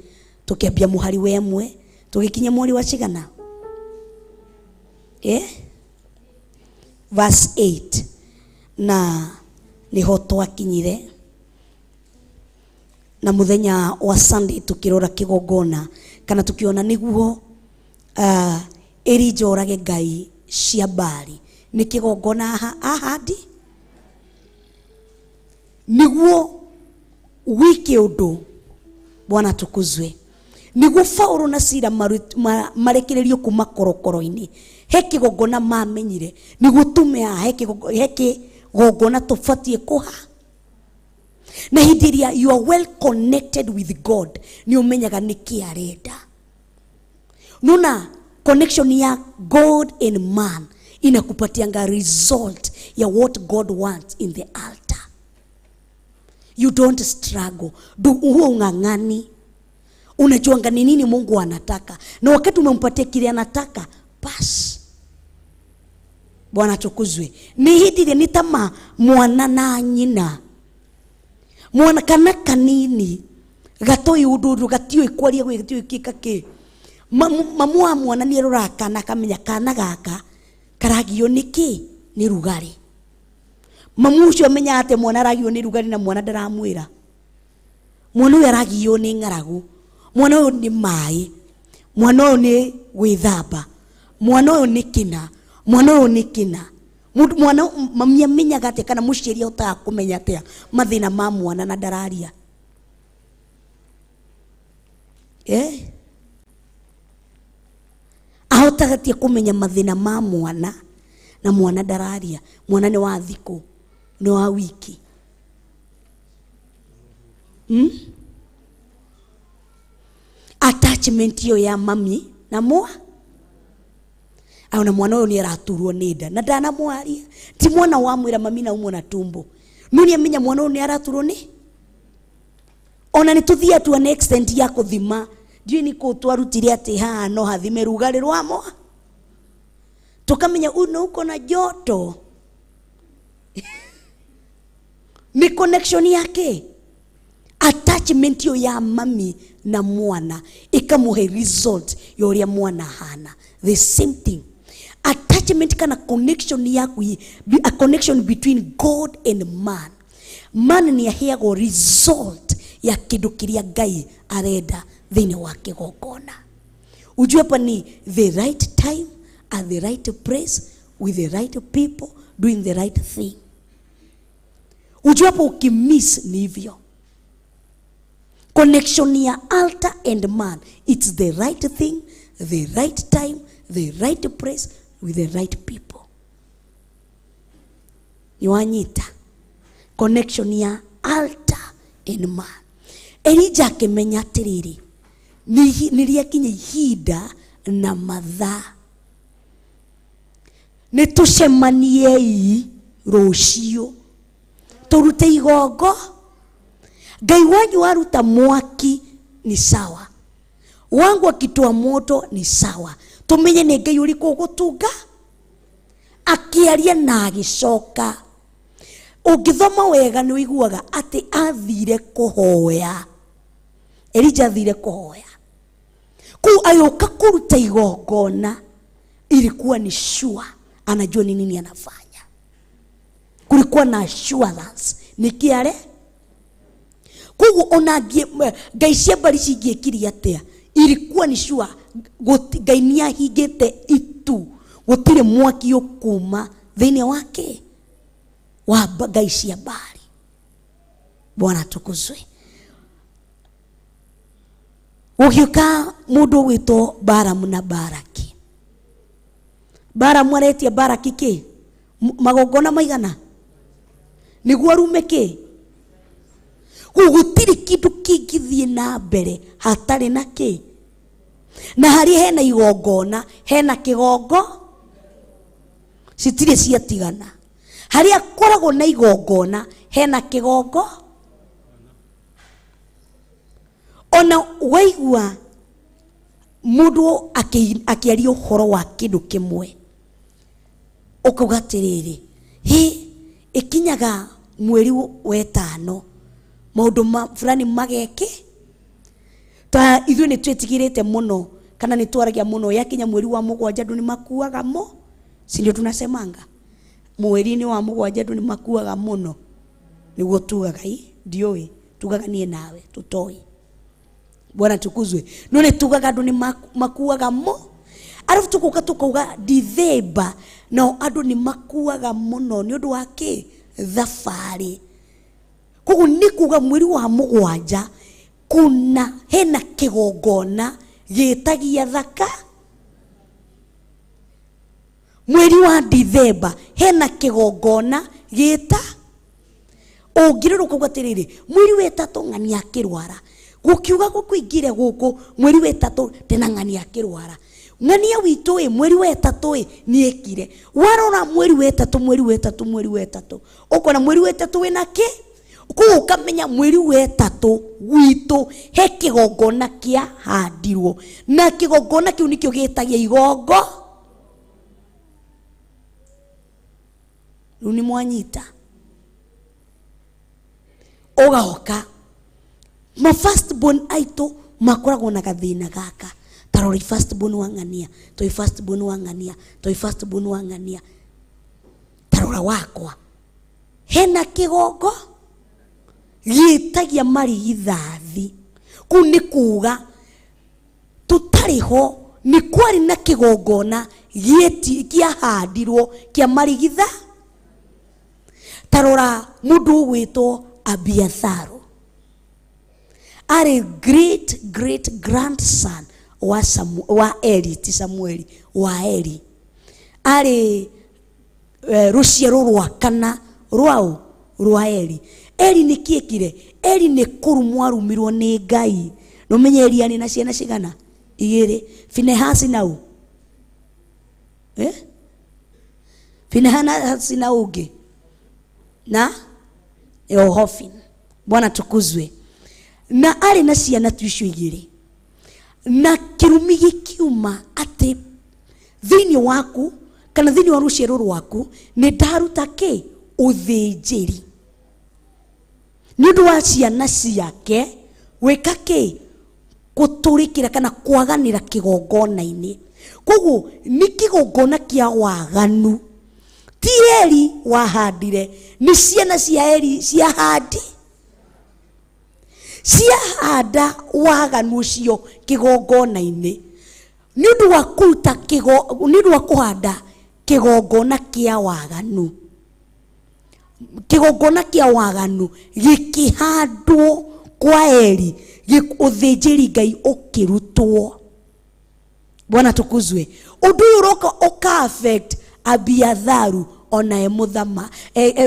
tukiambia muhari wa 1 tugikinya muhari wa cigana verse 8 na niho twakinyire na muthenya wa Sunday tukirora kigongona kana tukiona niguo Elijah orage ngai cia Baali ni kigongona ahandi niguo wiki undu. Bwana tukuzwe. Niguo Paulo na Sila marekererio kuma korokoro-ini he kigongona mamenyire niguo tumea he kigongona tufatie kuha. Na hindi iria you are well connected with God ni umenyaga niki arenda. Nuna connection ya God and man inakupatianga result ya what God wants in the altar. You don't struggle. Huo ungangani. Unajuanga ni nini Mungu anataka. Na wakati umempatia kile anataka, pass. Bwana tukuzwe. Ni hidi ni tama mwana na nyina. Mwana kana kanini. Gatoi ududu gatio ikwaria gwe gatio ikikake. Mamu wa mwana ni rora kana kamenya kana gaka. Karagio niki ni rugari. Mamu ucio amenya ate mwana aragio ni rugari na mwana ndaramwira. Mwana uyu aragio ni ngaragu. Mwana uyu ni mai. Mwana uyu ni gwithamba. Mwana uyu ni kina. Mwana uyu ni kina. Mwana mami amenyaga ate kana muciari ota kumenya atia mathina ma mwana na ndararia. Ahotaga atia kumenya mathina ma mwana na mwana ndararia. Mwana ni wa thiku, ni wa wiki. Attachment yo ya mami na mwa au na mwana uyu ni araturwo ni nda na ndana mwaria ti mwana wa mwira mami na umwe na tumbo nuni amenya mwana uyu ni araturwo ni ona ni tuthia tu an extent ya kuthima ndiye ni ko twarutire ati ha no hathime rugari rwamo tukamenya uno uko na joto ni connection yake. Attachment yo ya mami na mwana ikamuhe result yoria mwana hana. The same thing. Attachment kana connection yaku, a connection between God and man. Man ni aheago result ya kindu kiria Ngai arenda thini wa kigongona. Ujue pa ni the right time at the right place with the right people doing the right thing. Ujue pa ukimiss ni hivyo. Connection ya altar and man, it's the right thing, the right time, the right place with the right people. Yuanyita connection ya altar and man. Elijah akimenya atiriri niria kinya ihinda na mathaa nitucemaniei rucio turute igongo. Ngai wanyu waruta mwaki ni sawa, wangu akitua moto ni sawa. Tumenye ni Ngai uriku gutunga akiaria na agicoka. Ungithoma wega ni wiguaga ati athire kuhoya. Elijah athire kuhoya ku ayoka kuruta igongona. Ilikuwa ni sure anajua ni nini anafanya. Kulikuwa na assurance nikiare kugu onagie Ngai cia Baali cingiekiri atia. Ilikuwa ni sure Ngai ni ahingite itu gutire mwaki ukuma thini wake wa Ngai cia Baali. Bwana tukuzwe. Ugiuka mundu wito Balamu na Balaki. Balamu aretia Balaki ki magongona maigana niguo arume ki gutiri kindu kingithie na mbere hatari na ki na hari hena igongona hena kigongo citire ciatigana. Hari akoragwo na igongona hena kigongo. Ona waigua mundu akiaria uhoro wa kindu kimwe ukauga atiriri ikinyaga mweri wetano maundu fulani mageke ta ithuĩ nĩ twĩtigĩrĩte muno kana nĩ twaragia muno yakinya mweri wa 7 ndu ni makuaga mo, si ndio tunasemanga mweri ni wa 7 ndu ni makuaga muno niguo tugaga ndioi tugaga nie nawe tutoi. Bwana tukuzwe. None tugaga andu ni makuaga mo. Arafu tukauga Dithemba no andu ni makuaga muno ni undu wa ki thabari. Koguo ni kuga mweri wa mugwanja kuna hena kigongona gitagia thaka. Mweri wa Dithemba hena kigongona gita ungiruruka ugatiriri mweri wa gatatu ng'ani akirwara gukiuga gukwingire guku mweri wa gatatu tena ng'ani akirwara ng'ania witu mweri wa gatatu ni ekire warora mweri wa gatatu ukona mweri wa gatatu wina ki ukamenya mweri wa gatatu witu he kigongona kia handirwo na kigongona kiu nikio gitagia igongo. Runi mwanyita ogaoka ma first born aito makoragwo na gathina gaka tarori first born wangania toi first born wangania toi first born wangania tarora wakwa hena kigongo gitagia marigithathi kuni kuga tutariho ni kwari na kigongona gieti kia handirwo kia marigitha. Tarora mundu gwitwo Abiatharu are great grandson wa Eli ti Samueli wa Eli are ruciaro rwa kana rwa Eli. Eli ni kiekire Eli ni kurumwa rumirwo ni Ngai no menye Eli na ciana cigana igiri Finehasi nau Finehasi na uge na Hofni. Bwana tukuzwe. Na ari na ciana tuicio igiri na kirumi gikiuma ati thini waku kana thini wa ruciaro rwaku ni ndaruta ki uthinjiri ni undu wa ciana ciake wika ki guturikira kana kwaganira kigongona-ini. Koguo ni kigongona kia waganu ti Eli wahandire ni ciana cia Eli cia handi cia handa waganu ucio kigongona-ini ni undu wa kuruta ni undu wa kuhanda kigongona kia waganu. Kigongona kia waganu gikihandwo kwa Eli uthinjiri Ngai ukirutwo. Bwana tukuzwe. Undu uroka uka affect Abiatharu ona emuthama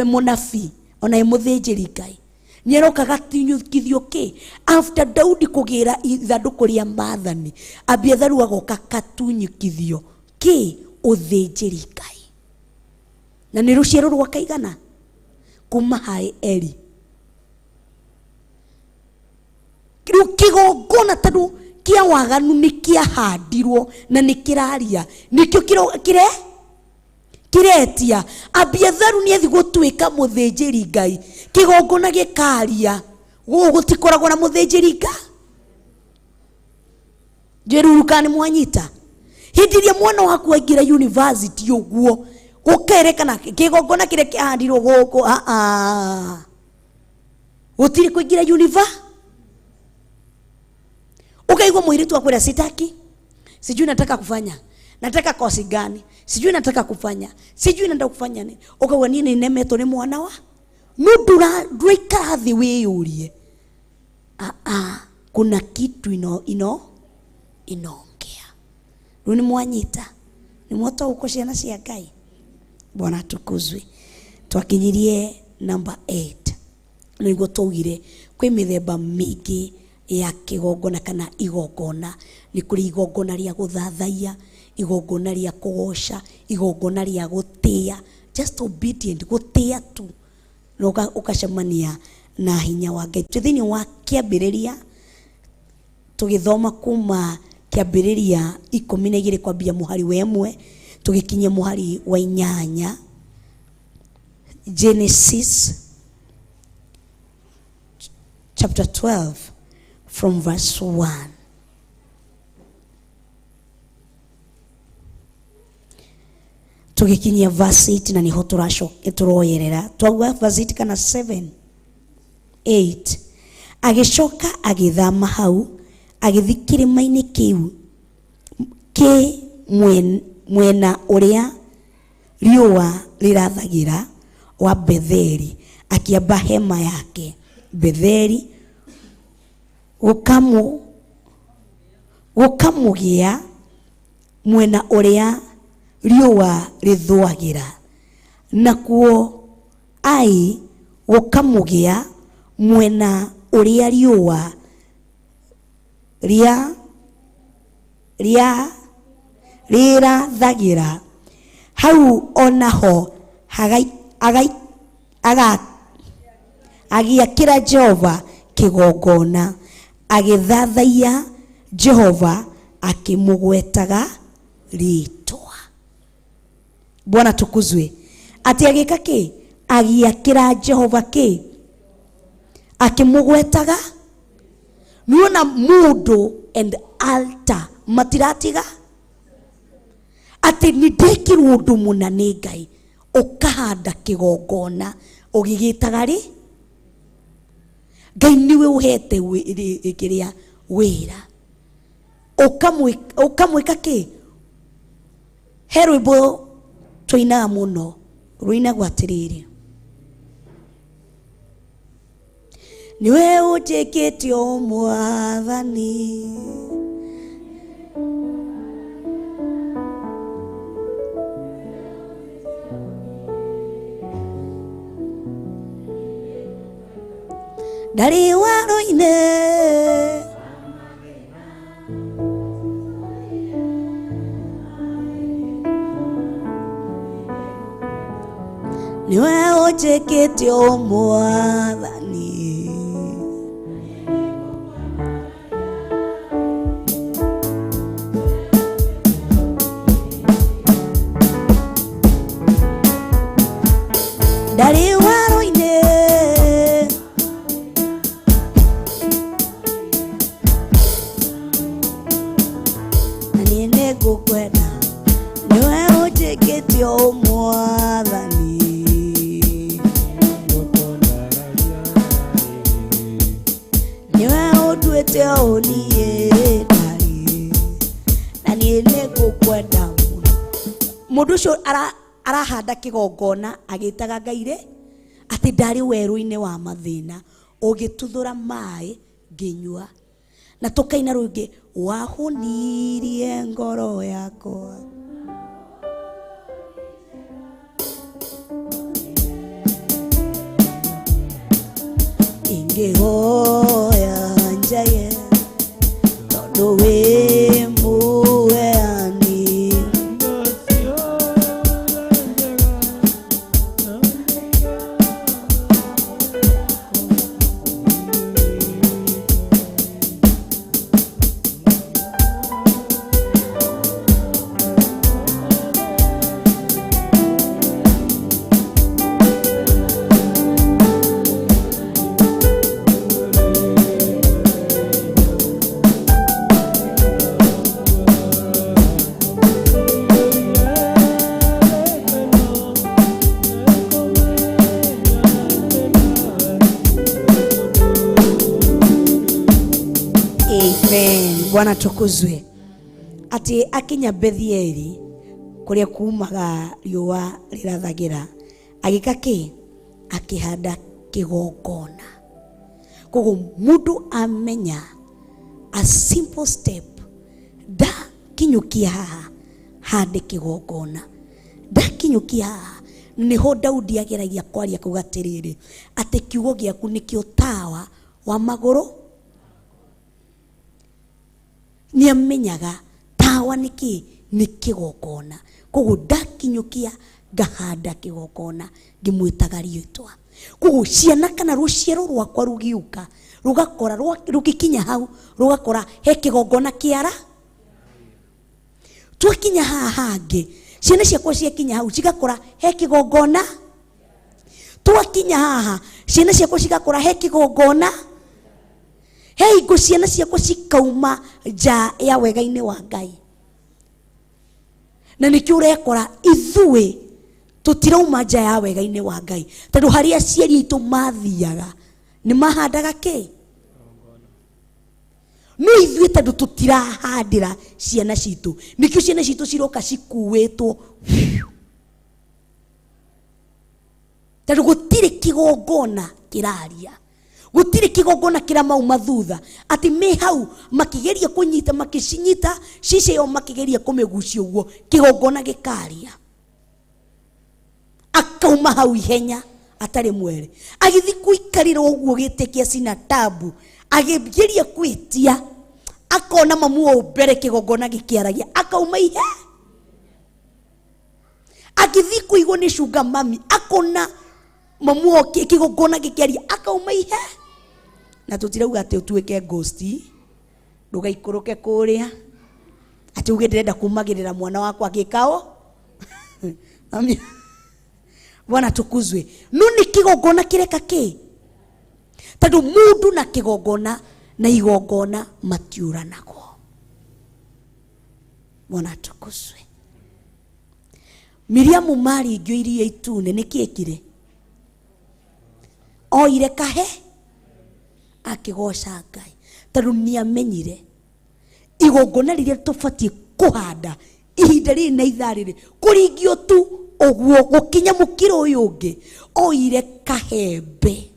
munafi ona emuthinjiri Ngai nyeroka gatinyukithio ki after Daudi kugira ithanduku ria maathani Abiatharu agoka katunyukithio ki uthinjiri Ngai na ni ruciaro rwa kaigana kuma hai Eli. Kigongona tadu kia waganu ni kia handirwo na ni kiraria nikio kiretia Abiatharu ni ethi gutuika muthinjiri Ngai kigongona gikaria gutikoragwo na muthinjiri Ngai jerurukani mwanyita hindiria mwana waku aingira university uguo gukerekana kigongona kire kihandirwo guku gutiri kuingira university ukaigwa mwiritu akwira sitaki sijui nataka kufanya nataka kosi gani sijui nataka kufanya sijui nataka kufanya nini ukawa nini nemeto ni mwana wa nudura ndwika thi wiyurie kuna kitu inaongea runi mwanyita ni moto uko ciana cia Ngai. Bwana tukuzwe. Twakinyirie number 8 niguo tugire kwi mithemba mingi ya kigongona kana igongona. Ni kuri igongona ria guthathaia, igongona ria kugoca, igongona ria gutia, just obedient, gutia tu no ukacemania na hinya wa Ngai. Thini wa kiambiriria tugithoma kuma kiambiriria 12 kwambia muhari wa 1 tugikinyia muhari wa 8 Genesis chapter 12 from verse 1. Tugikinyia verse 8 na niho turoyerera twauga verse 8 kana 7 8 agicoka agithama hau agithi kĩrĩma-inĩ kĩu kĩ mwena ũrĩa riũa rĩrathagĩra wa Betheli, akiamba hema yake Betheli, gũkamũgĩa mwena ũrĩa riũa rĩthũagĩra, nakuo Ai gũkamũgĩa mwena ũrĩa riũa rĩrathagĩra. Hau onaho agĩakĩra Jehova kĩgongona, agĩthathaiya Jehova akĩmũgwetaga rĩtwa. Bwana tukuzwe. Ati agĩka kĩ? Agĩakĩra Jehova kĩ? Akĩmũgwetaga. Niona mũndũ and altar matiratiga. Ati nĩndekirwo ũndũ mũna nĩ Ngai, ũkahanda kĩgongona ũgĩgĩtaga rĩ? Ngai niwe ũhete kĩrĩa wĩra, ũkamwĩka kĩ? He rwĩmbo tũinaga mũno rũinagwo atĩrĩrĩ: niwe ũnjĩkĩte o Mwathani, ndarĩ waro-inĩ niwe ũnjĩkĩte o Mwathani, ndarĩ waro-inĩ na niĩ nĩngũkwenda, niwe ũnjĩkĩte o Mwathani, niwe ũnduĩte o niĩ Ngai, na niĩ nĩngũkwenda mũno. Mũndũ ũcio arahanda kĩgongona agĩtaga Ngai rĩ, atĩ ndarĩ werũ-inĩ wa mathĩna, ũgĩtuthũra maĩ ngĩnyua. Na tũkaina rũngĩ, wahũnirie ngoro yakwa, ingĩhoya njaye tondũ wĩ mũheani. Bwana tukuzwe. Ati akinya Betheli kuria kumaga riũa rĩrathagĩra, agĩka kĩ? Akĩhanda kĩgongona. Koguo mũndũ amenya a simple step, da kinyukia haha hande kĩgongona, da kinyukia haha niho Daudi ageragia kwaria kuga atĩrĩrĩ, atĩ kiugo gĩaku nĩkĩo tawa wa magũrũ. Niamenyaga tawa nĩkĩ? Nĩ kĩgongona. Koguo ndakinyukia ngahanda kĩgongona ngĩmwĩtaga rĩtwa. Koguo ciana kana rũciaro rwakwa rũgiuka rũgakora rũgĩkinya hau rũgakora he kĩgongona kĩara. Twakinya haha hangĩ ciana ciakwa ciakinya hau cigakora he kĩgongona. Twakinya haha ciana ciakwa cigakora he kĩgongona. He hingo ciana ciakwa cikauma nja ya wega-inĩ wa Ngai. Na nĩkĩo ũrekora ithuĩ tũtirauma nja ya wega-inĩ wa Ngai, tondũ harĩa aciari aitũ mathiaga nĩ mahandaga kĩ? no ithuĩ tondũ tũtirahandĩra ciana citũ, nĩkĩo ciana citũ ciroka cikuĩtwo, tondũ gũtirĩ kĩgongona kĩraria, gũtirĩ kĩgongona kĩramauma thutha, atĩ me hau makĩgeria kũnyita, makĩcinyita cicio makĩgeria kũmĩgucia ũguo, kĩgongona gĩkaria. Akauma hau ihenya atarĩ mwere, agĩthiĩ gũikarĩra ũguo gĩtĩ kĩa Sinatabu, agĩgeria kwĩtia, akona mamu o mbere kĩgongona gĩkĩaragia, akauma ihe, agĩthiĩ kũigwo nĩ cunga mami, akona mamu o kĩgongona gĩkĩaria, akauma ihe. Na tũtirauga atĩ ũtuĩke ghosti, ndũgaikũrũke kũrĩa atĩ uge ndĩrenda kumagĩrĩra mwana wakwa gĩkao. Mami, Bwana tukuzwe. No nĩ kĩgongona kĩreka kĩ? Tondũ mũndũ na kĩgongona na igongona matiũranagwo. Bwana tukuzwe. Miriamu maringio iria itune nĩkĩ ekire? Oire kahe akĩgoca Ngai, tondũ nĩamenyire igongona rĩrĩa tũbatiĩ kũhanda ihinda rĩrĩ na ithaa rĩrĩ kũringio tu ũguo gũkinya mũkĩro ũyũ ũngĩ, oire kahembe.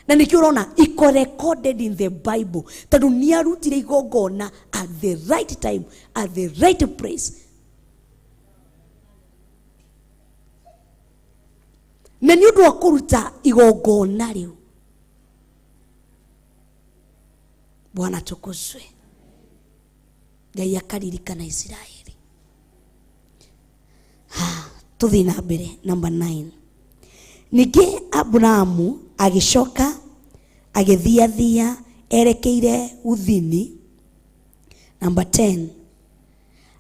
Na nĩkĩo ũrona iko recorded in the Bible, tondũ nĩarutire igongona at the right time, at the right place. Na nĩ ũndũ wa kũruta igongona rĩu, Bwana tukuzwe, Ngai akaririkana Israeli. Tuthi na mbere. Number 9. Ningĩ Abrahamu agĩcoka agĩthiathia erekeire uthini. Number 10.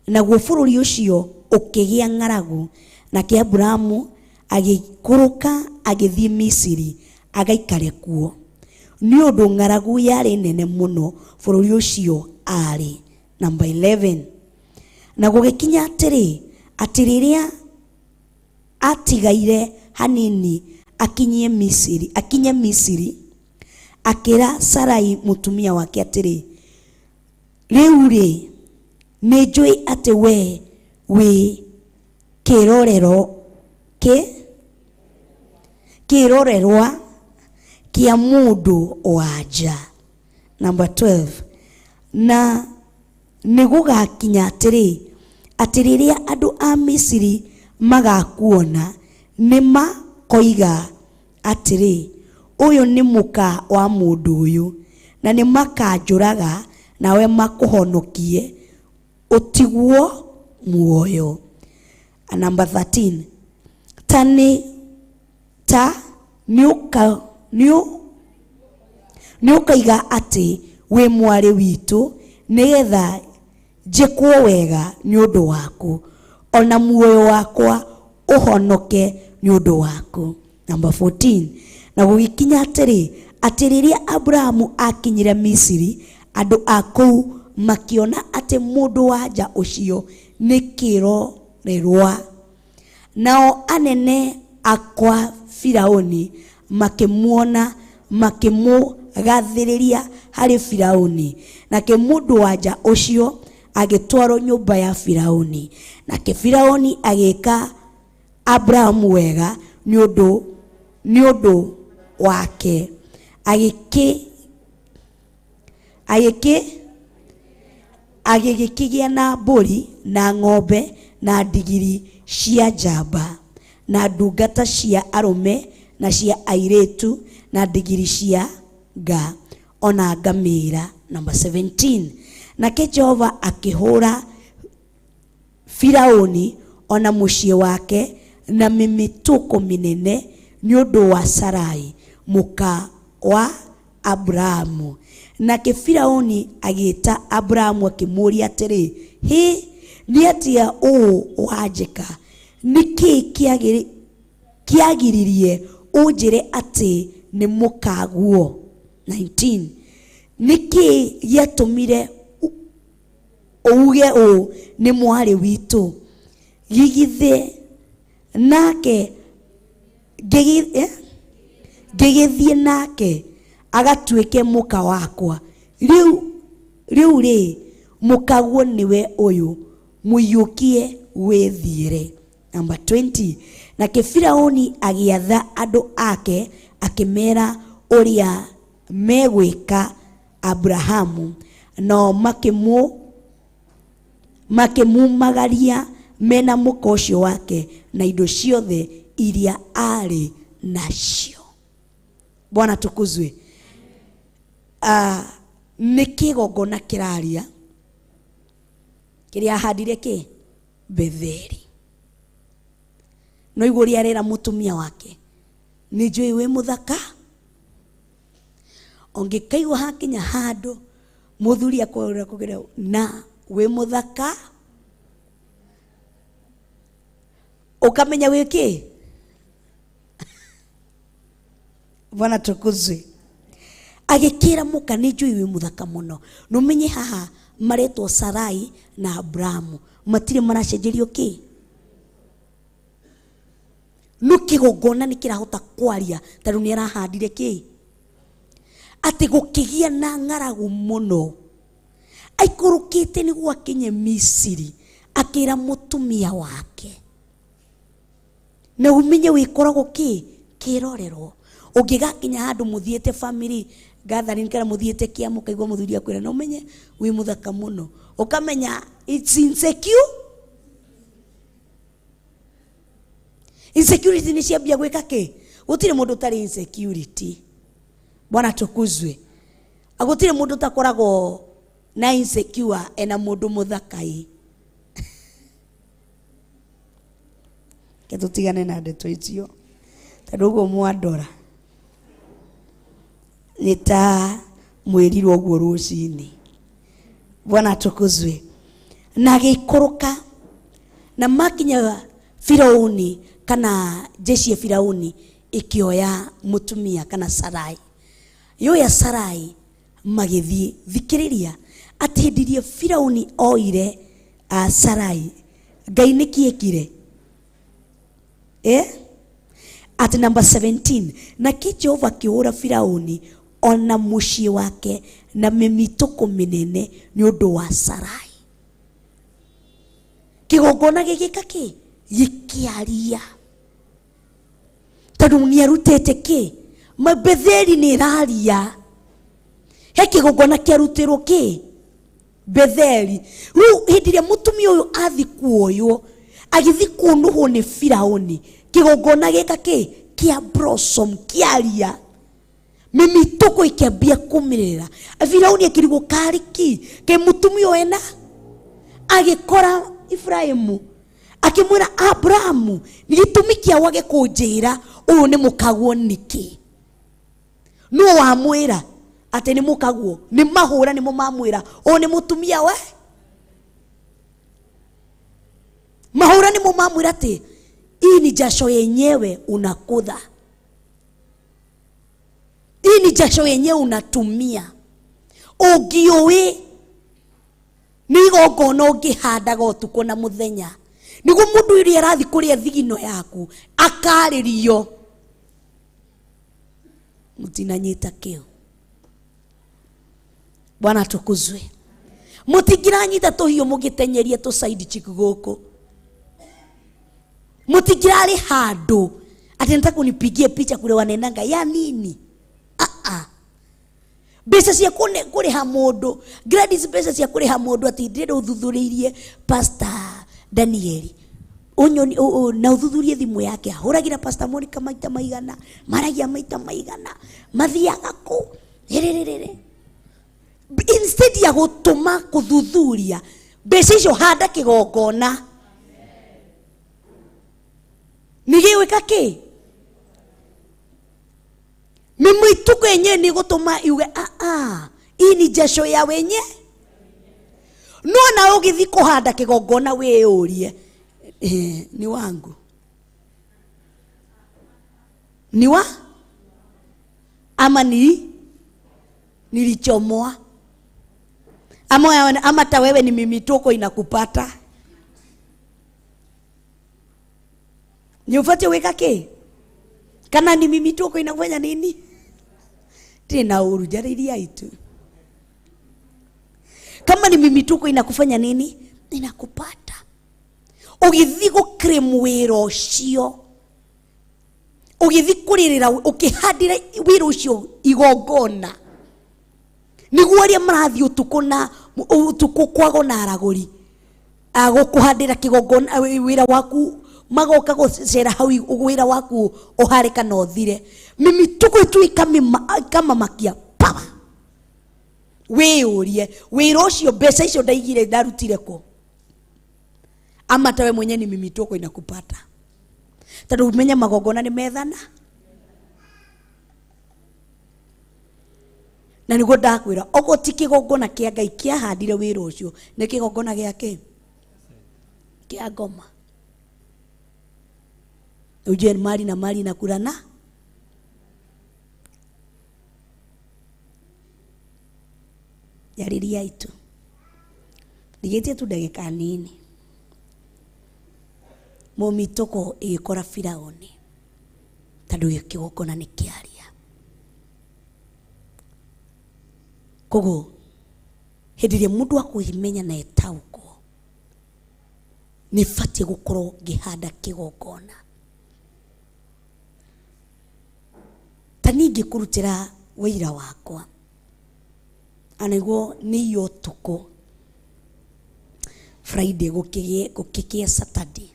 Naguo bũrũri ũcio ũkĩgĩa ng'aragu, nake Abrahamu agĩkũrũka agĩthiĩ Misiri agaikare kuo, nĩ ũndũ ng'aragu yarĩ nene mũno bũrũri ũcio arĩ. Number 11. Na gũgĩkinya atĩ rĩrĩa atigaire hanini akinye Misiri, akĩra Sarai mũtumia wake atĩrĩ, rĩu nĩnjũĩ atĩ we wĩ kĩrorerwa kĩa mũndũ wa nja. Number 12. Na nĩgũgakinya atĩ rĩrĩa andũ a Misiri magakuona nĩmakoiga atĩrĩ, ũyũ nĩ mũka wa mũndũ ũyũ, na nĩmakanjũraga nawe makũhonokie ũtigwo muoyo. Number 13. Nĩũkaiga atĩ wĩ mwarĩ witũ, nĩgetha njĩkwo wega nĩ ũndũ waku, ona muoyo wakwa ũhonoke nĩ ũndũ waku. Number 14. Na gũgĩkinya atĩ rĩrĩa Abrahamu akinyire Misiri, andũ a kũu makĩona atĩ mũndũ wa nja ũcio nĩ kĩrorerwa. Nao anene akwa Firaũni makĩmuona, makĩmũgathĩrĩria harĩ Firaũni, nake mũndũ wa nja ũcio agĩtwarwo nyũmba ya Firaũni, nake Firaũni agĩka Abrahamu wega nĩ ũndũ wake, agĩkĩgĩa na mbũri na ng'ombe na ndigiri cia njamba na ndungata cia arũme na cia airĩtu na ndigiri cia nga, ona ngamĩra. Number 17. Nake Jehova akĩhũra Firaũni ona mũciĩ wake na mĩmĩtũko mĩnene nĩ ũndũ wa Sarai mũka wa Abrahamu. Nake Firaũni agĩĩta Abrahamu akĩmũũria atĩrĩ, nĩ atĩa ũũ wanjĩka? Nĩkĩĩ kĩagiririe ũnjĩre atĩ nĩ mũkaguo? 19. Nĩkĩĩ gĩatũmire uuge ũũ nĩ mwarĩ witũ? Gĩgĩthiĩ nake agatuĩke mũka wakwa. Rĩu riu ri mukaguo niwe uyu muyukie withiire. Number 20, nake Firauni agiatha andu ake akimera uria megwika Abrahamu, no makimumagaria mena mukocio wake na indo ciothe iria ari nacio. Bwana tukuzwe. Ni kigongona kiraria kiria handire ki Betheli. No iguri arera mutumia wake, ni njui wi muthaka. Ongekaigwa hakinya handu muthuri akorera kugira na wi muthaka, ukamenya wiki. Bwana tukuzwe. Agikira muka ni njui wi muthaka muno. Numenye haha maretwo Sarai na Abrahamu matire maracenjerio ki. Nukigongona nikirahota kwaria tondu ni arahandire ki ati gukigia na ng'aragu muno. Aikurukite ni gwakinye Misiri akira mutumia wake, na umenye wikoragwo ki kirorero. Ungigakinya handu muthiete family gathering kana muthiete kiamu kaigwa muthuri akwira na umenye wi muthaka muno, ukamenya it's insecure. Insecurity ni ciambia gwika ki? Gutire mundu tari insecurity. Bwana tukuzwe. Agutire mundu takoragwo na insecure ena mundu muthakai. Ketutigane na ndeto icio tondu uguo mwandora nita mwirirwo guo rucini. Bwana tukuzwe. Na gikuruka na makinya Firauni kana jeshi ya Firauni ikioya mutumia kana Sarai. Yo ya Sarai magithie thikiriria atindirie Firauni oire Sarai. Ngai nikiekire at number 17, na Jehova kiura Firauni ona mucii wake na mimituko minene ni undu wa Sarai. Kigongona gigika ki gikiaria tondu ni arutete ki Betheli ni raria. He kigongona kiarutirwo ki Betheli. Riu hindiria mutumia uyu athi kuoyo agithi kunuhwo ni Firauni, kigongona gika ki kia blossom kiaria, mimituko ikiambia kumirira. Firauni akirigo kariki ke mutumia wena agikora Efraimu akimwira Abrahamu ni gitumi kia wage kunjira uyu ni mukaguo niki. No wamwira ati ni mukaguo, ni mahura ni mamwira uyu ni mutumia we. Mahura ni mamwira ati hii ni jasho yenyewe unakudha, hii ni jasho yenyewe unatumia. Ungiowe ni gogona ungihandaga utuko na muthenya nigu mundu iri arathi kuria thigino yaku akaririo. Mutinanyita kio. Bwana tukuzwe. Mutigiranyita tuhio mugitenyeria tu side chick goko. Mutigirari handu ati nataka unipigie picha kule wanenanga ya nini? Besa cia kure ha mundu, grades besa cia kure ha mundu ati ndire uthuthuririe Pastor Danieli onyoni na uthuthurie thimu yake ahuragira Pastor Monica maita maigana, maragia maita maigana, mathiaga ku rererere. Instead ya gutuma kuthuthuria besa icio handa kigongona. Nigiwika ki mimituko yenye ni gutuma iwe hii ni jasho ya wenye. No na ugithi kuhanda kigongona weyurie ni wangu, ni wa ama nilichomoa ama ta wewe ni mimituko inakupata. Ni ufate weka ki kana ni mimituko inafanya nini? Tena urujariria itu kama ni mimituko inakufanya nini? Inakupata. Ugithi gukrem wira ucio, ugithi kuririra ukihandira wira ucio igongona, niguo aria marathi utuku na utuku kwago na araguri agukuhandira kigongona wira waku magoka gucera hau wira waku uharika no thire. Mimituko tu kama makia pama wĩũrie wĩra ũcio mbeca icio ndaigire ndarutire kũ, ama tawe mwenye ni mimituko inakupata. Tondũ umenya magongona ni methana, na nĩguo ndakwĩra ogo ti kĩgongona kĩa Ngai kĩahandire wĩra ũcio, nĩ kĩgongona gĩake kĩa ngoma. Ujue mali na mali na kulana. Yariria itu nigetie tu ndagika nini mumitoko ikora Firaoni tondu gikigokona ni kiaria. Kogo hedirie mundu akuhimenya na etauko ni fatie gukorwo ngihanda kigokona. Tani ngikurutira wĩra wakwa aniguo ni yo tuko Friday gukigia Saturday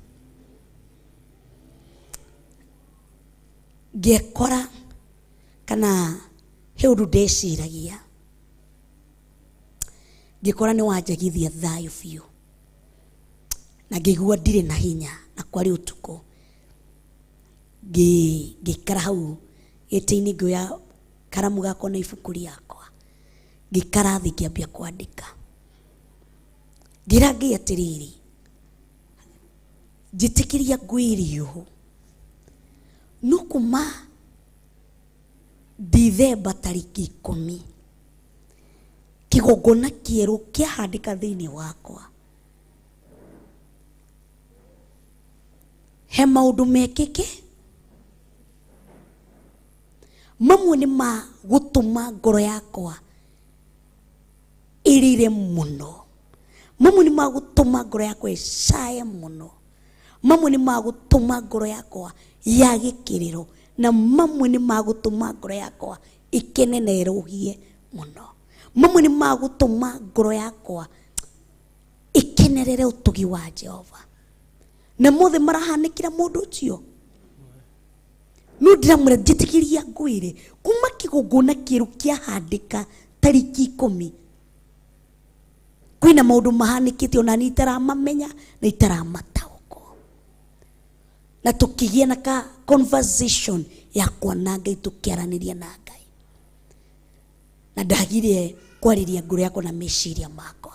ngekora kana heundu ndeciragia ngikora ni wanjagithia thayo biũ na ngigua ndire na hinya na kwari utuko ngikara hau gĩtĩ-inĩ ngĩoya karamu gakwa na ibuku rĩakwa ngĩkarathi ngĩambia kwandĩka ngira ngai atiriri njĩtĩkĩria ngwĩrie ũũ no kuma Dithemba tariki 10 kĩgongona kĩerũ kĩahandĩka thĩinĩ wakwa. He maũndũ mekĩke mamwe ni ma gutuma ngoro yakwa irire muno, mamwe ni ma gutuma ngoro yakwa icaye muno, mamwe ni ma gutuma ngoro yakwa yage kiriro, na mamwe ni ma gutuma ngoro yakwa ikenenerugie muno, mamwe ni ma gutuma ngoro yakwa ikenerere utugi wa Jehova. Na mothe marahanikira mundu ucio no ndiramura njĩtĩkĩria ngwĩre kuma kĩgongona kĩerũ kĩahandĩka tariki 10 kwĩna maũndũ mahanĩkĩte ona niĩ itaramamenya na itaramataũko, na tũkĩgĩa na ka conversation yakwa na Ngai tũkĩaranĩria na Ngai, na ndagire kwarĩria ngoro yakwa na meciria makwa.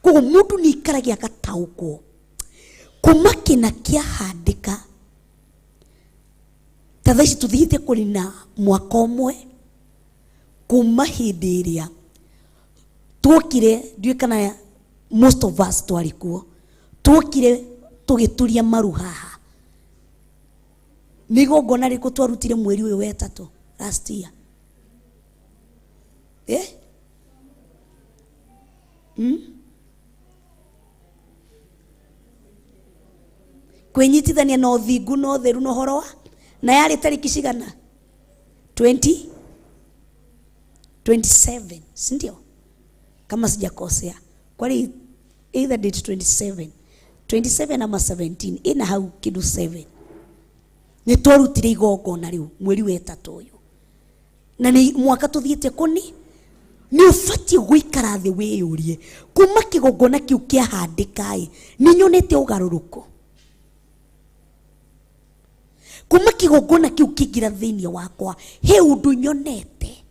Koguo mũndũ nĩ ikaragia agataũkwo kuma kĩna kĩahandĩka. Tadhashi tuthiite kulina mwaka umwe kuma hindi iria tuokire, ndiwe kana most of us twarikuo, tuokire tugituria maru haha. Nigongona riko twarutire mweri uyu wetatu last year kwenyitithania na uthingu na utheru na uhoro wa na yari tariki cigana 27 sindio kama sijakosea, kwani either date 27 ama 17 ina hau kidu 7 ni twarutire igongona riu mweri wetatu uyu, na ni mwaka tuthiite kuni ni ufatie guikara thi wiyurie kuma kigongona kiu kiahandĩka ni nyonete ugaruruko kuma kigongona kiu kigira thĩinĩ wakwa. He ũndũ nyonete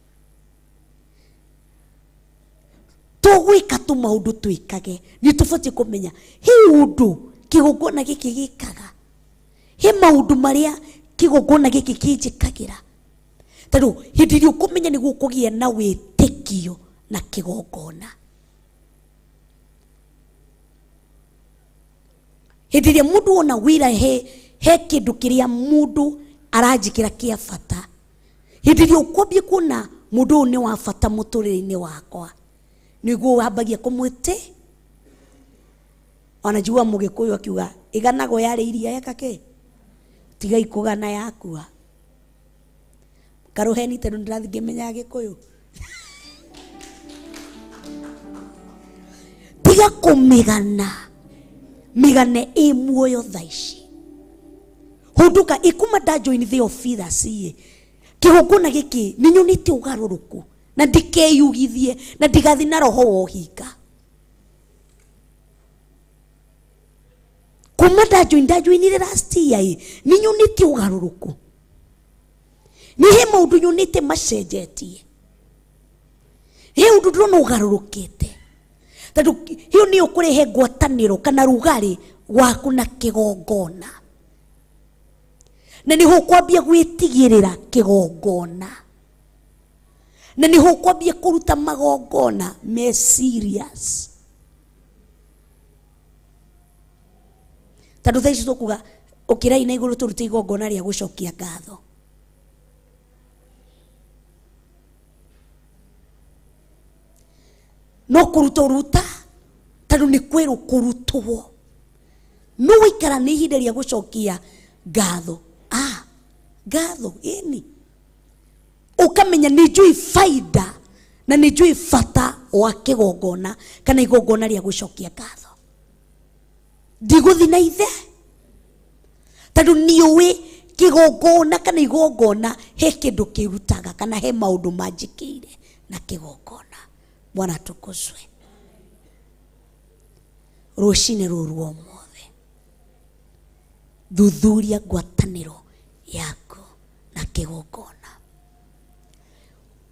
tũgwĩka tu maũndũ twĩkage, nĩ tũbatie kũmenya he ũndũ kigongona gĩkĩ gĩkaga, he maũndũ marĩa kigongona gĩkĩ kĩnjĩkagĩra. Tondũ hĩndĩ ĩrĩa ũkũmenya nĩguo kũgĩa na wĩtĩkio na kigongona. Hĩndĩ ĩrĩa mũndũ ona wĩra he kindu kiria mundu aranjikira kia bata, hindi ria ukwambie kuona mundu ni wa bata muturire-ini wakwa, niguo wambagia kumwite anajua Mugikuyu akiuga iganago yale iria yakake tiga ikugana yakua karuheni teno ndirathi ngimenya Gikuyu tiga kumigana migane muoyo thaici hunduka ikuma ndajoini the office cie kihunguna giki ninyonite ugaruruku na ndikeyugithie na ndigathi na roho wohinga kuma ndajoinire last year ninyonite ugaruruku ni he maundu nyonite macenjetie he undu ndona ugarurukite tondu hiyo ni ukurehe ngwataniro kana rugari waku na kigongona na niho kwambia gwitigirira kigongona na niho kwambia kuruta magongona me serious tondu thaici tukuga ukirai na iguru turute igongona ria gucokia ngatho no kuruta tondu ni kwiru kurutwo no wikara ni ihinda ria gucokia ngatho ngatho ini ukamenya nijui faida na nijui fata wa kigongona kana igongona ria gucokia ngatho ndiguthi na ithe tondu niuwi kigongona kana igongona he kindu kirutaga kana he maundu manjikire na kigongona. Bwana tukuzwe. Rucine ruru omothe thuthuria ngwataniro yako na kigongona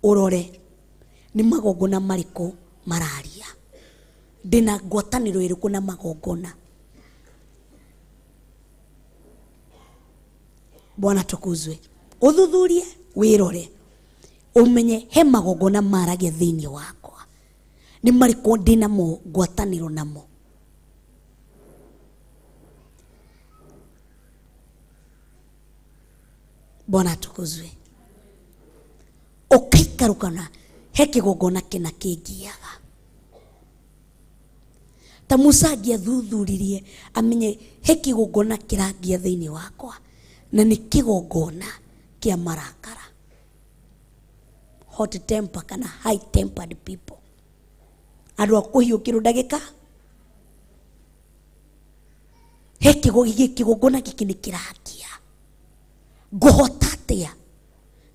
urore ni magongona mariko mararia ndina ngwataniro iriku na magongona. Bwana tukuzwe. Uthuthurie wirore umenye he magongona maragia thiini wakwa ni mariko ndina mo ngwataniro namo. Bwana tukuzwe. Ukaikarukana he kigongona kina kingiaga ta Musa athuthulirie amenye he kigongona kirangia thiini wakwa na ni kigongona kia marakara, hot temper kana high tempered people, andu akuhiukirwo ndagika he kigongona giki ni kirangia nguhota atia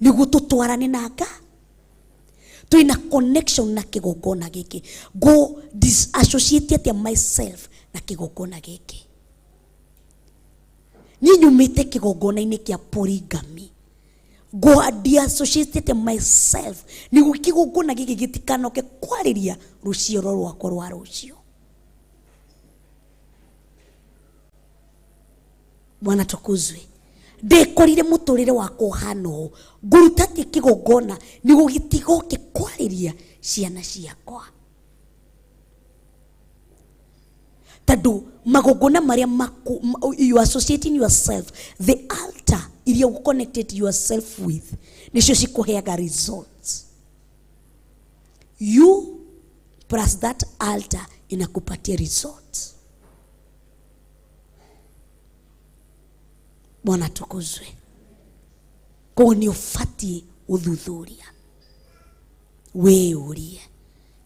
niguo tutwarane nanga tuina connection na kigongona giki go disassociate myself na kigongona giki. Ni nyumite kigongona-ini kia polygamy go disassociate myself niguo kigongona giki gitikanoke kwariria rucioro rwakwa rwa rucio. Bwana tukuzwe. Ndekorire muturire wakwa hano nguruta ti kigongona niguo gitigoke kwariria ciana ciakwa tadu magongona maria you associating yourself the altar iria you connected yourself with nicio cikuheaga results. You plus that altar inakupatia results. Bwana tukuzwe. Kwa ni ufati uthuthuria we urie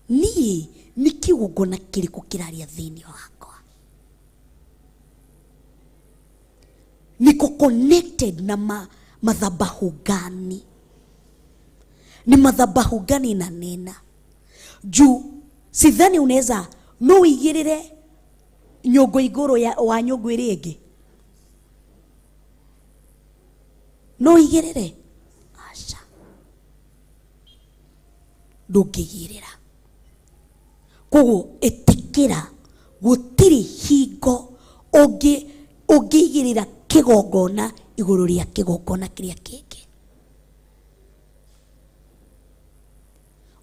ni kigongona kiriku kiraria thiini wakwa, niko connected na madhabahu gani, ni madhabahu gani na nena juu sidhani unaweza no uigirire nyogo igoro ya wa nyogo irege no igirire asha ndungigirira koguo etikira gutiri hingo ungigirira kigongona iguru ria kigongona kiria kingi.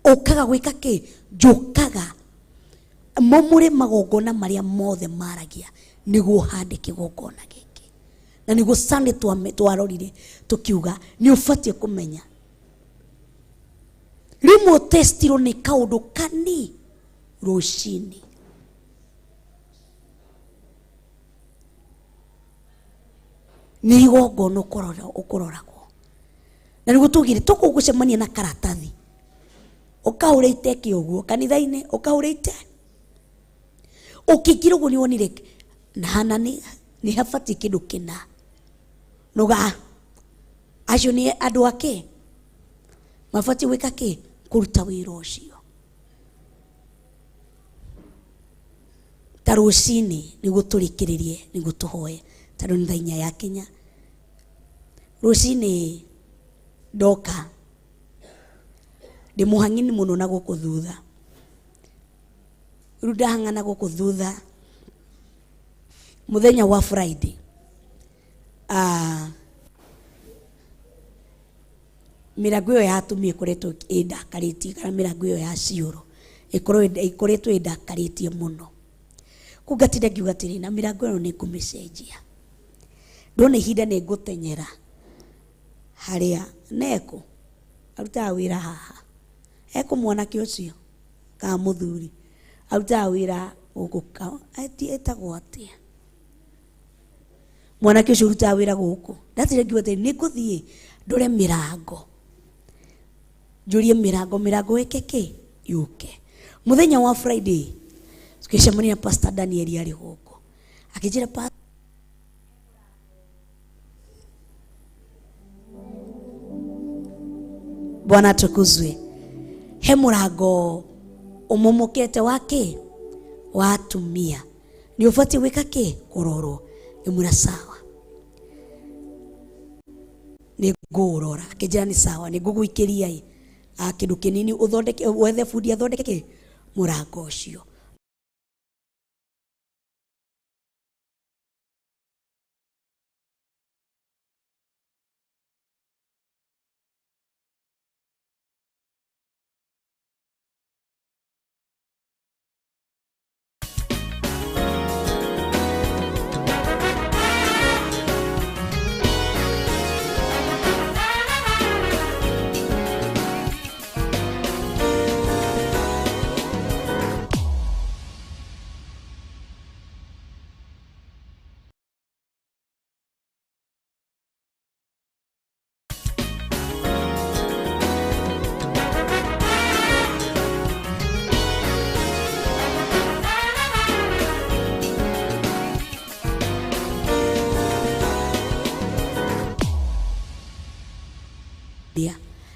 Ukaga gwika ki njukaga momure magongona maria mothe maragia niguo hande kigongona giki na niguo Sunday twarorire tukiuga ni ufatie kumenya rimwe testiro ni kaundu kani rũcinĩ. Nĩ igongona ũkororagwo. Na nĩguo tugire tũkũgũcemania na karatathi ũkahũra iteke ũguo kanitha-inĩ ũkahũra ũkĩingĩra ũguo nĩ wonire na hana nĩ habatiĩ kĩndũ kĩna noga acio nĩ andũ ake mabatiĩ gwĩka kĩ? Kũruta wĩra ũcio. Ta rũcinĩ nĩguo tũrĩkĩrĩrie nĩguo tũhoe tondũ nĩ thaa 4 ya Kenya. Rũcinĩ ndoka ndĩ mũhang'ini mũno na gũkũ thutha. Rĩu ndahang'ana gũkũ thutha mũthenya wa Friday mĩrango ĩyo ya atumia ĩkoretwo ĩndakarĩtie kana mĩrango ĩyo ya ciũro ĩkoretwo ĩndakarĩtie mũno. Kũu ngatinda ngiuga atĩrĩ na mĩrango ĩyo nĩ ngũmĩcenjia. Ndona ihinda nĩ ngũtenyera harĩa Neko arutaga wĩra haha. Eko mwanake ũcio ka mũthuri arutaga wĩra gũkũ etagwo atĩa? Mwanake ũcio arutaga wĩra gũkũ. Ndatinda ngiuga atĩrĩ nĩ ngũthiĩ ndore mĩrango. Njũrie mĩrango ĩke yũke. Mũthenya wa Friday tukicemania na Pastor Daniel arĩ gũkũ. Akĩnjĩra Bwana tukuzwe. He mũrango ũmomokete wake wa atumia. Nĩ ũbatiĩ gwĩka kĩ? Kũrorwo. Ĩmwĩra sawa. Nĩ ngũrora. Akĩnjĩra nĩ sawa. Nĩ ngũgũikĩria kĩndũ kĩnini ũthondeke wethe bundi athondeke kĩ? Mũrango ũcio.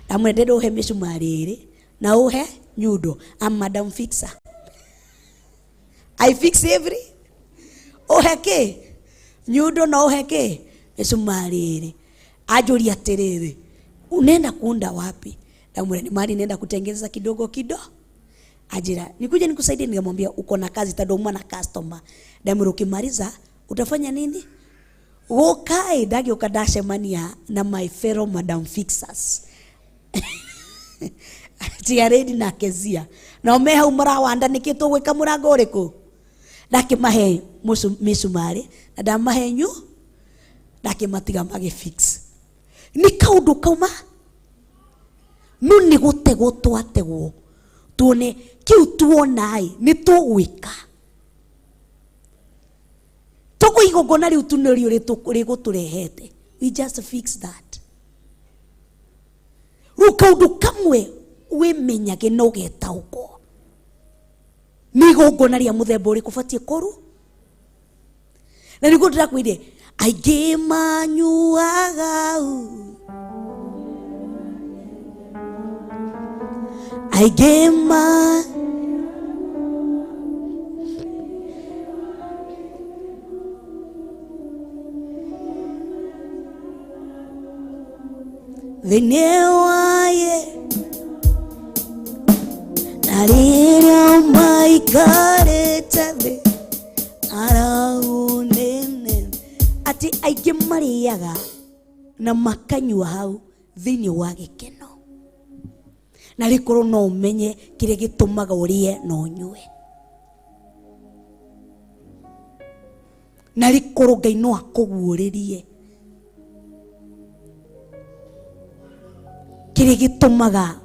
Amwendera uhe misumari iri na uhe nyundo. I'm Madam Fixer. I fix every. Uhe ki nyundo na uhe ki misumari iri. Ajuri atiriri. Unaenda kuunda wapi? Amwendera ni mali nenda kutengeneza kidogo kidogo. Ajira nikuja nikusaidie. Nikamwambia uko na kazi tadoma na customer. Damuru ukimaliza utafanya nini? Wokai dagi ukadashe mania na my fellow Madam Fixers. Tiaredi na kezia na umeha umara wanda nikito gwika murango uriku ndakimahe misumari na ndamahe nyu ndakimatiga magifix ni kaundu kauma nu ni gutegwo twategwo tuone kiu tuonai ni tugwika tuko igongona riu tunori uri guturehete. We just fix that. Rukaundu kamwe wimenyage no getauko ni igongona ria muthemba uri kubatie koru na niguo ndirakwire aingĩ manyuaga aingĩ Venewaye Nariria maikarete araunene ati aingĩ mariaga na makanyua hau thĩinĩ wa gĩkeno na rĩkorwo no ũmenye kĩrĩa gĩtũmaga ũrĩe na ũnyue na rĩkorwo Ngai no akũguũrĩrie kĩrĩa gĩtũmaga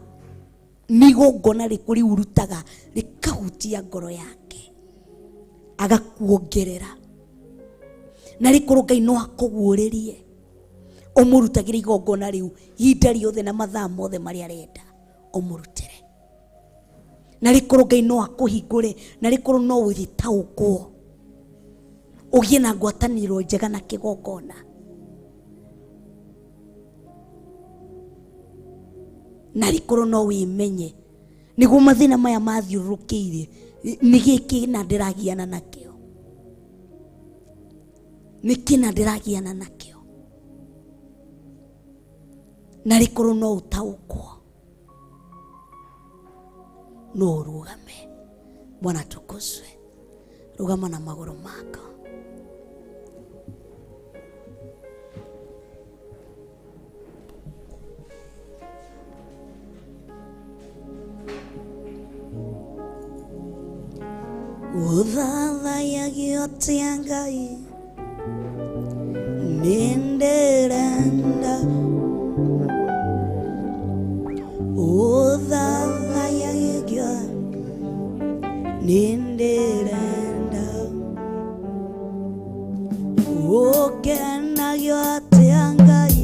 nigongona rikuri urutaga rikahutia ngoro yake agakuongerera na rikuru Ngai no akuguririe umurutagire igongona riu hinda riothe na mathaa mothe maria arenda umurutire na rikuru Ngai no akuhingure na rikuru no withitaukwo ugie na ngwataniro njega na kigongona na rikuru no wimenye niguo mathina maya mathiurukiire ni giki na ndiragiana nakio nikina ndiragiana nakio na rikuru no utaukwo no rugame. Bwana tukuzwe. Rugama na maguru mako. Uthathaiagio tia Ngai nindirenda uthathaiagio nindirenda ukenagio tia Ngai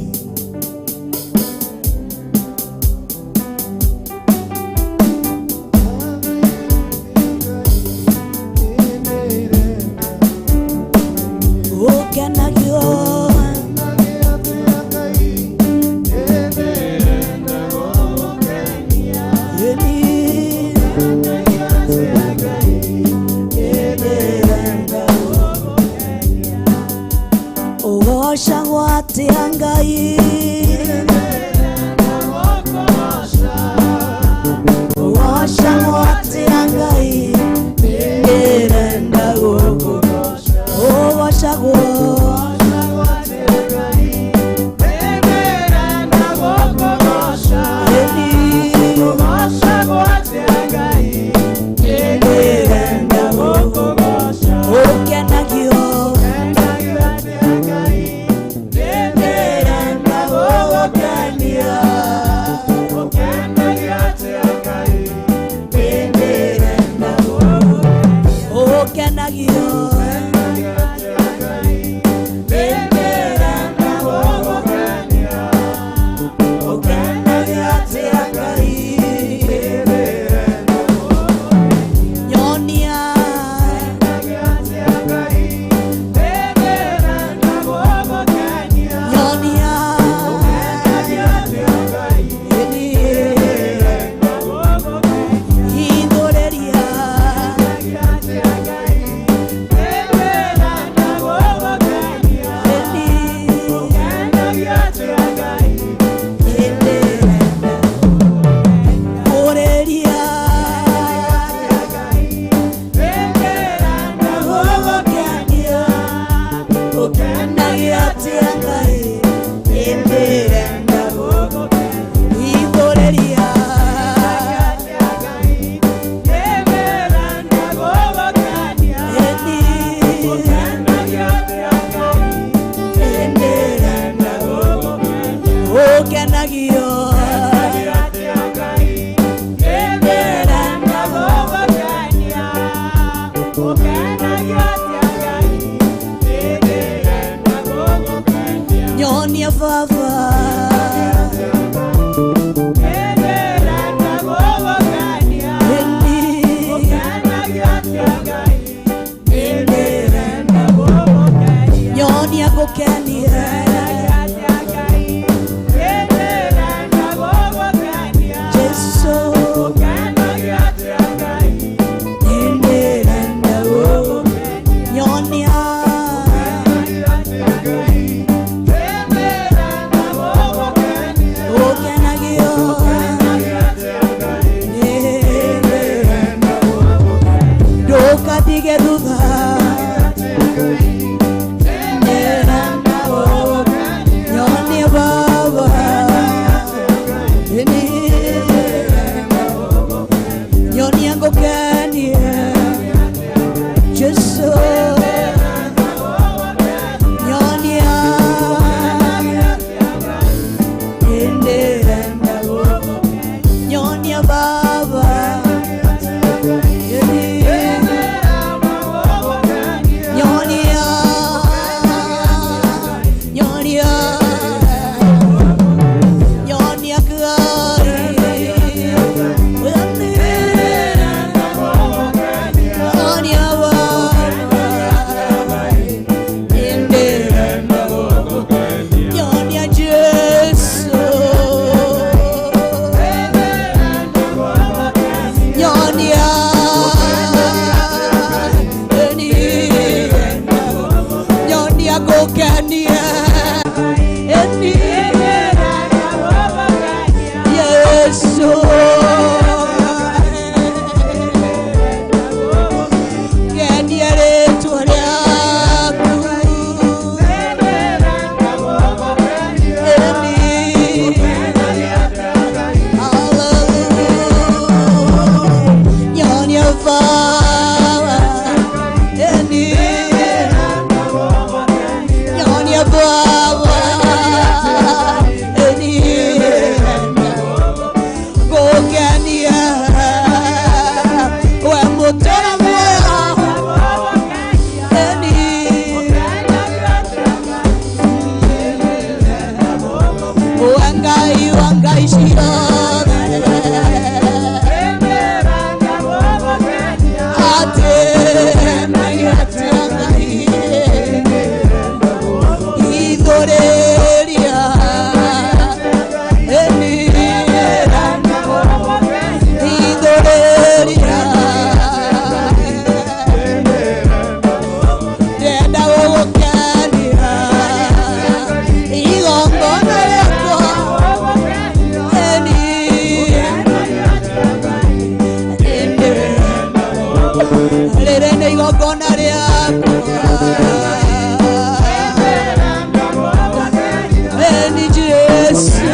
Nyonya ba igongona rĩaku eni Jesu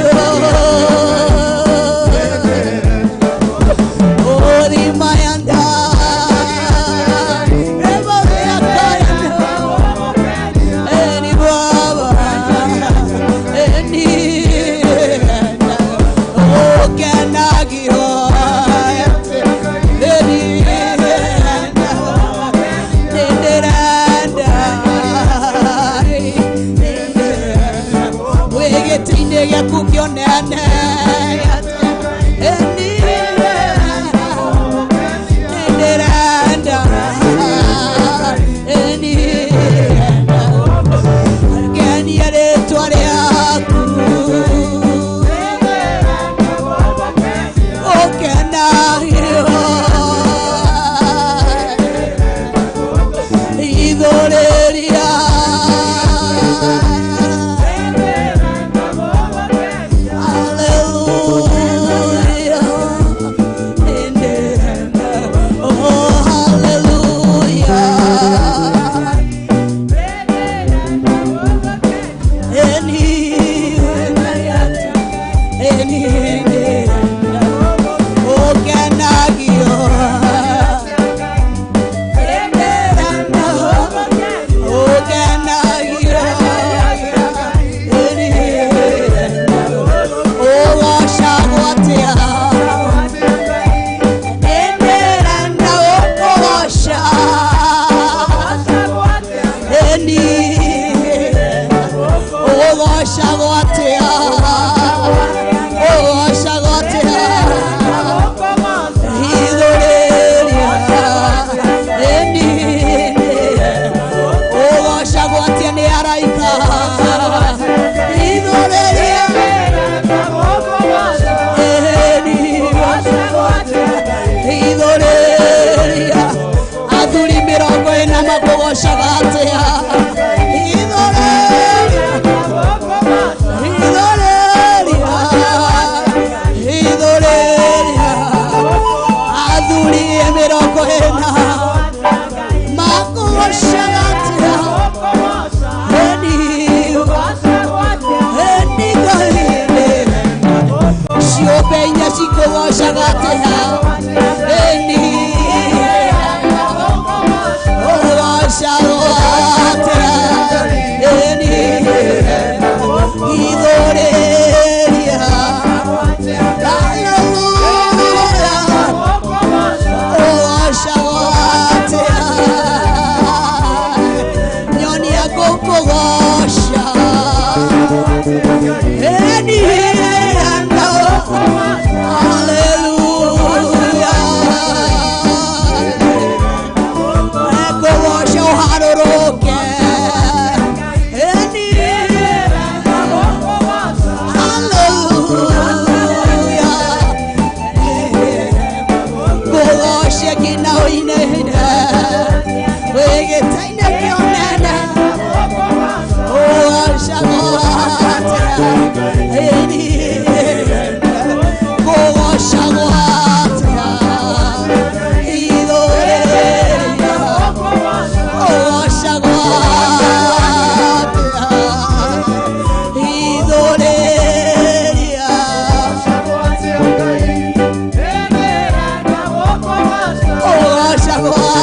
Shagwa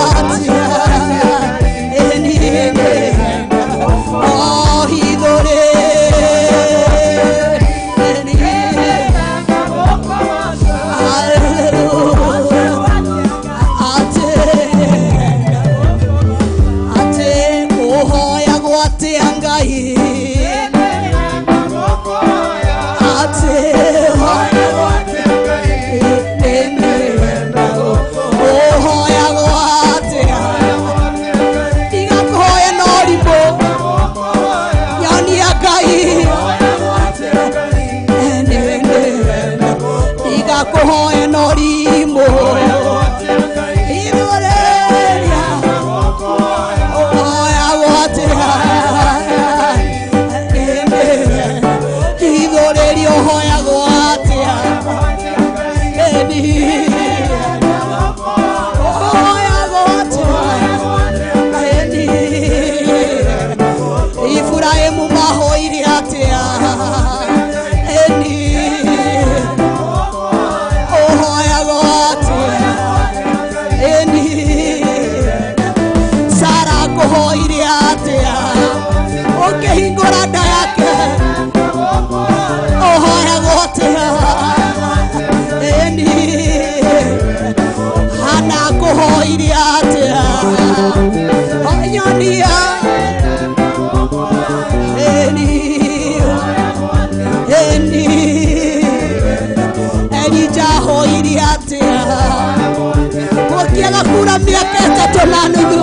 agakura mĩaka ĩtatũ na nuthu.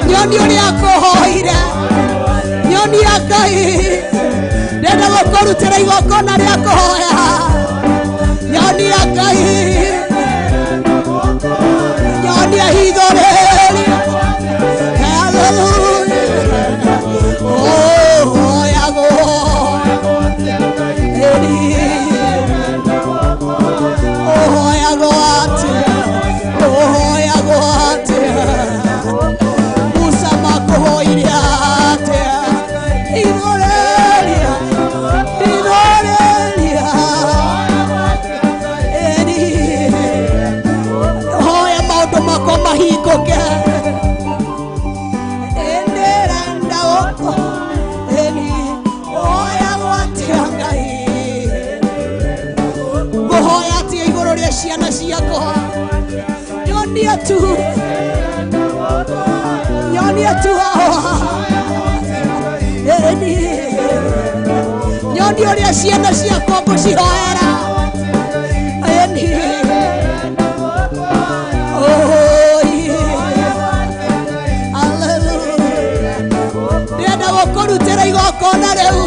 Nyoni ũrĩa akũhoire, nyoni ya Ngai, ndenda gũkũrutĩra igongona rĩa kũhoya. Nyoni ya Ngai, nyoni ya hitho rĩrĩ. Hallelujah. Oh, hoya goatia. Oh, hoya goatia. Oh, hoya goatia. Musa makuhoire atia. Hitho rĩrĩ. Hitho rĩrĩ. Hoya maũndũ makwa mahingũke. Ciana ciakwa nyonia tu nyonia ũrĩa ciana ciakwa ngũcihoera. Ndĩrenda gũkũrutĩra igongona rĩu.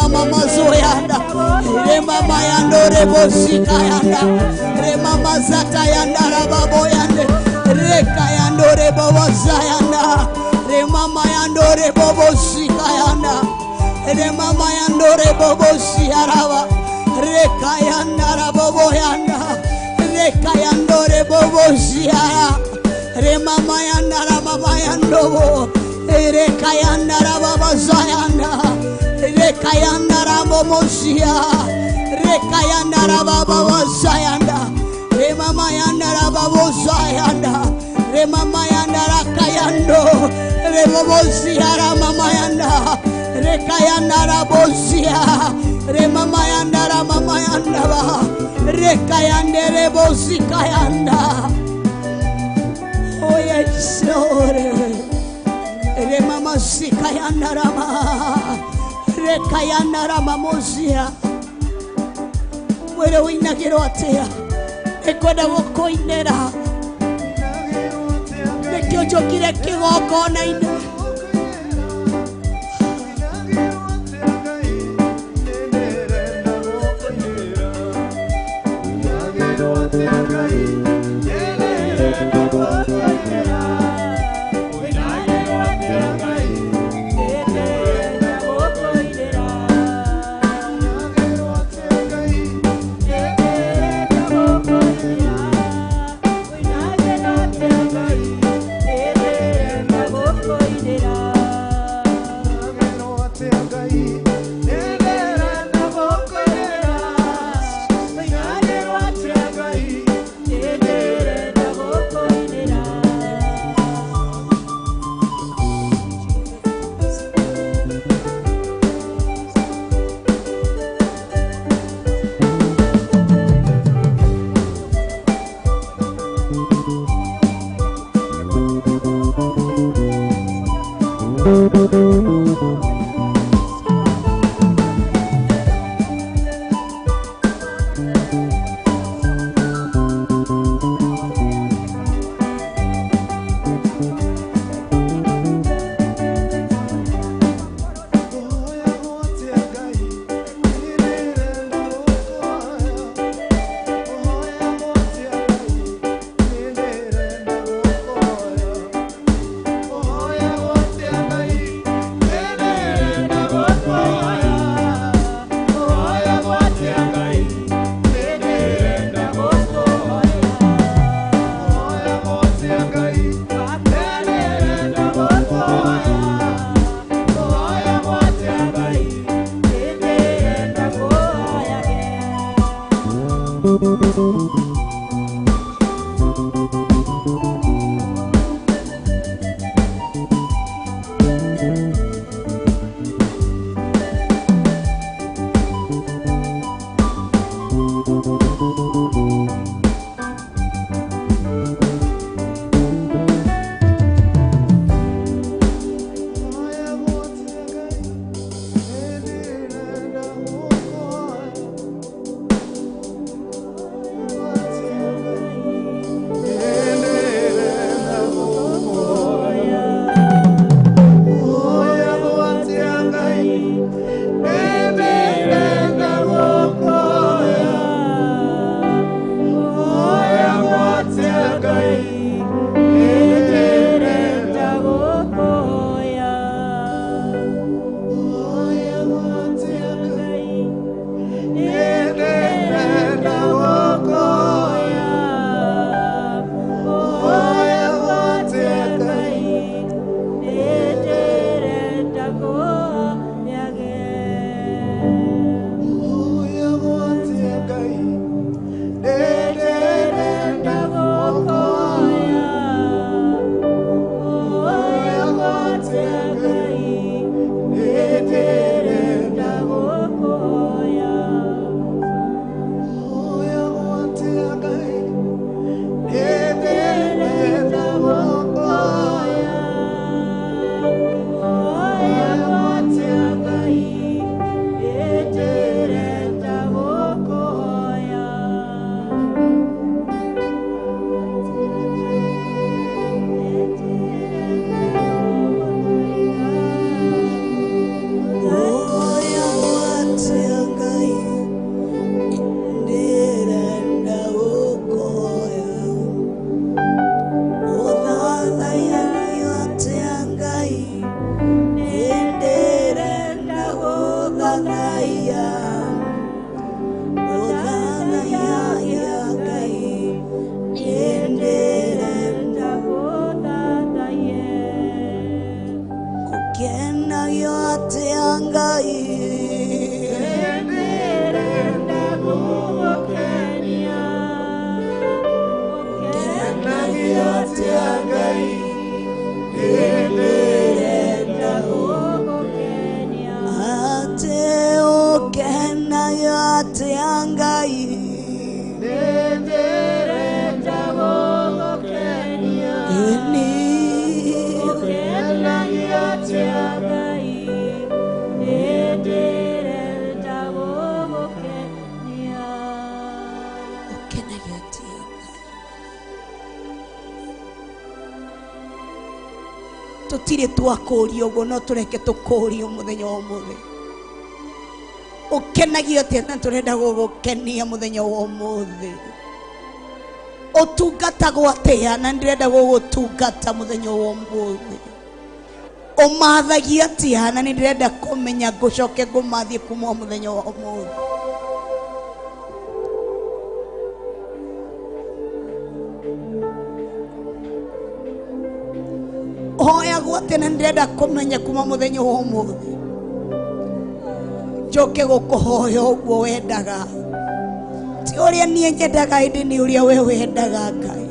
Mama Zoyanda, Mama Yando rebo sikayanda remama zata yanda rababo yande rekayando rebo wazayanda remama yando rebo sikayanda remama yando rebo siaraba rekayanda rababo yanda rekayando rebo siara remama yanda rababa yando rekayanda rababa zayanda rekayanda rabomosia rekayanda rababa zayanda remama yanda rababa zayanda remama yanda rakayando rebomosia ramama yanda rekayanda rabosia remama yanda ramama yanda rekayande rebosikayanda. Oh yes Lord. Remama sikayanda rama rekayanda rama mozia mwere winagiro atea ekoda woko inera nekyojo kire kigoko na ine ateangai tutire twakuria uguo no tureke tukuria muthenya wa umuthi ukenagio atia na turenda gugukenia muthenya wa umuthi utungata gwatia na ndirenda gugutungata muthenya wa umuthi umathagia atia na ndirenda kumenya ngucoke ngumathie kuma muthenya wa umuthi hoya gwate na ndirenda kumenya kuma muthenya wa umuthi njoke gukuhoya uguo wendaga ti uria nie nyendaga indi ni uria we wendaga Ngai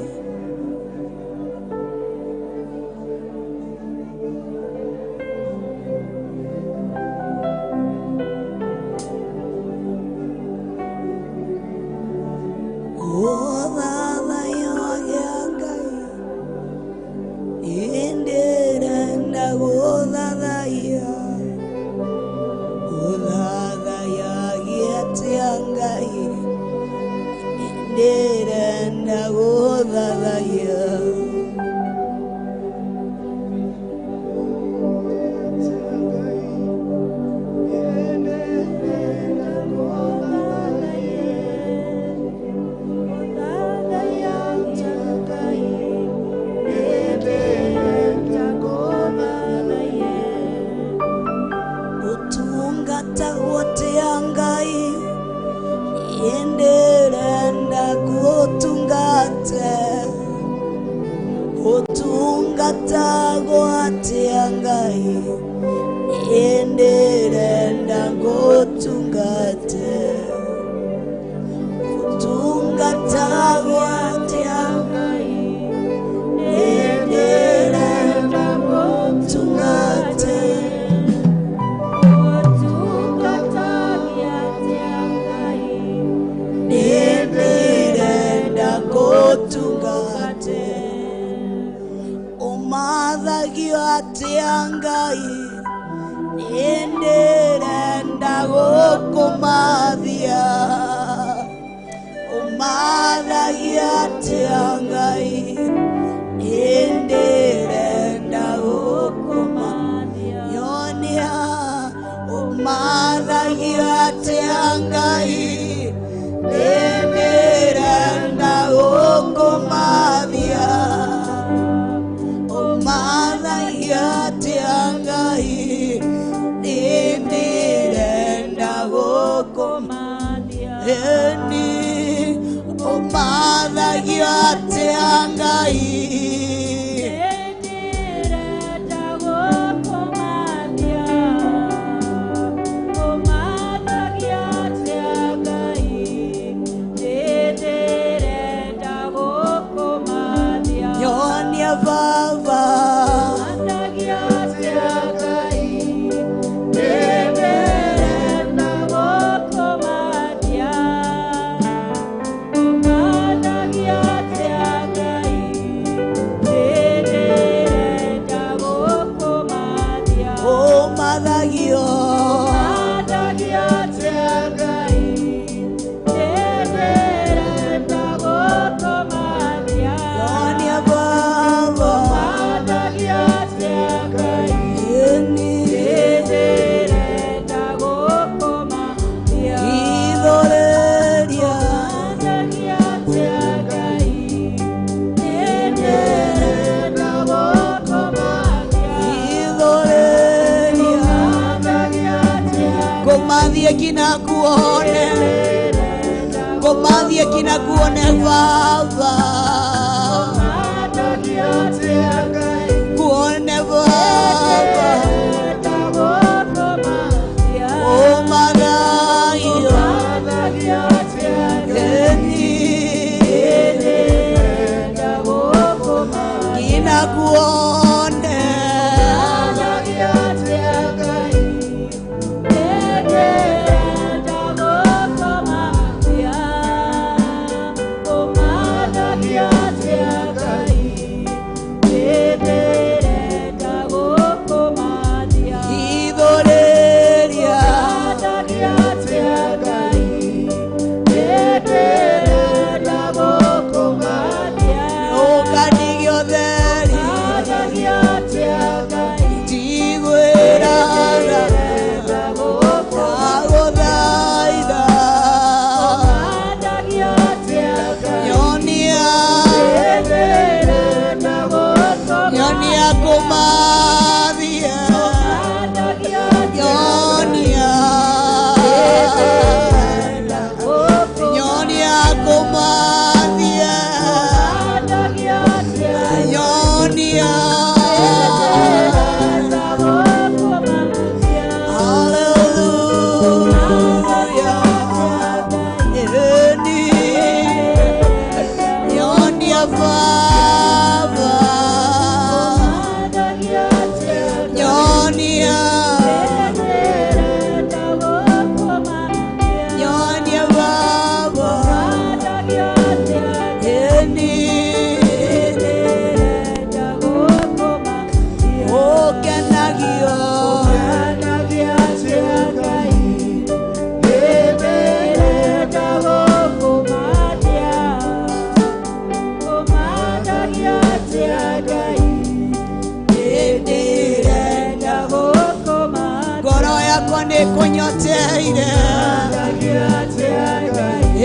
konyoteire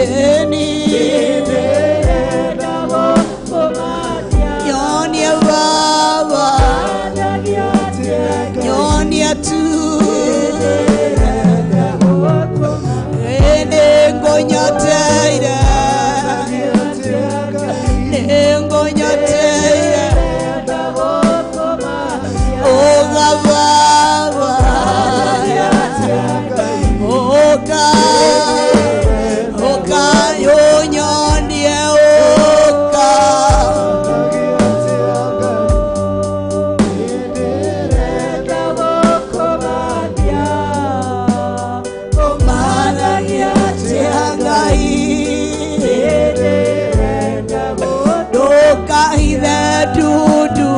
eni nyonia baba nyonia tu ene konyoteire nengonyoteire oga baba oka yonyondie oka omanagiateangai doka ile dudu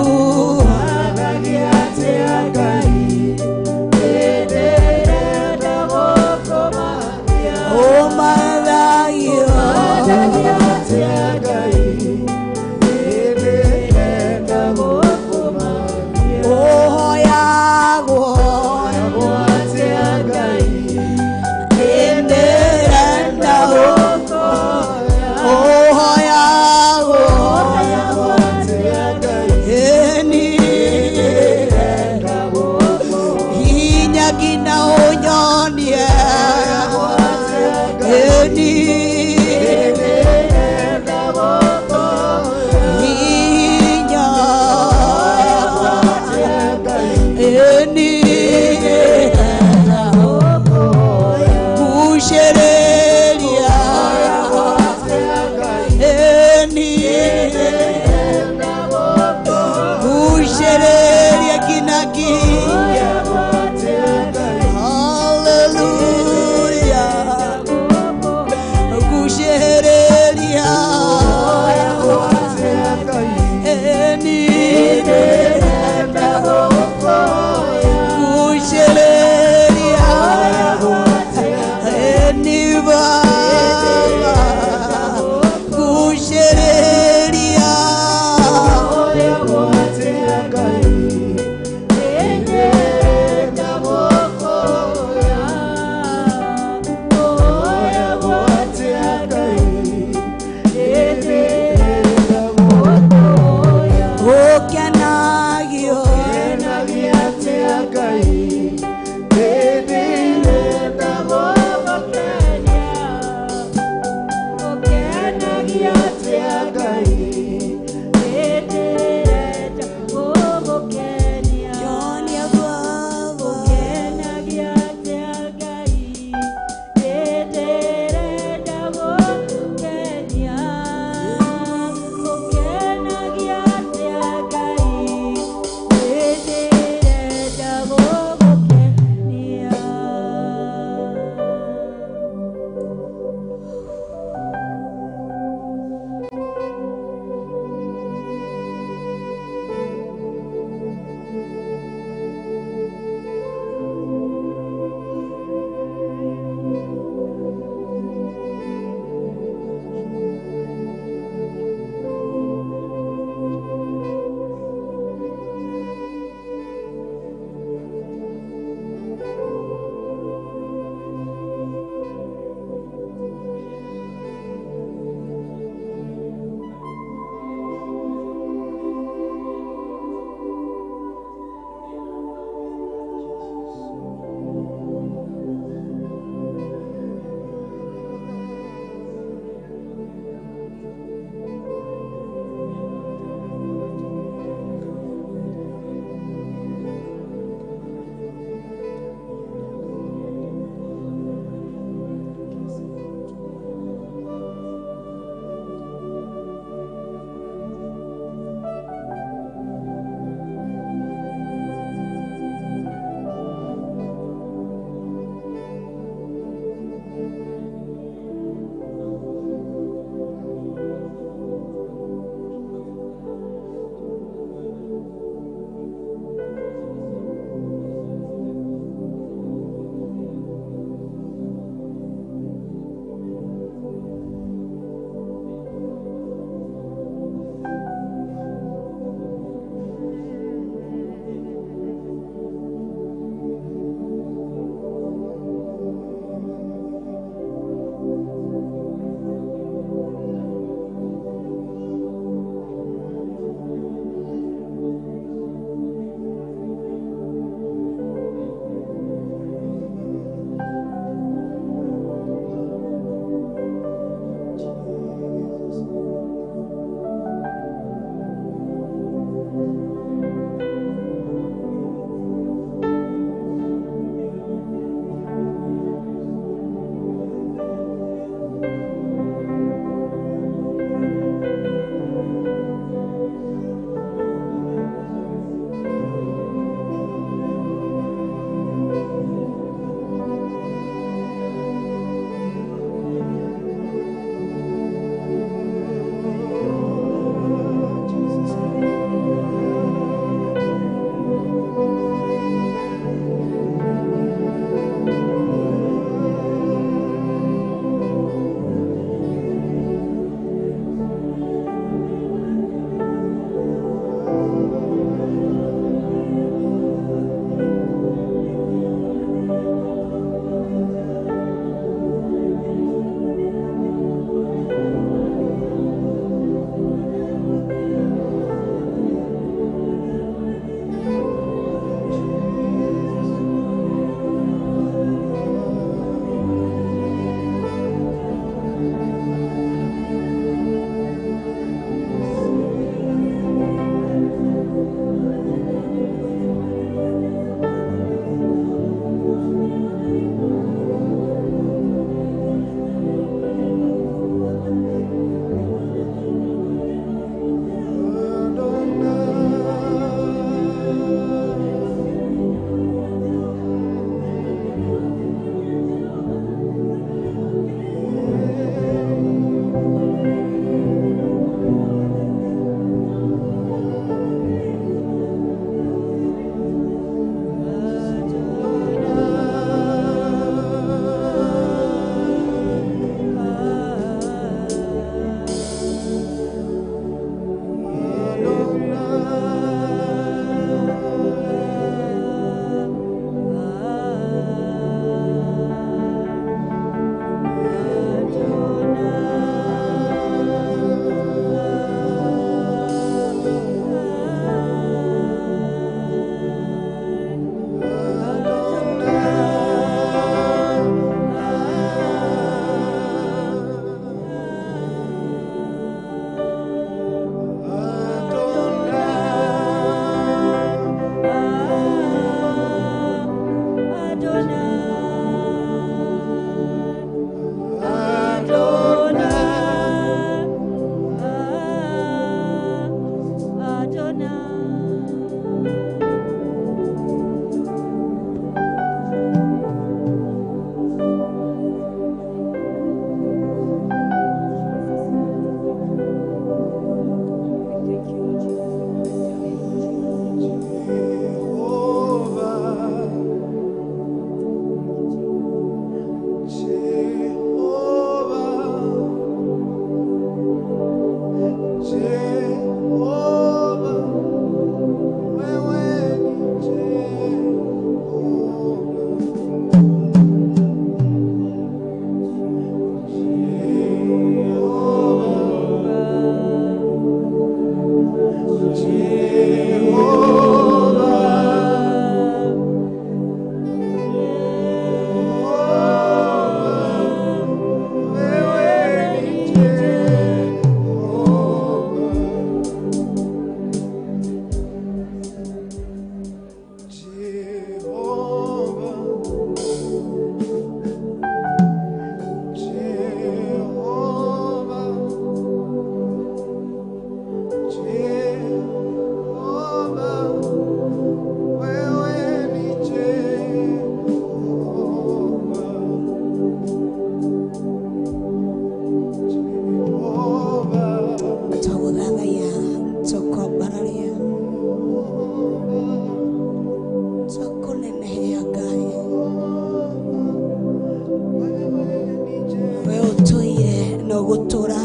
no gutura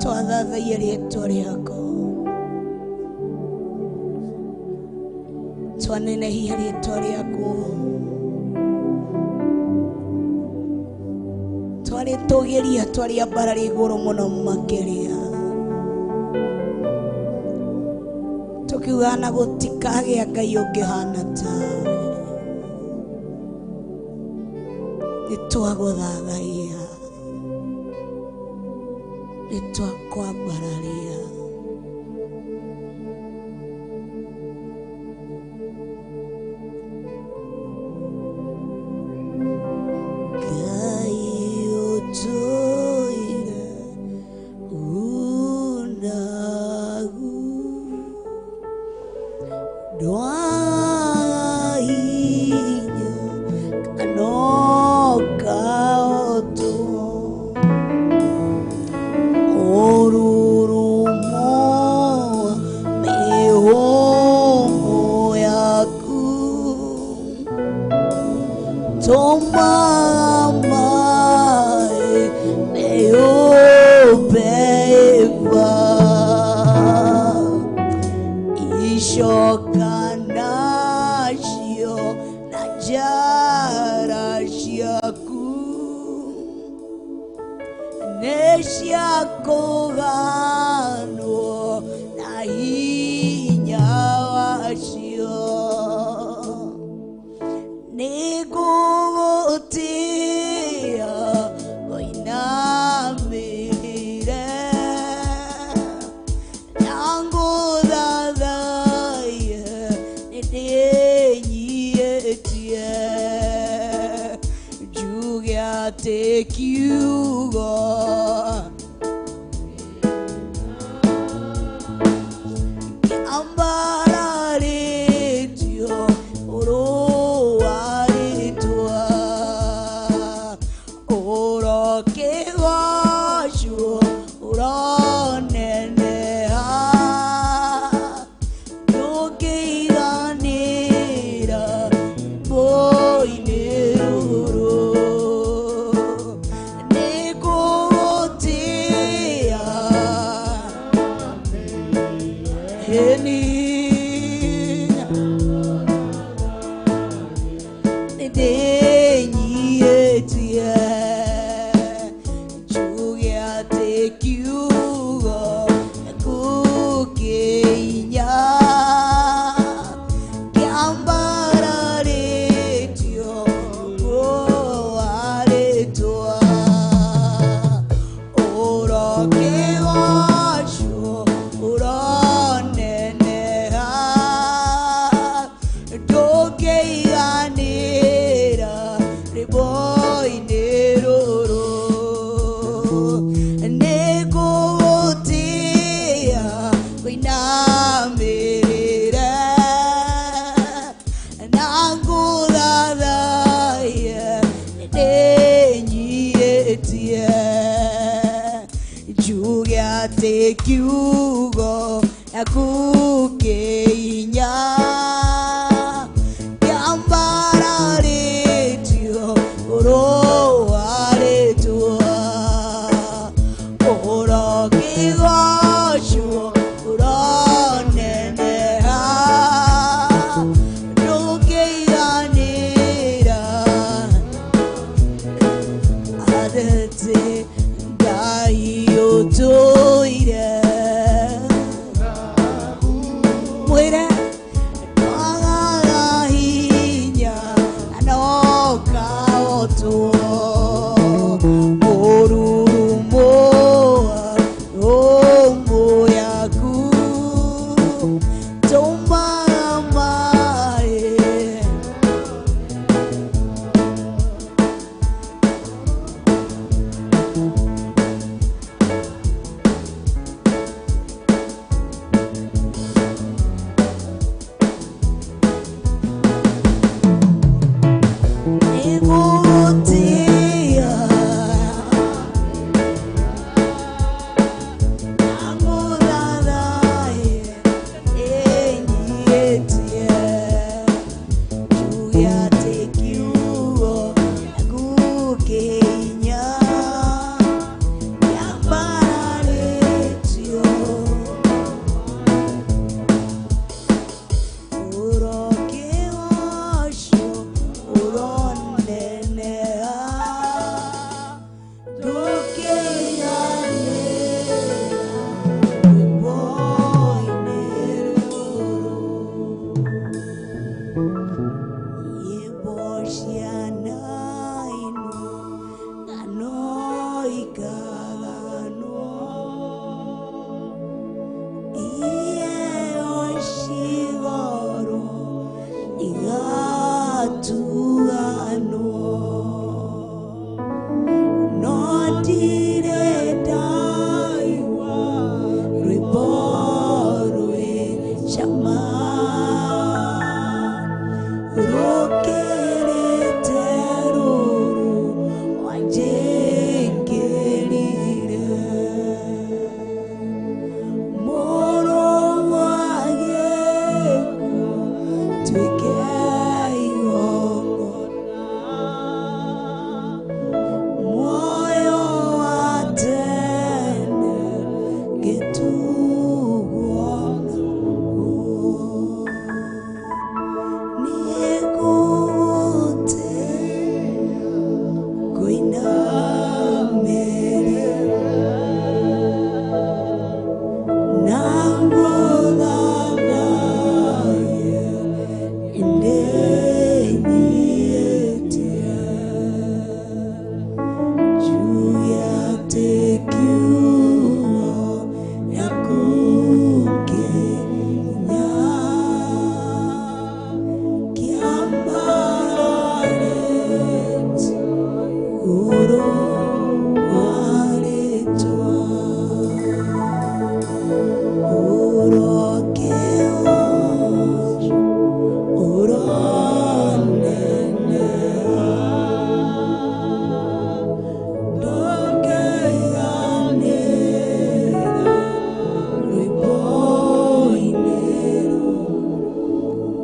twathathaia rĩĩtwa rĩako twanenehia rĩĩtwa rĩaku twarĩtũgĩria twarĩambara igũrũ mũno makĩria tukiuga na gũtikagĩa Ngai ũngĩhana tawe nĩtwagũthathaia nĩtwakwambararia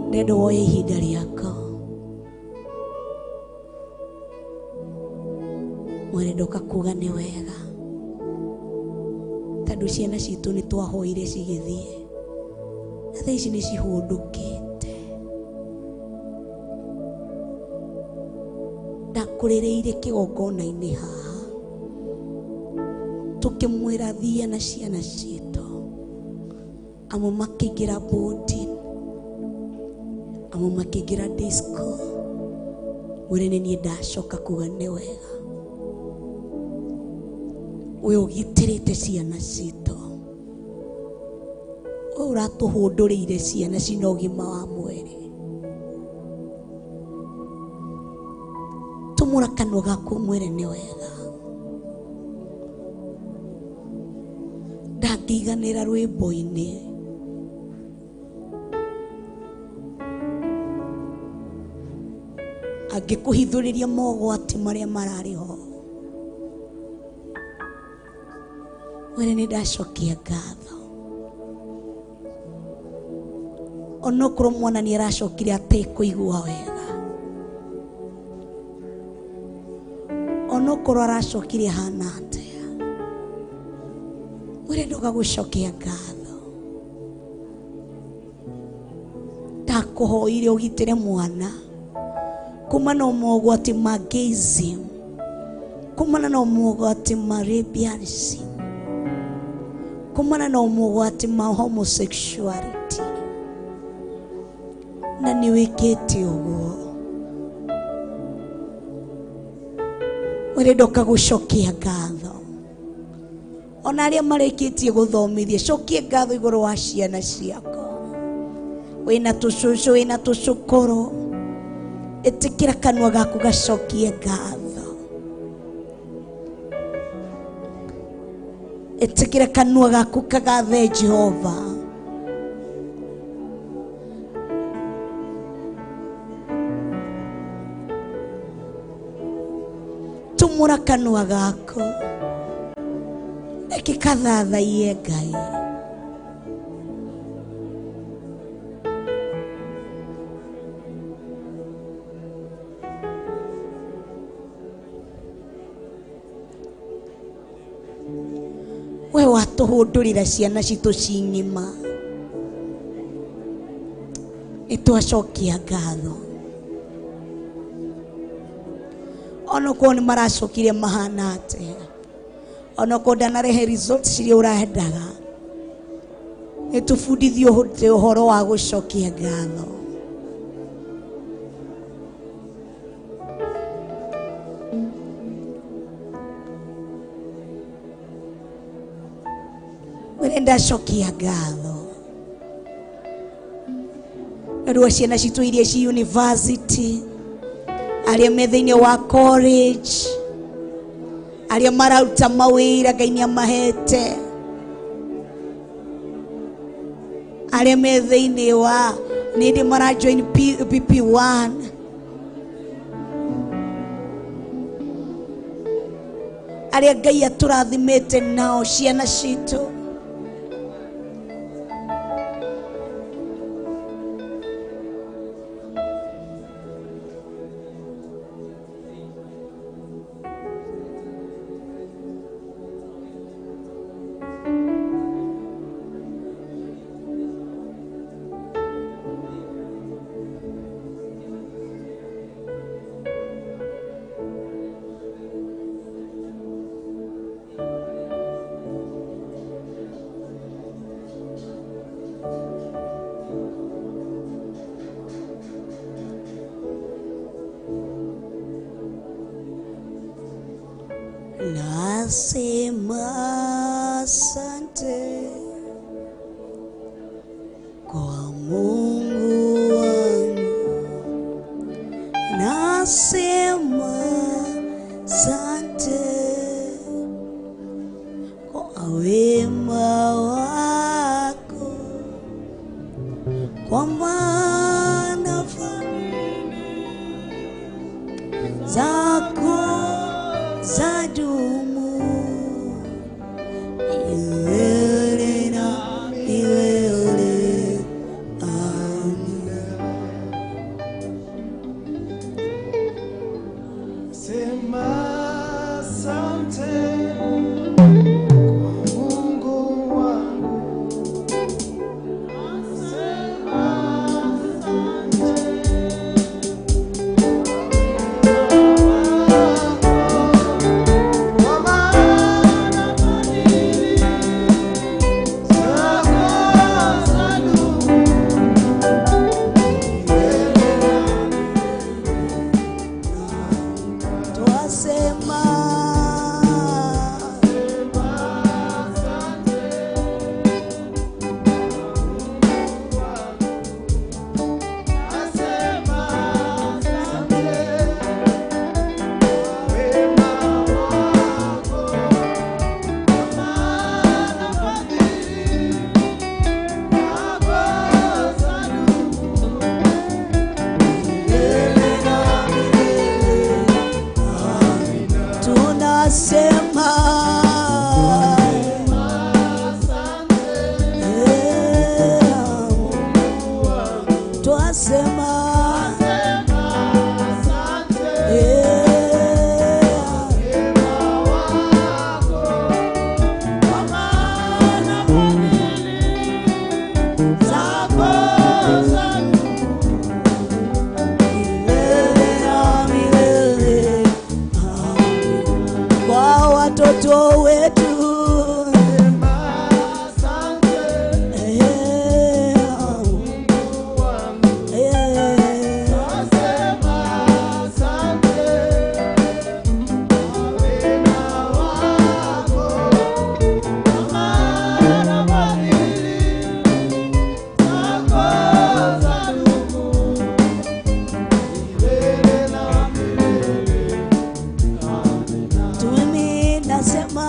Ndendo woye ihinda rĩako, mwerendo kakuga nĩ wega, tondũ ciana citũ nĩ twahoire cigĩthiĩ, na thaa ici nĩ cihũndũkĩte. Ndakũrĩrĩire kĩgongona-inĩ haha, tũkĩmwĩra thia na ciana citũ, amwe makĩingĩra boarding, amwe makĩingĩra disco. Mwĩre nĩ niĩ ndacoka kuga nĩ wega, we ũgitĩrĩte ciana citũ, we ũratũhũndũrĩire ciana cina ũgima wa mwĩrĩ. Tũmũra kanua gaku mwĩre nĩ wega. Ndangĩiganĩra rwĩmbo-inĩ, angĩkũhithũrĩria mogwati marĩa mararĩ ho, mwĩre nĩ ndacokia ngatho. Onokorwo mwana nĩ aracokire atekũigua wega, onokorwo aracokire hana atĩa, mwĩre ndoga gũcokia ngatho. Ndakũhoire ũgitĩre mwana kumana na mogwati ma gayism, kumana na mogwati ma lesbianism, kumana na mogwati ma homosexuality, na nĩ wĩkĩte ũguo. Mwĩre ndoka gũcokia ngatho. Ona arĩa marĩkĩtie gũthomithia, cokie ngatho igũrũ wa ciana ciako. Wĩna tũcũcũ, wĩna tũcũkũrũ, ĩtĩkĩra kanua gaku gacokie ngatho. Ĩtĩkĩra kanua gaku kagathe Jehova. Tumũra kanua gaku, reke kathathaiye Ngai. We watũhũndũrĩra ciana citũ cing'ima, nĩtwacokia ngatho. Onokorwo nĩ maracokire mahana atĩa, onokorwo ndanarehe results iria ũrendaga, nĩtũbundithio ũhoro wa gũcokia ngatho. Mwĩre ndacokia ngatho nĩ ũndũ wa ciana citũ iria ci university, arĩa me thĩinĩ wa college, arĩa mararuta mawĩra Ngai nĩamahete, arĩa me thĩinĩ wa nĩndĩ marajoin PP1, arĩa Ngai atũrathimĩte nao ciana citũ. Nasema asante kwa Mungu wangu, nasema asante kwa wema wako, kwa maana fadhili zako zadumu milele na milele. Amina. Sema asante kwa Mungu wangu, sema asante kwa maana fadhili zako zadumu milele na Twasema tunasema twasema kwa watoto wetu. Mimi nasema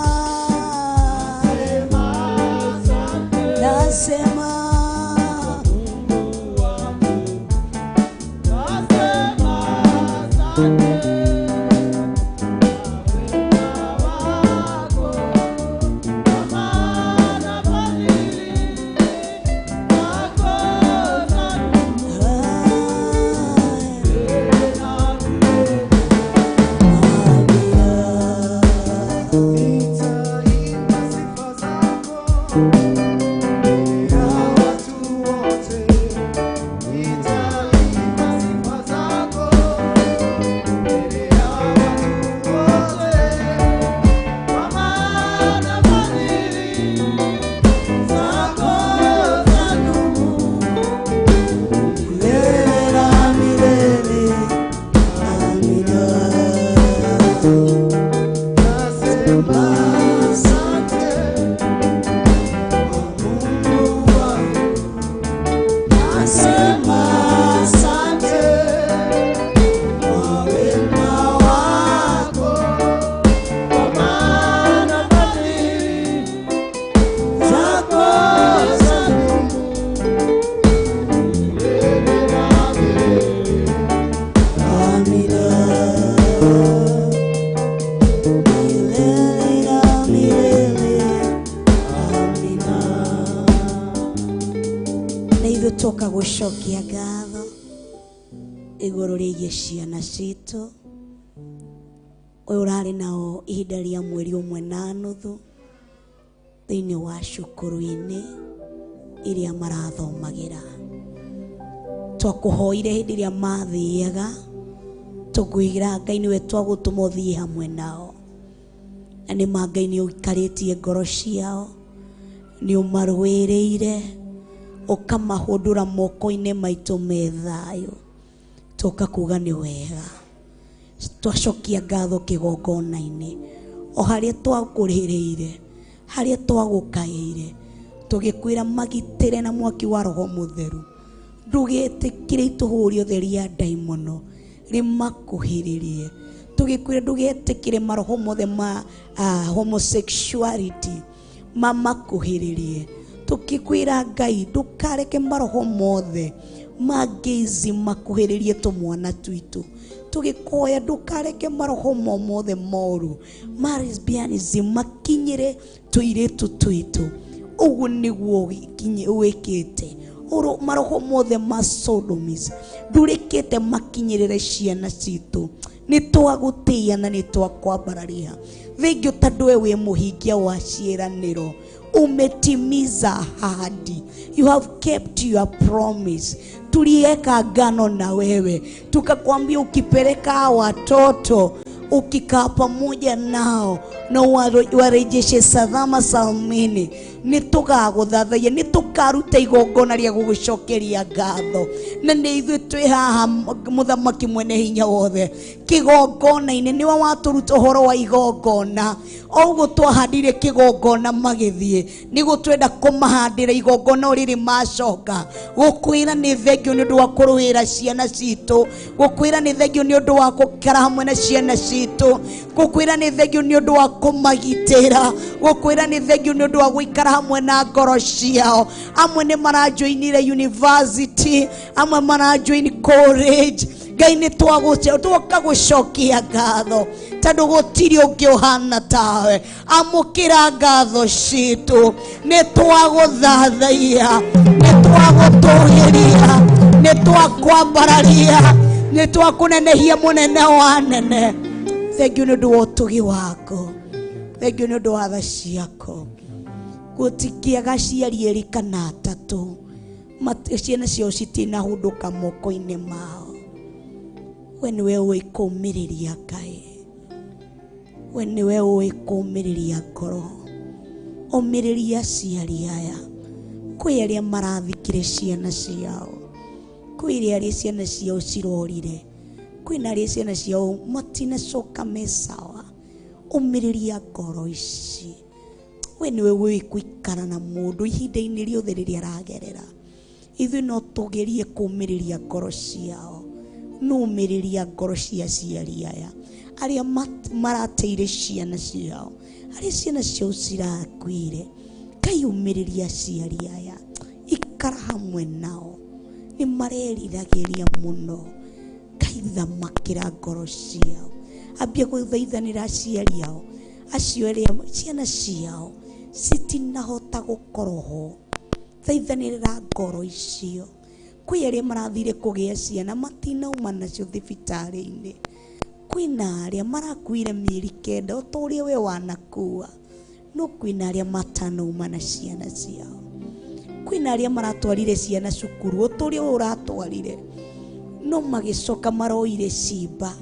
toka gũcokia ngatho igũrũ rĩgiĩ ciana citũ. Ũyũ ũrarĩ nao ihinda rĩa mweri ũmwe na nuthu thĩinĩ wa cukuru-inĩ iria marathomagĩra. Twakũhoire hĩndĩ ĩrĩa mathiaga, tũkwĩra Ngai nĩwe twagũtũma ũthiĩ hamwe nao, na nĩ ma Ngai nĩ ũikarĩtie ngoro ciao, nĩ ũmarũĩrĩire, ũkamahũndũra moko-inĩ maitũ me thayũ. Tũka kuga nĩ wega, twacokia ngatho kĩgongona-inĩ o haria twakurireire haria twagukaire tugikwira magitire na mwaki wa Roho Mutheru ndugetikire ituhuri utheri ya daimono rimakuhiririe tugikwira ndugetikire maroho mothe ma homosexuality mamakuhiririe tukikwira Ngai ndukareke maroho mothe magizi makuhiririe tumwana twitu tugikoya ndukareke maroho mothe moru lesbianism makinyire tuiritu twitu ugu niguo gikinye wikite oro maroho mothe ma sodomies ndurikite makinyirire ciana citu nitwagutia na nitwakwambararia thengio tondu we wi muhingia wa ciiraniro umetimiza ahadi you have kept your promise tulieka ngano na wewe tukakwambia ukipeleka watoto ukikaa pamoja nao na warejeshe salama salmini nitugaguthathaia nitukaruta igongona ria gugucokeria ngatho na ni ithuĩ twĩ haha muthamaki mwene hinya wothe kigongona-inĩ niwe waturuta ũhoro wa igongona oguo twahandire kigongona magĩthiĩ nĩguo twenda kũmahandĩra igongona ũrĩrĩ macoka gũkwĩra nĩ thengio nĩ ũndũ wa kũrũĩra ciana citũ gũkwĩra nĩ thengio nĩ ũndũ wa gũikara hamwe na ciana citũ gũkwĩra nĩ thengio nĩ ũndũ wa kũmagitĩra gũkwĩra nĩ thengio nĩ ũndũ wa gũikara hamwe na ngoro ciao amwe nĩ marajoinire university amwe marajoini college Ngai nĩ twagucokia ngatho tondu gutiri ungi uhana tawe amukira ngatho citu nĩ twaguthathaia nĩ twagutuhiria nĩ twakwambararia nĩ twakunenehia munene wa nene thengio nĩ ũndũ wa ũtugi wako thengio nĩ ũndũ wa tha ciako gutikiaga ciari eri kana atatu ciana ciao citinahunduka moko-inĩ mao we niwe ũĩ kũũmĩrĩria Ngai we niwe ũĩ kũũmĩrĩria ngoro ũmĩrĩria aciari aya kwĩ arĩa marathikire ciana ciao kwĩ arĩa ciana ciao cirorire kwĩna arĩa ciana ciao matinacoka me sawa ũmĩrĩria ngoro ici we niwe ũĩ gũikara na mũndũ ihinda-inĩ rĩothe rĩrĩa aragerera ithuĩ no tũgerie kũũmĩrĩria ngoro ciao numĩrĩria ngoro cia aciari aya arĩa marateire ciana ciao arĩa ciana ciao cirakuire Ngai umĩrĩria aciari aya ikara hamwe nao nĩ mareriragĩria mũno Ngai thamakĩra ngoro ciao ambia gũthaithanĩra aciari ao acio arĩa ciana ciao citinahota gũkorwo ho thaithanĩra ngoro icio kwĩ arĩa marathire kũgĩa ciana matinauma nacio thibitarĩ-inĩ kwĩna arĩa marakuire mĩeri 9 o ta ũrĩa we wanakua no kwĩna arĩa matanauma na ciana ciao kwĩna arĩa maratwarire ciana cukuru o ta ũrĩa we ũratwarire no magĩcoka maroire cimba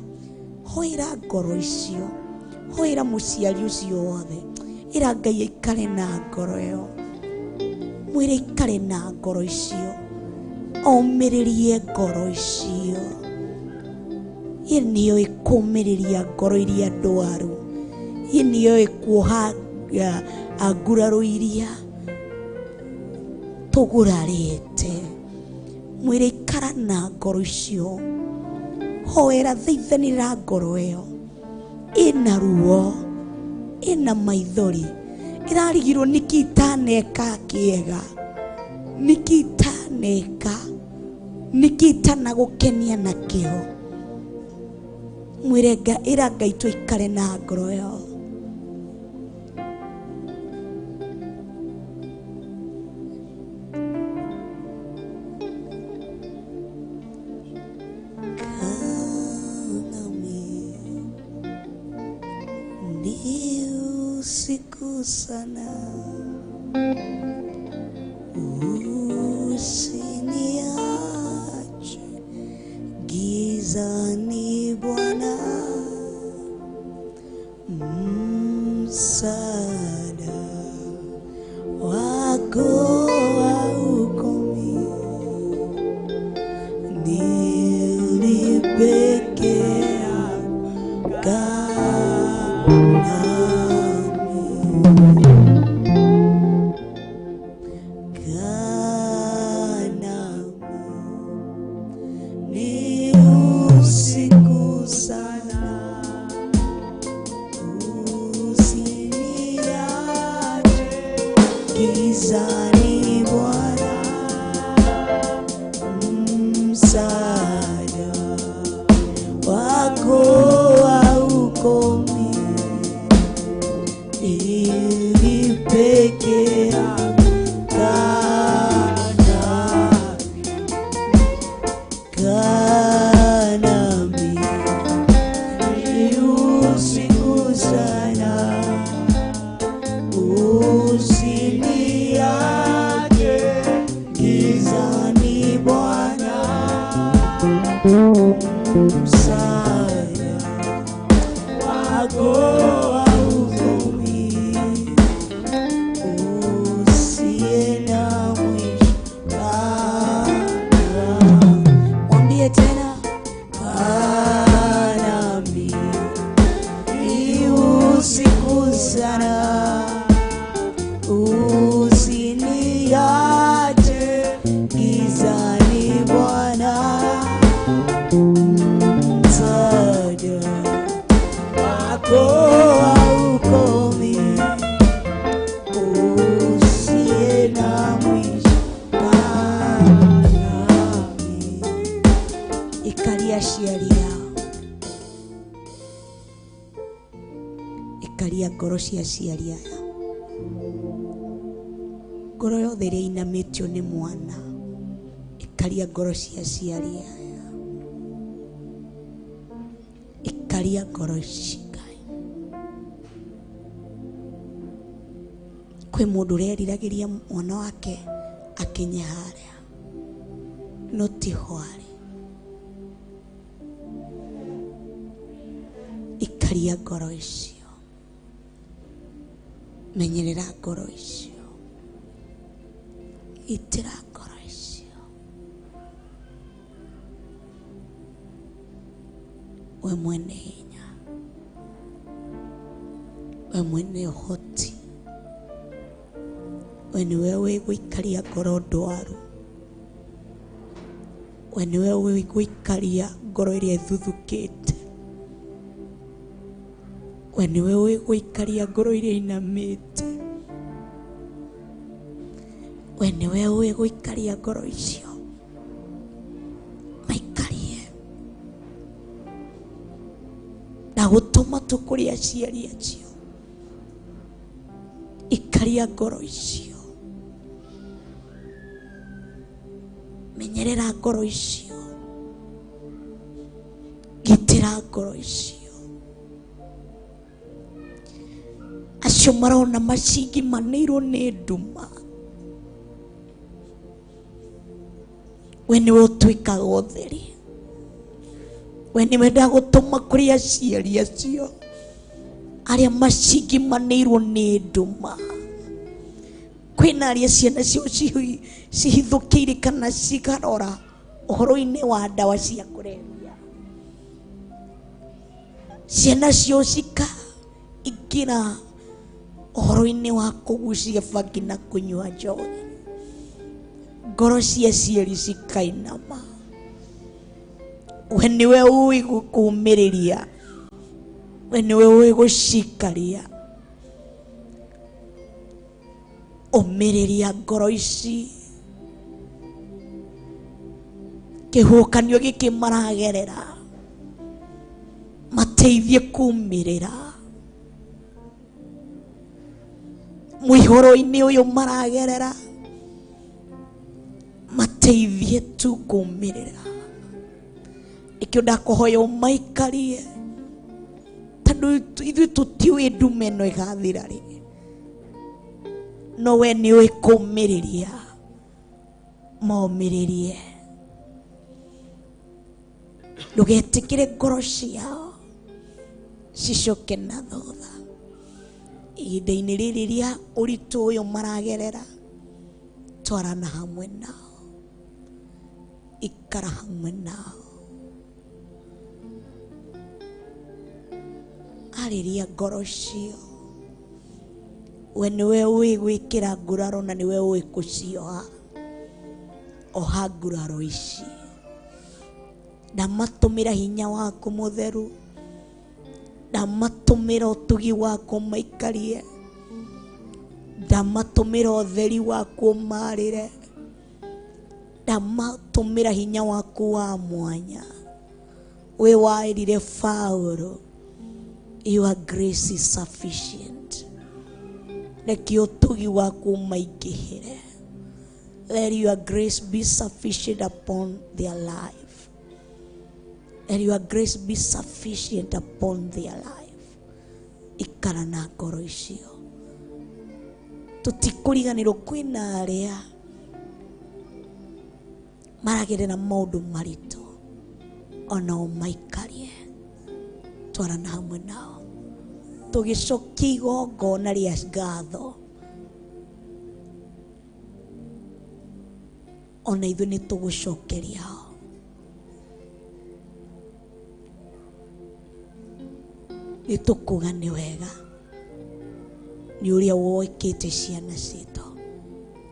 hoera ngoro icio hoera mũciari ũcio wothe ĩra Ngai aikare na ngoro ĩyo mwĩre ikare na ngoro icio omĩrĩrie ngoro icio ye nĩoĩ kũũmĩrĩria ngoro iria ndwaru ye nĩoĩ kuoha nguraro iria tũgurarĩte mwĩre ikara na ngoro icio hoera thaithanĩra ngoro ĩyo ĩna ruo ĩna maithori ĩrarigirwo nĩkĩ itaneka kĩega nĩkĩ itaneka nĩkĩ itanagũkenia nakĩo mwĩre ĩra Ngai tũikare na ngoro ĩyo usiku sana usiniache gizani Bwana msaada wako haukomi nilipekea kana gizani Bwana msaada wako haukomi, ili peke yako kanami usiku sana, usiniache gizani Bwana msaada wako haukomi, usiye na mwisho. Mwambie tena, kanami usiku sana, usiniache gizani Bwana msaada wako haukomi, usiye na mwisho. Kanami ikalia ciaria ikalia ngoro cia ciaria ngoro yothe ĩrĩa ĩinamitio nĩ mwana ikalia ngoro cia ciaria ikalia ngoro ici Ngai. Kwĩ mũndũ ũreriragĩria mwana wake akinye harĩa no ti ho arĩ. Ikalia ngoro icio, menyerera ngoro icio, itĩra ngoro icio. We mwene hinya, we mwene ũhoti, we nĩwe wĩgũikaria ngoro ndwaru, we nĩwe wĩgũikaria ngoro ĩrĩa ĩthuthũkĩte, we nĩwe wĩgũikaria ngoro ĩrĩa ĩinamĩte, we nĩwe wĩgũikaria ngoro icio maikarie na gũtũma tũkũrĩa aciari acio. Ikaria ngoro icio, menyerera ngoro icio, gitĩra ngoro icio. Acio marona macingi manĩirwo nĩ nduma, we nĩwe ũtuĩkaga ũtheri, we nĩwe ndagũtũma kũrĩ aciari acio arĩa macingi manĩirwo nĩ nduma. Kwĩna arĩa ciana cio cihithũkĩire kana cikarora ũhoro-inĩ wa ndawa cia kũrebia, ciana cio cikaingĩra ũhoro-inĩ wa kũgucia bangi na kũnyua njohi, ngoro cia aciari cikainama. We nĩwe ũĩ gũkũmĩrĩria, we nĩwe ũĩ gũcikaria. Ũmĩrĩria ngoro ici, kĩhuhũkanio gĩkĩ maragerera mateithie kumĩrĩra, mũihũro-inĩ ũyũ maragerera mateithie tu kumĩrĩra. Ikĩo ndakũhoya ũmaikarie, tondũ ithuĩ tũtiũĩ nduma ĩno ĩgathira rĩ, no we nĩũĩ kũmĩrĩria, momĩrĩrie. Ndũgetĩkĩre ngoro ciao cicoke na thutha. Ihinda-inĩ rĩrĩ rĩa ũritũ ũyũ maragerera, twarana hamwe nao, ikara hamwe nao, arĩria ngoro cio. We nĩwe ũĩ gwĩkĩra nguraro na nĩwe ũĩ gũcioha. Oha nguraro ici, ndamatũmĩra hinya waku mũtheru, ndamatũmĩra ũtugi waku maikarie, ndamatumira utheri waku marire, ndamatumira hinya waku wa mwanya. We wairire Paulo, your grace is sufficient. Reke utugi waku maingihire. Let your grace be sufficient upon their life. Let your grace be sufficient upon their life. Ikara na ngoro icio. Tutikuriganirwo kwina aria maragerera maundu maritu, onao maikarie twarana hamwe nao, tugicokia igongona ria ngatho. Ona ithuĩ nĩ tũgũcokeria ho. Nĩ tũkuga nĩ wega, nĩ ũrĩa wokĩte ciana citũ,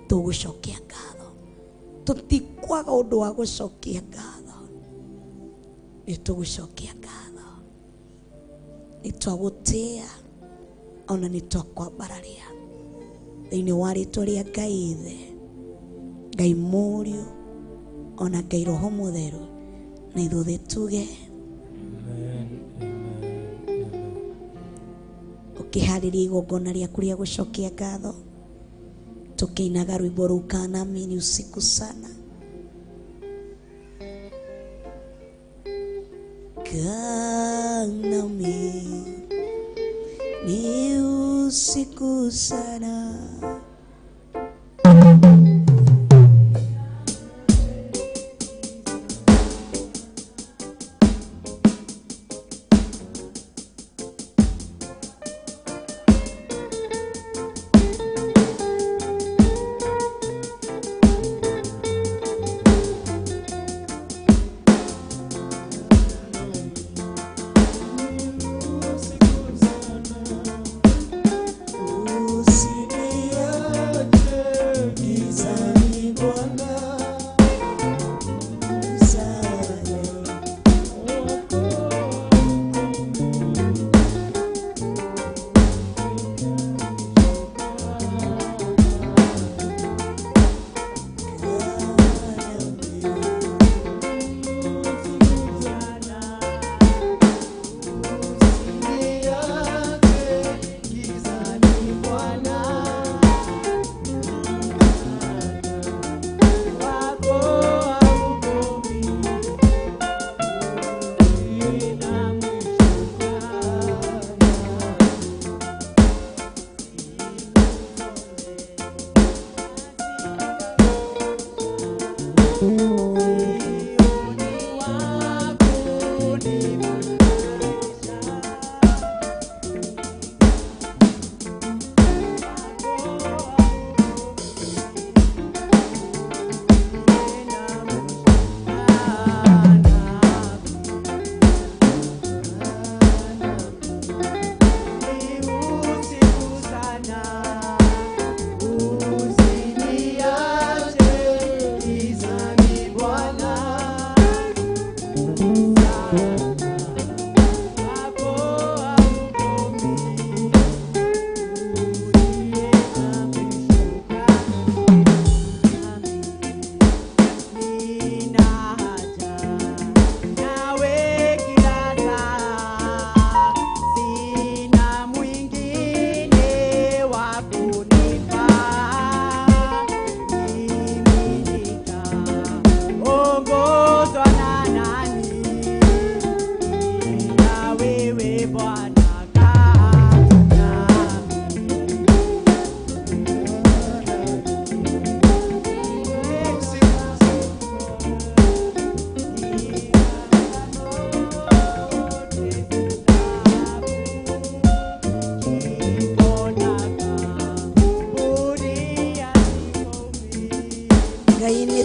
tũgũcokia ngatho. Tũtikwaga ũndũ wa gũcokia ngatho, nĩ tũgũcokia ngatho. Nĩ twagũtĩa, ona nĩ twakwambararia thĩinĩ wa rĩĩtwa rĩa Ngai Ithe, Ngai Mũriũ, ona Ngai Roho Mũtheru, na ithuothe tuge ũkĩharĩria igongona rĩaku rĩa gũcokia ngatho, tũkĩinaga rwĩmbo rũu kanamini usiku sana. Kanamini usiku sana.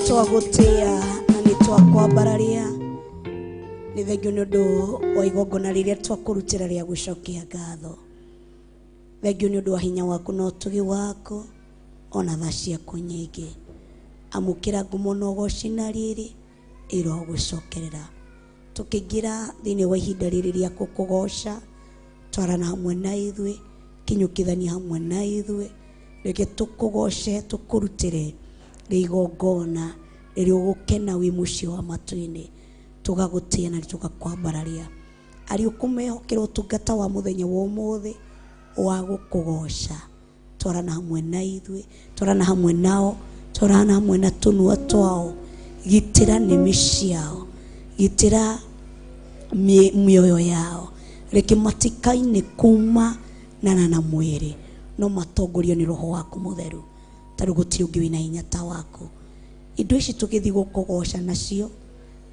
Twagutia na nĩ twakwambararia. Nĩ thengio nĩ ũndũ wa igongona rĩrĩa twakũrutĩra rĩa gũcokia ngatho. Thengio nĩ ũndũ wa hinya waku na ũtugi waku, ona tha ciaku nyingĩ. Amũkĩra ngumo na ũgooci na rĩrĩ irogũcokerera. Tũkĩingĩra thĩinĩ wa ihinda rĩrĩ rĩa gũkũgoca, twarana hamwe na ithuĩ, kinyũkithania hamwe na ithuĩ, reke tukugoce tukurutire rigongona rĩrĩa ũgũkena wĩ mũciĩ wa matu-inĩ, tũgagũtĩa na tũgakwambararia. Arĩ ũkũmehokera ũtungata wa mũthenya wa ũmũthĩ wa gũkũgoca, twarana hamwe na ithuĩ, twarana hamwe nao, twarana hamwe na tũnua twao, gitĩra nĩmĩ ciao, gitĩra mĩoyo yao, reke matikaine kuma na mwĩrĩ, no matongorio nĩ Roho waku Mũtheru. Tarĩ gũtirĩ ũngĩ wĩna hinya ta waku. Indo ici tũgĩthiĩ gũkũgoca nacio,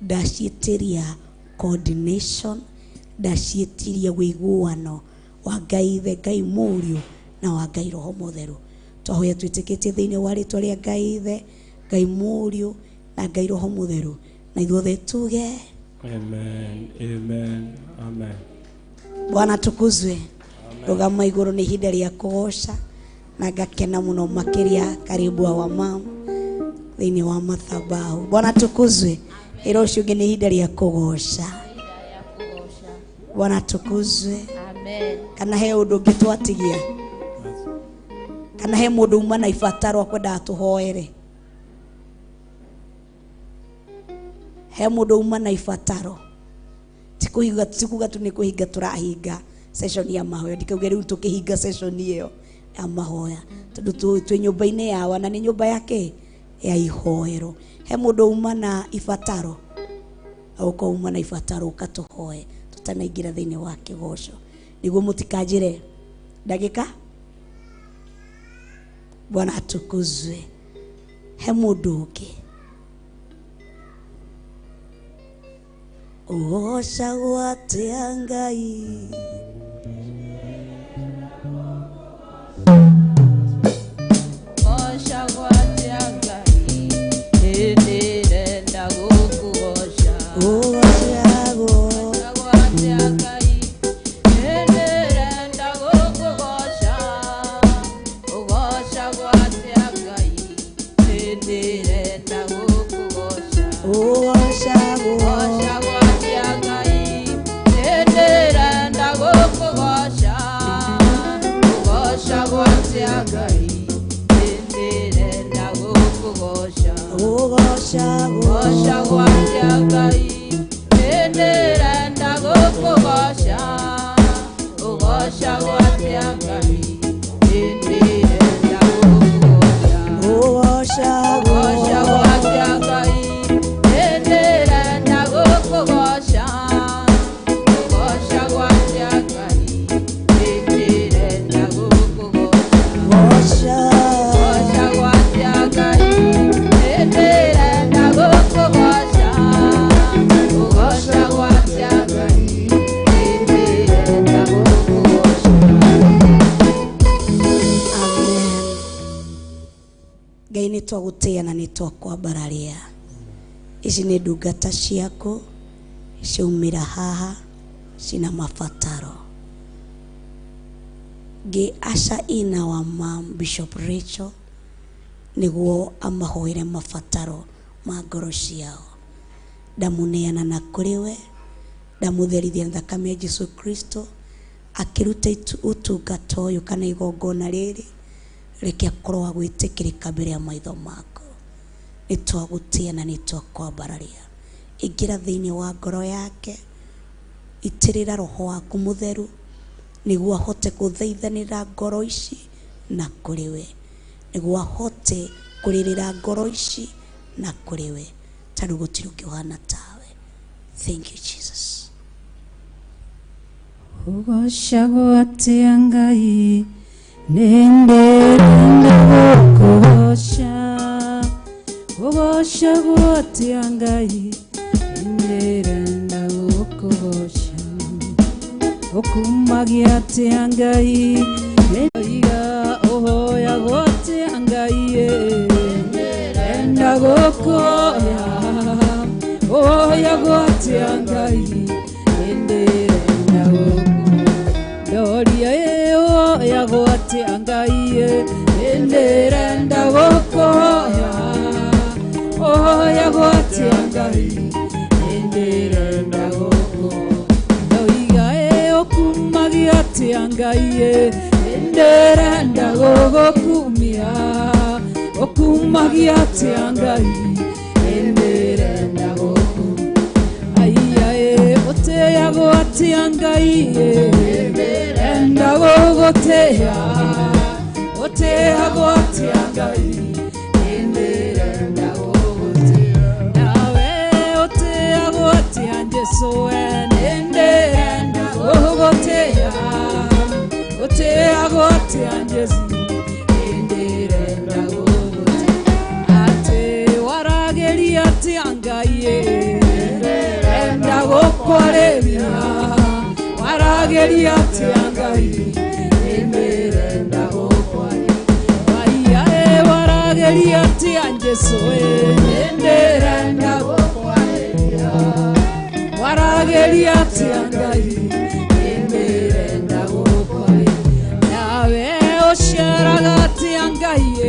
ndaciĩtĩria coordination, ndaciĩtĩria wĩiguano wa Ngai Ithe, Ngai Mũriũ na wa Ngai Roho Mũtheru. Twahoya twĩtĩkĩtie thĩinĩ wa rĩĩtwa rĩa Ngai Ithe, Ngai Mũriũ na Ngai Roho Mũtheru, na ithuothe tuge Amen. Amen. Amen. Bwana tukuzwe. Rũgama igũrũ nĩ ihinda rĩa kũgoca, na ngakena mũno makĩria karibu wa mama thĩinĩ wa mathabahu. Bwana tukuzwe. Ĩro ũcio ũngĩ nĩ ihinda rĩa kũgoca. Bwana tukuzwe. Amen. Kana he ũndũ ũngĩ twatigia? Kana he mũndũ uma na ibataro akwendaga tũhoere? He mũndũ uma na ibataro? Tikuga tu nĩ kũhinga tũrahinga session ya mahoya. Ndikauge rĩu tũkĩhinga session ĩyo ya mahoya, tondũ twĩ nyũmba-inĩ yawa na nĩ nyũmba yake ya ihoero. He mũndũ uma na ibataro? Ũko uma na ibataro ũkatũhoe tũtanaingĩra thĩinĩ wa kĩgoco, nĩguo mũtikanjĩre ndagĩka. Bwana atukuzwe. He mũndũ ũngĩ? Ũgocagwo atĩa Ngai? Ũgocagwo atĩa Ngai? Hĩndĩ ndenda gũkũgoca. Ũgocagwo atĩa Ngai? Hĩndĩ ndenda gũkũgoca. Ũgocagwo atĩa Ngai? Hĩndĩ ndenda gũkũgoca. ũgocagwo Ngai nĩ twagũtĩa na nĩ twakwambararia. Ici nĩ ndungata ciaku ciaumĩra haha cina mabataro. Ngĩaca ina wa Mam Bishop Rachel nĩguo amahoere mabataro ma ngoro ciao. Ndamuneana na kũrĩ we, ndamũtherithia na thakame ya Jesu Kristo, akĩruta ũtungata ũyũ kana igongona rĩrĩ, reke akorwo wa gwĩtĩkĩrĩka mbere ya maitho maku. Nĩ twagũtĩa na nĩ twakwambararia. Ingĩra thĩinĩ wa ngoro yake, itĩrĩra Roho waku Mũtheru nĩguo ahote gũthaithanĩra ngoro ici na kũrĩ we, nĩguo ahote kũrĩrĩra ngoro ici na kũrĩ we, tondũ gũtirĩ ũngĩ ũhana tawe. Thank you Jesus. Ũgocagwo atĩa Ngai? Nĩndĩrenda gũkũgoca. Ũgocagwo atĩa Ngai? Nĩndĩrenda gũkũgoca. Ũkumagia atĩa Ngai? Nĩndoiga ũhoyagwo atĩa Ngai? Nĩndĩrenda gũkũhoya. Ũhoyagwo atĩa Ngai? Nĩndĩrenda gũkũhoya. Doria ũhoyagwo atĩa Ngai? Nĩndĩrenda gũkũhoya. Ũhoyagwo atĩa Ngai? Nĩndĩrenda gũkũhoya. Ndoiga ũkumagia ũkumagia atĩa Ngai ndĩrenda gũgũkumia ũkumagia atĩa Ngai ndĩrenda gũkumia ũtĩagwo atĩa Ngai ndĩrenda gũgũtĩa ũtĩagwo atĩa Ngai ndĩrenda gũgũtĩa nawe ũtĩagwo atĩa Jesũ ndĩrenda gũgũtĩa ũtĩagwo atĩa Jesũ ndĩrenda gũgũtĩa atĩ warageria atĩa Ngai ndĩrenda gũkwarĩria warageria atĩa Ngai ndĩrenda gũkwarĩria warageria atĩa Jesũ ndĩrenda gũkwarĩria warageria atĩa Ngai ndĩrenda gũkwarĩria nawe ũciaraga atĩa Ngai